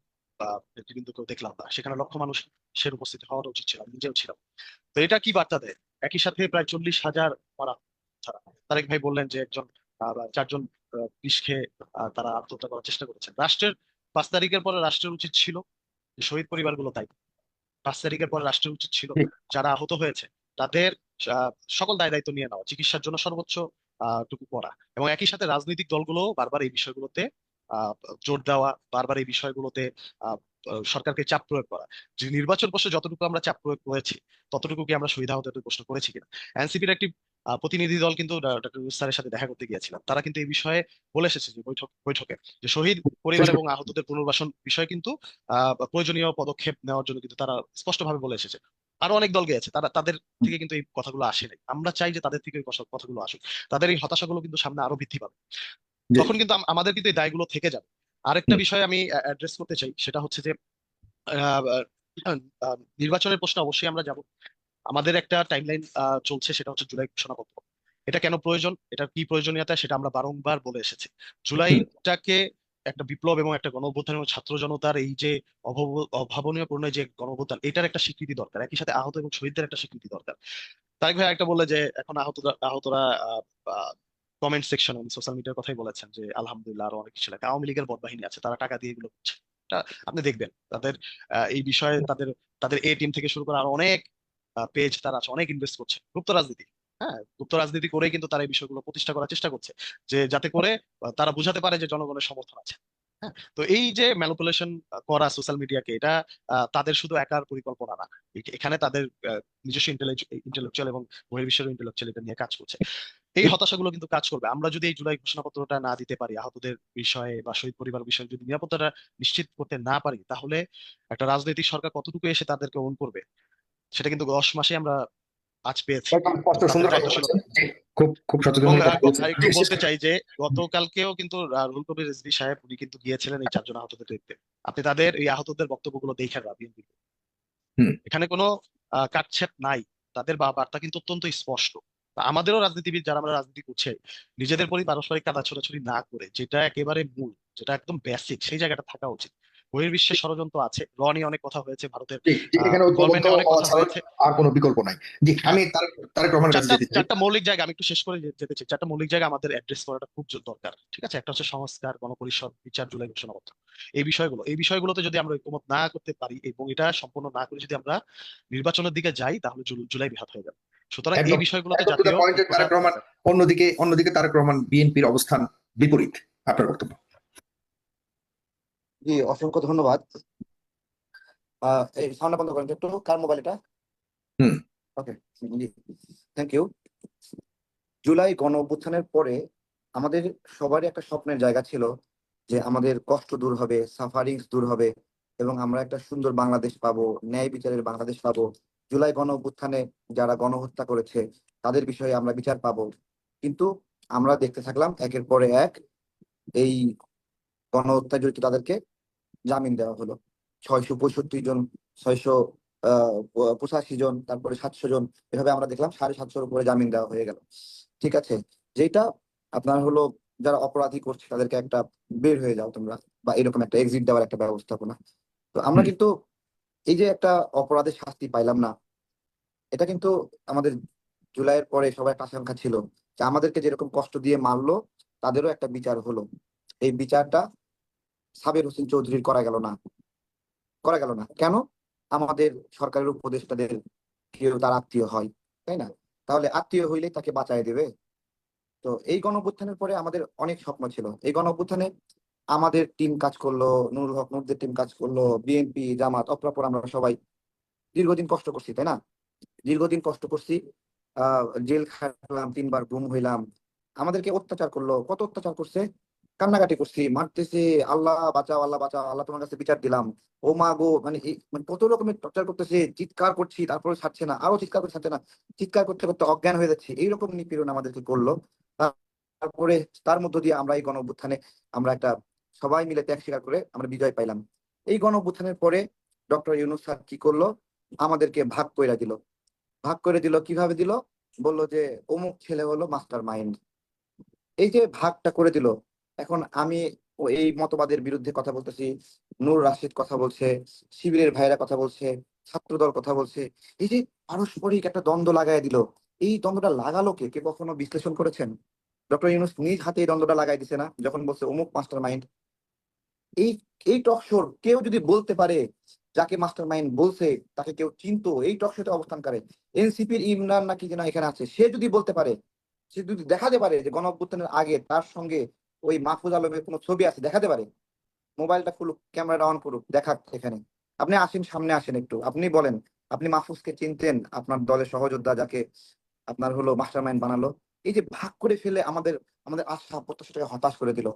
নেতৃবৃন্দ কেউ দেখলাম না। সেখানে লক্ষ মানুষের উপস্থিতি হওয়ার উচিত ছিল, আমি নিজেও ছিলাম। তো এটা কি বার্তা দেয়? একই সাথে প্রায় 40,000 মারা ছাড়া। তারেক ভাই বললেন যে একজন বা 4জন বিষ খেয়ে তারা আত্মহত্যা করার চেষ্টা করেছেন। রাষ্ট্রের 5 তারিখের পরে রাষ্ট্রের উচিত ছিল যে শহীদ পরিবারগুলো, তাই 5 তারিখের পরে রাষ্ট্রের উচিত ছিল যারা আহত হয়েছে তাদের আহ, সকল দায় দায়িত্ব নিয়ে নেওয়া, চিকিৎসার জন্য সর্বোচ্চ টুকু করা, এবং একই সাথে রাজনৈতিক দলগুলো বারবার এই বিষয়গুলোতে আহ, জোর দেওয়া, বারবার এই বিষয়গুলোতে আহ, সরকারকে চাপ প্রয়োগ করা। যে নির্বাচন প্রশ্নে যতটুকু আমরা চাপ প্রয়োগ করেছি ততটুকু কি আমরা শহীদ আহতদের প্রশ্ন করেছি কিনা? এনসিপির একটি প্রতিনিধি দল কিন্তু ডক্টর ইউনূস স্যারের সাথে দেখা করতে গিয়েছিলাম। তারা কিন্তু এই বিষয়ে বলে এসেছে যে বৈঠকে যে শহীদ পরিবার এবং আহতদের পুনর্বাসন বিষয়ে কিন্তু প্রয়োজনীয় পদক্ষেপ নেওয়ার জন্য কিন্তু তারা স্পষ্টভাবে বলে এসেছে। আরো অনেক দল গিয়েছে, তারা তাদের থেকে কিন্তু এই কথাগুলো আসে নাই। আমরা চাই যে তাদের থেকে এই কথাগুলো আসুক। তাদের এই হতাশাগুলো কিন্তু সামনে আরো বৃদ্ধি পাবে,
জি।
তখন কিন্তু আমাদের কিন্তু এই দায়গুলো থেকে যাবে। আরেকটা বিষয় আমি অ্যাড্রেস করতে চাই, সেটা হচ্ছে যে আহ, নির্বাচনের প্রশ্নে অবশ্যই আমরা যাব। আমাদের একটা টাইমলাইন চলছে, সেটা হচ্ছে জুলাই ঘোষণাপত্র। এটা কেন প্রয়োজন, এটা কি প্রয়োজনীয়তা, সেটা আমরা বারংবার বলে এসেছি। জুলাইটাকে একটা বিপ্লব এবং একটা গণঅভ্যুত্থান এবং ছাত্র জনতার এই যে অভাবনীয় পূর্ণ যে গণঅভ্যুত্থান, এটার একটা স্বীকৃতি দরকার। একই সাথে আহত এবং শহীদদের একটা স্বীকৃতি দরকার। তারেক ভাই একটা বললে যে এখন আহতরা আহতরা কমেন্ট সেকশন সোশ্যাল মিডিয়ার কথাই বলেছেন যে আলহামদুলিল্লাহ, আরো অনেক কিছু লেখা। আওয়ামী লীগের বদবাহিনী আছে, তারা টাকা দিয়ে এগুলো করছে। এটা আপনি দেখবেন তাদের এই বিষয়ে তাদের তাদের এ টিম থেকে শুরু করে আরো অনেক পেজ তারা আছে, অনেক ইনভেস্ট করছে গুপ্ত রাজনীতি। হ্যাঁ, গুপ্ত রাজনীতি করেই কিন্তু তারা এই বিষয়গুলো প্রতিষ্ঠা করার চেষ্টা করছে, যে যাতে করে তারা বুঝাতে পারে যে জনগণের সমর্থন আছে। হ্যাঁ, তো এই যে ম্যানিপুলেশন করা সোশ্যাল মিডিয়াকে, এটা তাদের শুধু একার পরিকল্পনা না। এখানে তাদের নিজস্ব ইন্টেলেকচুয়াল এবং বহির্বিশ্বের ইন্টেলেকচুয়াল এটা নিয়ে কাজ করছে। এই হতাশাগুলো কিন্তু কাজ করবে। আমরা যদি এই জুলাই ঘোষণাপত্রটা না দিতে পারি, আহতদের বিষয়ে বা শহীদ পরিবার বিষয়ে যদি নিরাপত্তাটা নিশ্চিত করতে না পারি, তাহলে একটা রাজনৈতিক সরকার কতটুকু এসে তাদেরকে ওন করবে সেটা কিন্তু 10 মাসে আমরা আজ পেয়েছি।
একদম স্পষ্ট,
তাদের
সুন্দর কথা
দায়িত্বশীলতা।
বলেছেন। জি, খুব খুব
এবং
সচেতন কথা বলেছেন।
একটু বলতে চাই যে গতকালকেও কিন্তু রুহুল কবির রিজভী সাহেব উনি কিন্তু গিয়েছিলেন এই 4জন আহতদের দেখতে। আপনি তাদের এই আহতদের বক্তব্যগুলো দেখেন, বিএনপি
হুম।
এখানে কোনো কাটছাট নাই। তাদের বার্তা কিন্তু অত্যন্ত স্পষ্ট। আমাদেরও রাজনীতিবিদ যারা আমরা রাজনীতি করছে নিজেদের প্রতি পারস্পরিক কাদা ছোড়াছুড়ি না করে, যেটা একেবারে মূল, যেটা একদম বেসিক, সেই জায়গাটা থাকা উচিত। বহির্বিশ্বে ষড়যন্ত্র আছে, র নিয়ে অনেক কথা হয়েছে, ভারতের
জি, জি, এখানে ঐক্যবদ্ধ
গভর্নমেন্টে অনেক
হওয়া
কথা
ছাড়া
হয়েছে।
আর কোনো বিকল্প নাই। জি, আমি তারেক রহমানের কাছে
চারটা
যেতে চাই।
চারটা মৌলিক জায়গা আমি একটু শেষ করে যেতে চাই। চারটা মৌলিক জায়গা আমাদের অ্যাড্রেস করাটা খুব দরকার, ঠিক আছে? একটা হচ্ছে সংস্কার, গণপরিষদ, বিচার, জুলাই ঘোষণাপত্র। এই বিষয়গুলোতে যদি আমরা ঐকমত না করতে পারি এবং এটা সম্পূর্ণ না করে যদি আমরা নির্বাচনের দিকে যাই, তাহলে জুলাই বিহাত হয়ে যাবে। সুতরাং এই
একদম
বিষয়গুলোতে
একদম টু দ্য
জাতীয়
পয়েন্ট,
ঐক্যটা
তারেক রহমান
দরকার।
অন্যদিকে তারেক রহমান বিএনপির অবস্থান বিপরীত। আপনার বক্তব্য।
জি, অসংখ্য ধন্যবাদ। এই সাউন্ড বন্ধ করেন তো একটু, কার মোবাইল এটা?
হুম।
ওকে, জি, থ্যাংক ইউ। জুলাই গণ অভ্যুত্থানের পরে আমাদের সবারই একটা স্বপ্নের জায়গা ছিল যে আমাদের কষ্ট দূর হবে, সাফারিংস দূর হবে এবং আমরা একটা সুন্দর বাংলাদেশ পাবো, ন্যায় বিচারের বাংলাদেশ পাবো। জুলাই গণ অভ্যুত্থানে যারা গণহত্যা করেছে তাদের বিষয়ে আমরা বিচার পাবো। কিন্তু আমরা দেখতে থাকলাম একের পরে এক এই গণহত্যা জড়িত তাদেরকে জামিন দেওয়া হলো। 665 জন, 685 জন, তারপরে 700 জন, এভাবে আমরা দেখলাম 750-এর উপরে জামিন দেওয়া হয়ে গেল। ঠিক আছে, যেটা আপনার হলো যারা অপরাধী করছে তাদেরকে একটা বের হয়ে যাও তোমরা, বা এরকম একটা এক্সিট দেওয়ার একটা ব্যবস্থাপনা। তো আমরা
হুম।
কিন্তু এই যে একটা অপরাধের শাস্তি পাইলাম না, এটা কিন্তু আমাদের জুলাইয়ের পরে সবার একটা আশঙ্কা ছিল যে আমাদেরকে যেরকম কষ্ট দিয়ে মারলো তাদেরও একটা বিচার হলো। এই বিচারটা সাবের হোসেন চৌধুরীর করা গেল না কেন? আমাদের সরকারের উপদেষ্টাদের কেউ তার আত্মীয় হয়, তাই না? তাহলে আত্মীয় হইলে তাকে বাঁচায় দেবে? তো এই গণঅভ্যুত্থানের পরে আমাদের অনেক স্বপ্ন ছিল। এই গণঅভ্যুত্থানে আমাদের টিম কাজ করলো, নুরুল হক নুরদের টিম কাজ করলো, বিএনপি, জামাত, অপরাপর আমরা সবাই দীর্ঘদিন কষ্ট করছি, তাই না? দীর্ঘদিন কষ্ট করছি, জেল খাটলাম, 3বার গুম হইলাম। আমাদেরকে অত্যাচার করলো, কত অত্যাচার করছে, কান্নাকাটি করছি, মারতেছে, আল্লাহ বাঁচাও, আল্লাহ বাঁচাও, আল্লাহ তোমার কাছে বিচার দিলাম, ও মা গো, মানে মানে কত রকমের টর্চার করতেছে, চিৎকার করছি, তারপরে ছাড়ছে না, আরো চিৎকার করতে ছাড়ছে না, চিৎকার করতে করতে অজ্ঞান হয়ে যাচ্ছে, এইরকম নিপীড়ন আমাদেরকে করলো। তারপরে তার মধ্য দিয়ে আমরা এই গণ অভ্যুত্থানে আমরা একটা সবাই মিলে ত্যাগ স্বীকার করে আমরা বিজয় পাইলাম। এই গণ অভ্যুত্থানের পরে ডক্টর ইউনূস স্যার কি করলো? আমাদেরকে ভাগ করে দিল। কিভাবে দিল? বললো যে অমুক ছেলে হলো মাস্টার মাইন্ড। এই যে ভাগটা করে দিল, এখন আমি এই মতবাদের বিরুদ্ধে কথা বলতেছি, নূর রাশিদ কথা বলছে, শিবিরের ভাইরা কথা বলছে, ছাত্রদল কথা বলছে। এই যে পারস্পরিক একটা দ্বন্দ্ব লাগাই দিল, এই দ্বন্দ্বটা লাগালো কে? কে কখনো বিশ্লেষণ করেছেন? ডক্টর ইউনূস নিজ হাতে এই দ্বন্দ্বটা লাগাই দিছে না, যখন বলছে অমুক মাস্টার মাইন্ড। এই এই টকশোর কেউ যদি বলতে পারে যাকে মাস্টার মাইন্ড বলছে তাকে কেউ চিনতো, এই টকশোতে অবস্থান করে এনসিপির ইমরান নাকি যেন এখানে আছে, সে যদি বলতে পারে, সে যদি দেখাতে পারে যে গণ অভ্যুত্থানের আগে তার সঙ্গে ওই মাহফুজ আলমের কোনো ছবি আছে, দেখাতে পারে, মোবাইলটা খুলুক, ক্যামেরাটা অন করুক, দেখাক এখানে। আপনি আসেন, সামনে আসেন একটু, আপনি বলেন আপনি মাহফুজকে চিনতেন, আপনার দলের সহযোদ্ধা যাকে আপনার হলো মাস্টার মাইন্ড বানালো। এই যে ভাগ করে ফেলে আমাদের আমাদের আশা প্রত্যাশাটাকে হতাশ করে দিল।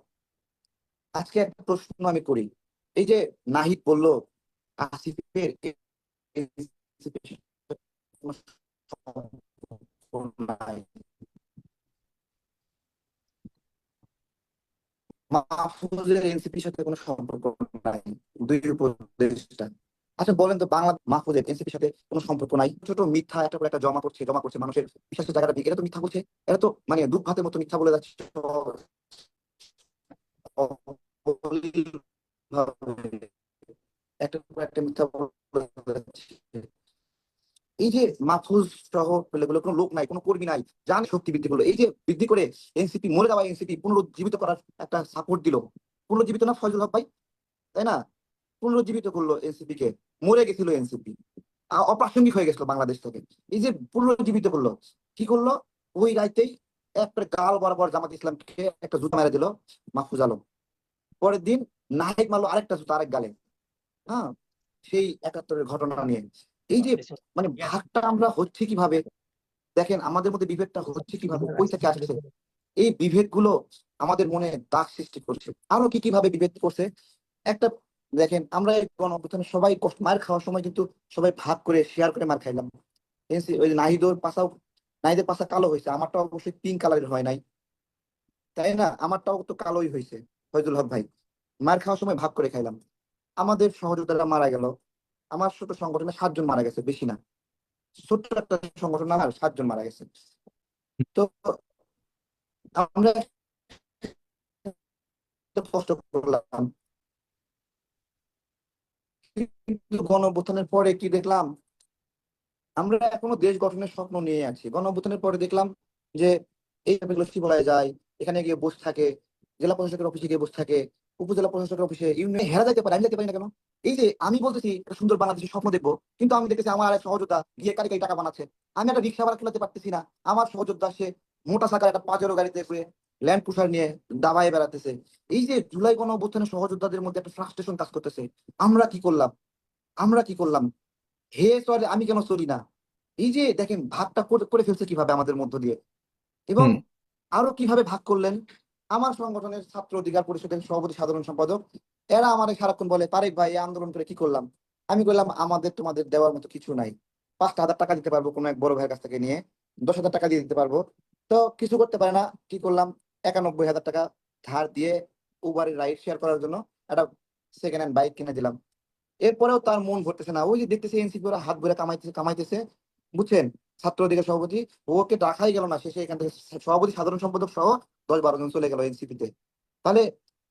আজকে একটা প্রশ্ন আমি করি, এই যে নাহিদ বললো আসিফের এনসিপির সাথে কোনো সম্পর্ক নাই, মাহফুজের এনসিপির সাথে কোনো সম্পর্ক নাই, দুই উপদেষ্টা। আচ্ছা বলেন তো, বাংলা মাহফুজের এনসিপির সাথে কোনো সম্পর্ক নাই, ছোট মিথ্যা একটা করে একটা জমা করছে মানুষের বিশ্বাসের জায়গাটা দিয়ে, এটা তো মিথ্যা বলছে, এটা তো মানে দুধ ভাতের মতো মিথ্যা বলে যাচ্ছে অবলীলভাবে। একটার পর একটা মিথ্যা বলে যাচ্ছে। এই যে মাহফুজ সহ এগুলো কোনো লোক নাই, কোনো কর্মী নাই, জান শক্তি বৃদ্ধি করলো, এই যে বৃদ্ধি করে এনসিপি, মরে যাওয়া এনসিপি পুনরুজ্জীবিত করার একটা সাপোর্ট দিল। পুনরুজ্জীবিত না ফয়জুল হক ভাই, তাই না? পুনরুজ্জীবিত করলো এনসিপি কে, মরে গেছিল এনসিপি, অপ্রাসঙ্গিক হয়ে গেছিল বাংলাদেশ থেকে। এই যে পুনরুজ্জীবিত করলো, কি করলো? ওই রাইতেই একটা গাল বরাবর জামাত ইসলামকে একটা জুতা মেরে দিল মাহফুজ আলম। পরের দিন নাহিদ মারলো আরেকটা জুতা আরেক গালে। হ্যাঁ, সেই 71-এর ঘটনা নিয়ে। এই যে মানে ভাগটা আমরা হচ্ছে কিভাবে, দেখেন আমাদের মধ্যে বিভেদটা হচ্ছে কিভাবে, কই থেকে আসছে? এই বিভেদ গুলো আমাদের মনে দাগ সৃষ্টি করছে। আরো কি কিভাবে বিভেদ করছে একটা দেখেন, আমরা এই গণ অভ্যুত্থানে সবাই কষ্ট, মার খাওয়ার সময় কিন্তু সবাই ভাগ করে শেয়ার করে মার খাইলাম। ওই যে নাহিদের পাশা কালো হয়েছে, আমারটা অবশ্যই পিঙ্ক কালারের হয় নাই, তাই না? আমারটাও তো কালোই হয়েছে। ফয়জুল হক ভাই, মার খাওয়ার সময় ভাগ করে খাইলাম, আমাদের সহযোদ্ধারা মারা গেল, আমার ছোট সংগঠনে 7 জন মারা গেছে, বেশি না, ছোট্ট একটা সংগঠন আমার 7 জন মারা গেছে। তো আমরা একটা কষ্ট করলাম, কিন্তু গণ অভ্যুত্থানের পরে কি দেখলাম, আমরা এখনো দেশ গঠনের স্বপ্ন নিয়ে আছি। গণ অভ্যুত্থানের পরে দেখলাম যে এই ব্যাপারগুলো শিবালয়ে যায়, এখানে গিয়ে বসে থাকে, জেলা প্রশাসকের অফিসে গিয়ে বসে থাকে, উপজেলা প্রশাসকের অফিসে, ইউনিয়ন হেরা যাইতে পারে, আমি যেতে পারি না কেন? এই যে আমি বলতেছি একটা সুন্দর বাংলাদেশের স্বপ্ন দেখবো, কিন্তু আমি দেখতেছি আমার এক সহযোদ্ধা গিয়ে কারি কারি টাকা বানাচ্ছে। আমি একটা রিক্সা ভাড়া তুলাতে পারতেছি না, আমার সহযোদ্ধা সে মোটা সাকার একটা পাজেরো গাড়িতে করে ল্যান্ড ক্রুজার নিয়ে দাবায় বেড়াতেছে। এই যে জুলাই গণ অভ্যুত্থানের সহযোদ্ধাদের মধ্যে একটা ফ্রাস্ট্রেশন কাজ করতেছে। আমরা কি করলাম? আমরা কি করলাম? হে সরি, আমি কেন চলি না? এই যে দেখেন ভাগটা করে করে ফেলছে কিভাবে আমাদের মধ্য দিয়ে, এবং
হুম
আরো কিভাবে ভাগ করলেন। আমার সংগঠনের ছাত্র অধিকার পরিষদের সভাপতি সাধারণ সম্পাদক, এরা আমার সারাক্ষণ বলে, তারেক ভাই এই আন্দোলন করে কি করলাম? আমি বললাম, আমাদের তোমাদের দেওয়ার মতো কিছু নাই। 5,000 টাকা দিতে পারবো কোনো এক বড় ভাইয়ের কাছ থেকে নিয়ে, 10,000 টাকা দিয়ে দিতে পারবো, তো কিছু করতে পারে না। কি করলাম? 91,000 টাকা ধার দিয়ে উবারের রাইড শেয়ার করার জন্য একটা সেকেন্ড হ্যান্ড বাইক কিনে দিলাম। এরপরেও তার মন ভরতেছে না। ওই যে দেখতেছে এনসিপি ওরা হাত ভরে কামাইতেছে কামাইতেছে, বুঝছেন? ছাত্র অধিকার সভাপতি ওকে রাখাই গেল না, শেষে এখান থেকে সভাপতি সাধারণ সম্পাদক সহ 10-12 জন চলে গেল এনসিপিতে। তাহলে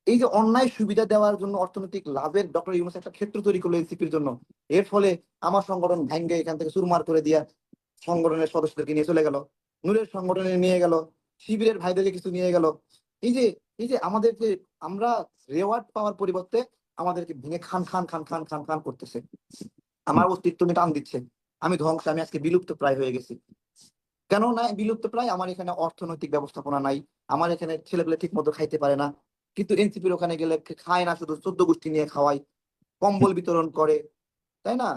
এই যে অন্যায় সুবিধা দেওয়ার জন্য অর্থনৈতিক লাভের ডক্টর ইউনূস একটা ক্ষেত্র তৈরি করলো এনসিপির জন্য, এর ফলে আমার সংগঠন ভাঙ্গে এখান থেকে চুরমার করে দিয়া সংগঠনের সদস্যদেরকে নিয়ে চলে গেল, নূরের সংগঠনে নিয়ে গেল, শিবিরের ভাইদেরকে কিছু নিয়ে গেল। এই যে আমাদেরকে, আমরা রেওয়ার্ড পাওয়ার পরিবর্তে আমাদেরকে ভেঙে খান খান খান খান খান খান করতেছে, আমার অস্তিত্ব নিয়ে টান দিচ্ছে। আমি ধ্বংস, আমি আজকে বিলুপ্ত প্রায় হয়ে গেছি। কেন না বিলুপ্ত প্রায়? আমার এখানে অর্থনৈতিক ব্যবস্থাপনা নাই, আমার এখানে ছেলেপেলে ঠিক মতো খাইতে পারে না, কিন্তু এনসিপির ওখানে গেলে খায় না, শুধু 14 গোষ্ঠী নিয়ে খাওয়াই, কম্বল বিতরণ করে, তাই না?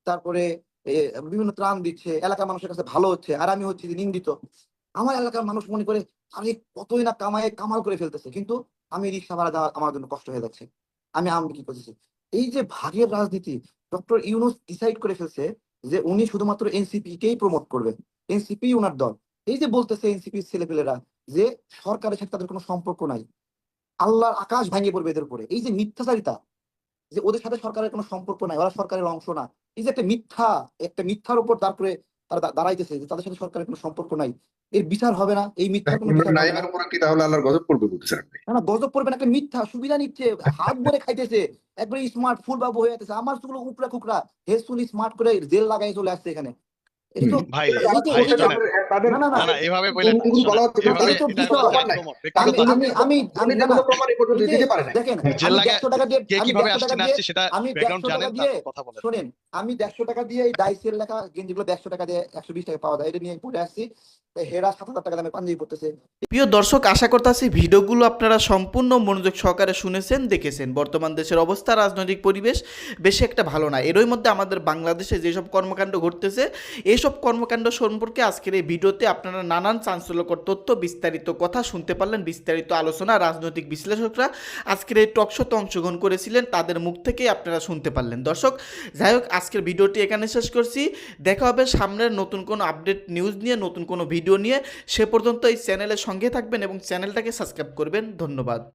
তারপরে এ, বিভিন্ন ত্রাণ দিচ্ছে, এলাকার মানুষের কাছে ভালো হচ্ছে, আর আমি হচ্ছি যে নিন্দিত। আমার এলাকার মানুষ মনে করে আরে কতই না কামায় কামাল করে ফেলতেছে, কিন্তু আমি রিক্সা ভাড়া দেওয়া আমার জন্য কষ্ট হয়ে যাচ্ছে। আমি কি করতেছি? এই যে ভাগের রাজনীতি, ডক্টর ইউনূস ডিসাইড করে ফেলছে যে উনি শুধুমাত্র এনসিপি কেই প্রমোট করবে, এনসিপি উনার দল। এই যে বলতেছে এনসিপির ছেলেপেলেরা যে সরকারের সাথে তাদের কোনো সম্পর্ক নাই, আল্লাহর আকাশ ভাঙিয়ে পড়বে এদের উপরে। এই যে মিথ্যাচারিতা, যে ওদের সাথে সরকারের কোনো সম্পর্ক নাই, ওরা সরকারের অংশ না, এই যে একটা মিথ্যার উপর তারপরে তারা দাঁড়াইতেছে যে তাদের সাথে সরকারের কোনো সম্পর্ক নাই, এর বিচার হবে না? এই মিথ্যার কোনো
ইমরান
বিচার হবে না?
নাইমের উপরে কি তাহলে আল্লাহর গজব পড়বে বলতেছেন আপনি?
না না, গজব পড়বে না, একটা মিথ্যা সুবিধা নিচ্ছে, হাত ভরে খাইতেছে, একবারে স্মার্ট ফুল বাবু হয়ে যাচ্ছে, আমার চুল উপরা খুকরা হেসুল স্মার্ট করে জেল লাগাই চলে আসছে এখানে। এটা তো
ভাই
এটা
এই যে
ভাই
এই যে
শোনেন,
তাদের
না না না,
না না এভাবে বললেন
দুর্নীতি
শোনেন,
বলা হচ্ছে, কিন্তু
এভাবে
এই তো
তাদের
এটা
কোনো
বিষয়।
প্রমাণ নাই।
ব্যক্তিগত
আমি
ব্যক্তিগত
আমি আমি আমি
দুর্নীতির
না না,
কোনো প্রমাণ এই পর্যন্ত
এই যে
দিতে পারে নাই।
দেখেন,
জেল
আমি
লাগা
150 টাকা দিয়ে,
কে
আমি
কিভাবে
150
আসছে
টাকা
না
দিয়ে,
আসছে সেটা
আমি
ব্যাকগ্রাউন্ড
150
জানেন,
টাকা দিয়ে,
তারপর কথা বলেন।
শোনেন, আমি 150 টাকা দিয়ে এই ডাইসের লেখা গেঞ্জিগুলো 150 টাকা দিয়ে 120 টাকা পাওয়া যায়, এটা নিয়ে পড়ে আসছি। হেরা 7,000 টাকা দামে পাঞ্জাবি পড়তেছে।
প্রিয় দর্শক, আশা করতেছি ভিডিওগুলো আপনারা সম্পূর্ণ মনোযোগ সহকারে শুনেছেন, দেখেছেন। বর্তমান দেশের অবস্থা, রাজনৈতিক পরিবেশ বেশি একটা ভালো না। এরই মধ্যে আমাদের বাংলাদেশে যেসব কর্মকাণ্ড ঘটতেছে, এইসব কর্মকাণ্ড সম্পর্কে আজকের এই ভিডিওতে আপনারা নানান চাঞ্চল্যকর তথ্য, বিস্তারিত কথা শুনতে পারলেন, বিস্তারিত আলোচনা। রাজনৈতিক বিশ্লেষকরা আজকের এই টকশোতে অংশগ্রহণ করেছিলেন, তাদের মুখ থেকেই আপনারা শুনতে পারলেন। দর্শক, যাই হোক, আজকের ভিডিওটি এখানে শেষ করছি। দেখা হবে সামনের নতুন কোনো আপডেট নিউজ নিয়ে, নতুন কোনো ভিডিও নিয়ে। সে পর্যন্ত এই চ্যানেলের সঙ্গে থাকবেন এবং চ্যানেলটাকে সাবস্ক্রাইব করবেন। ধন্যবাদ।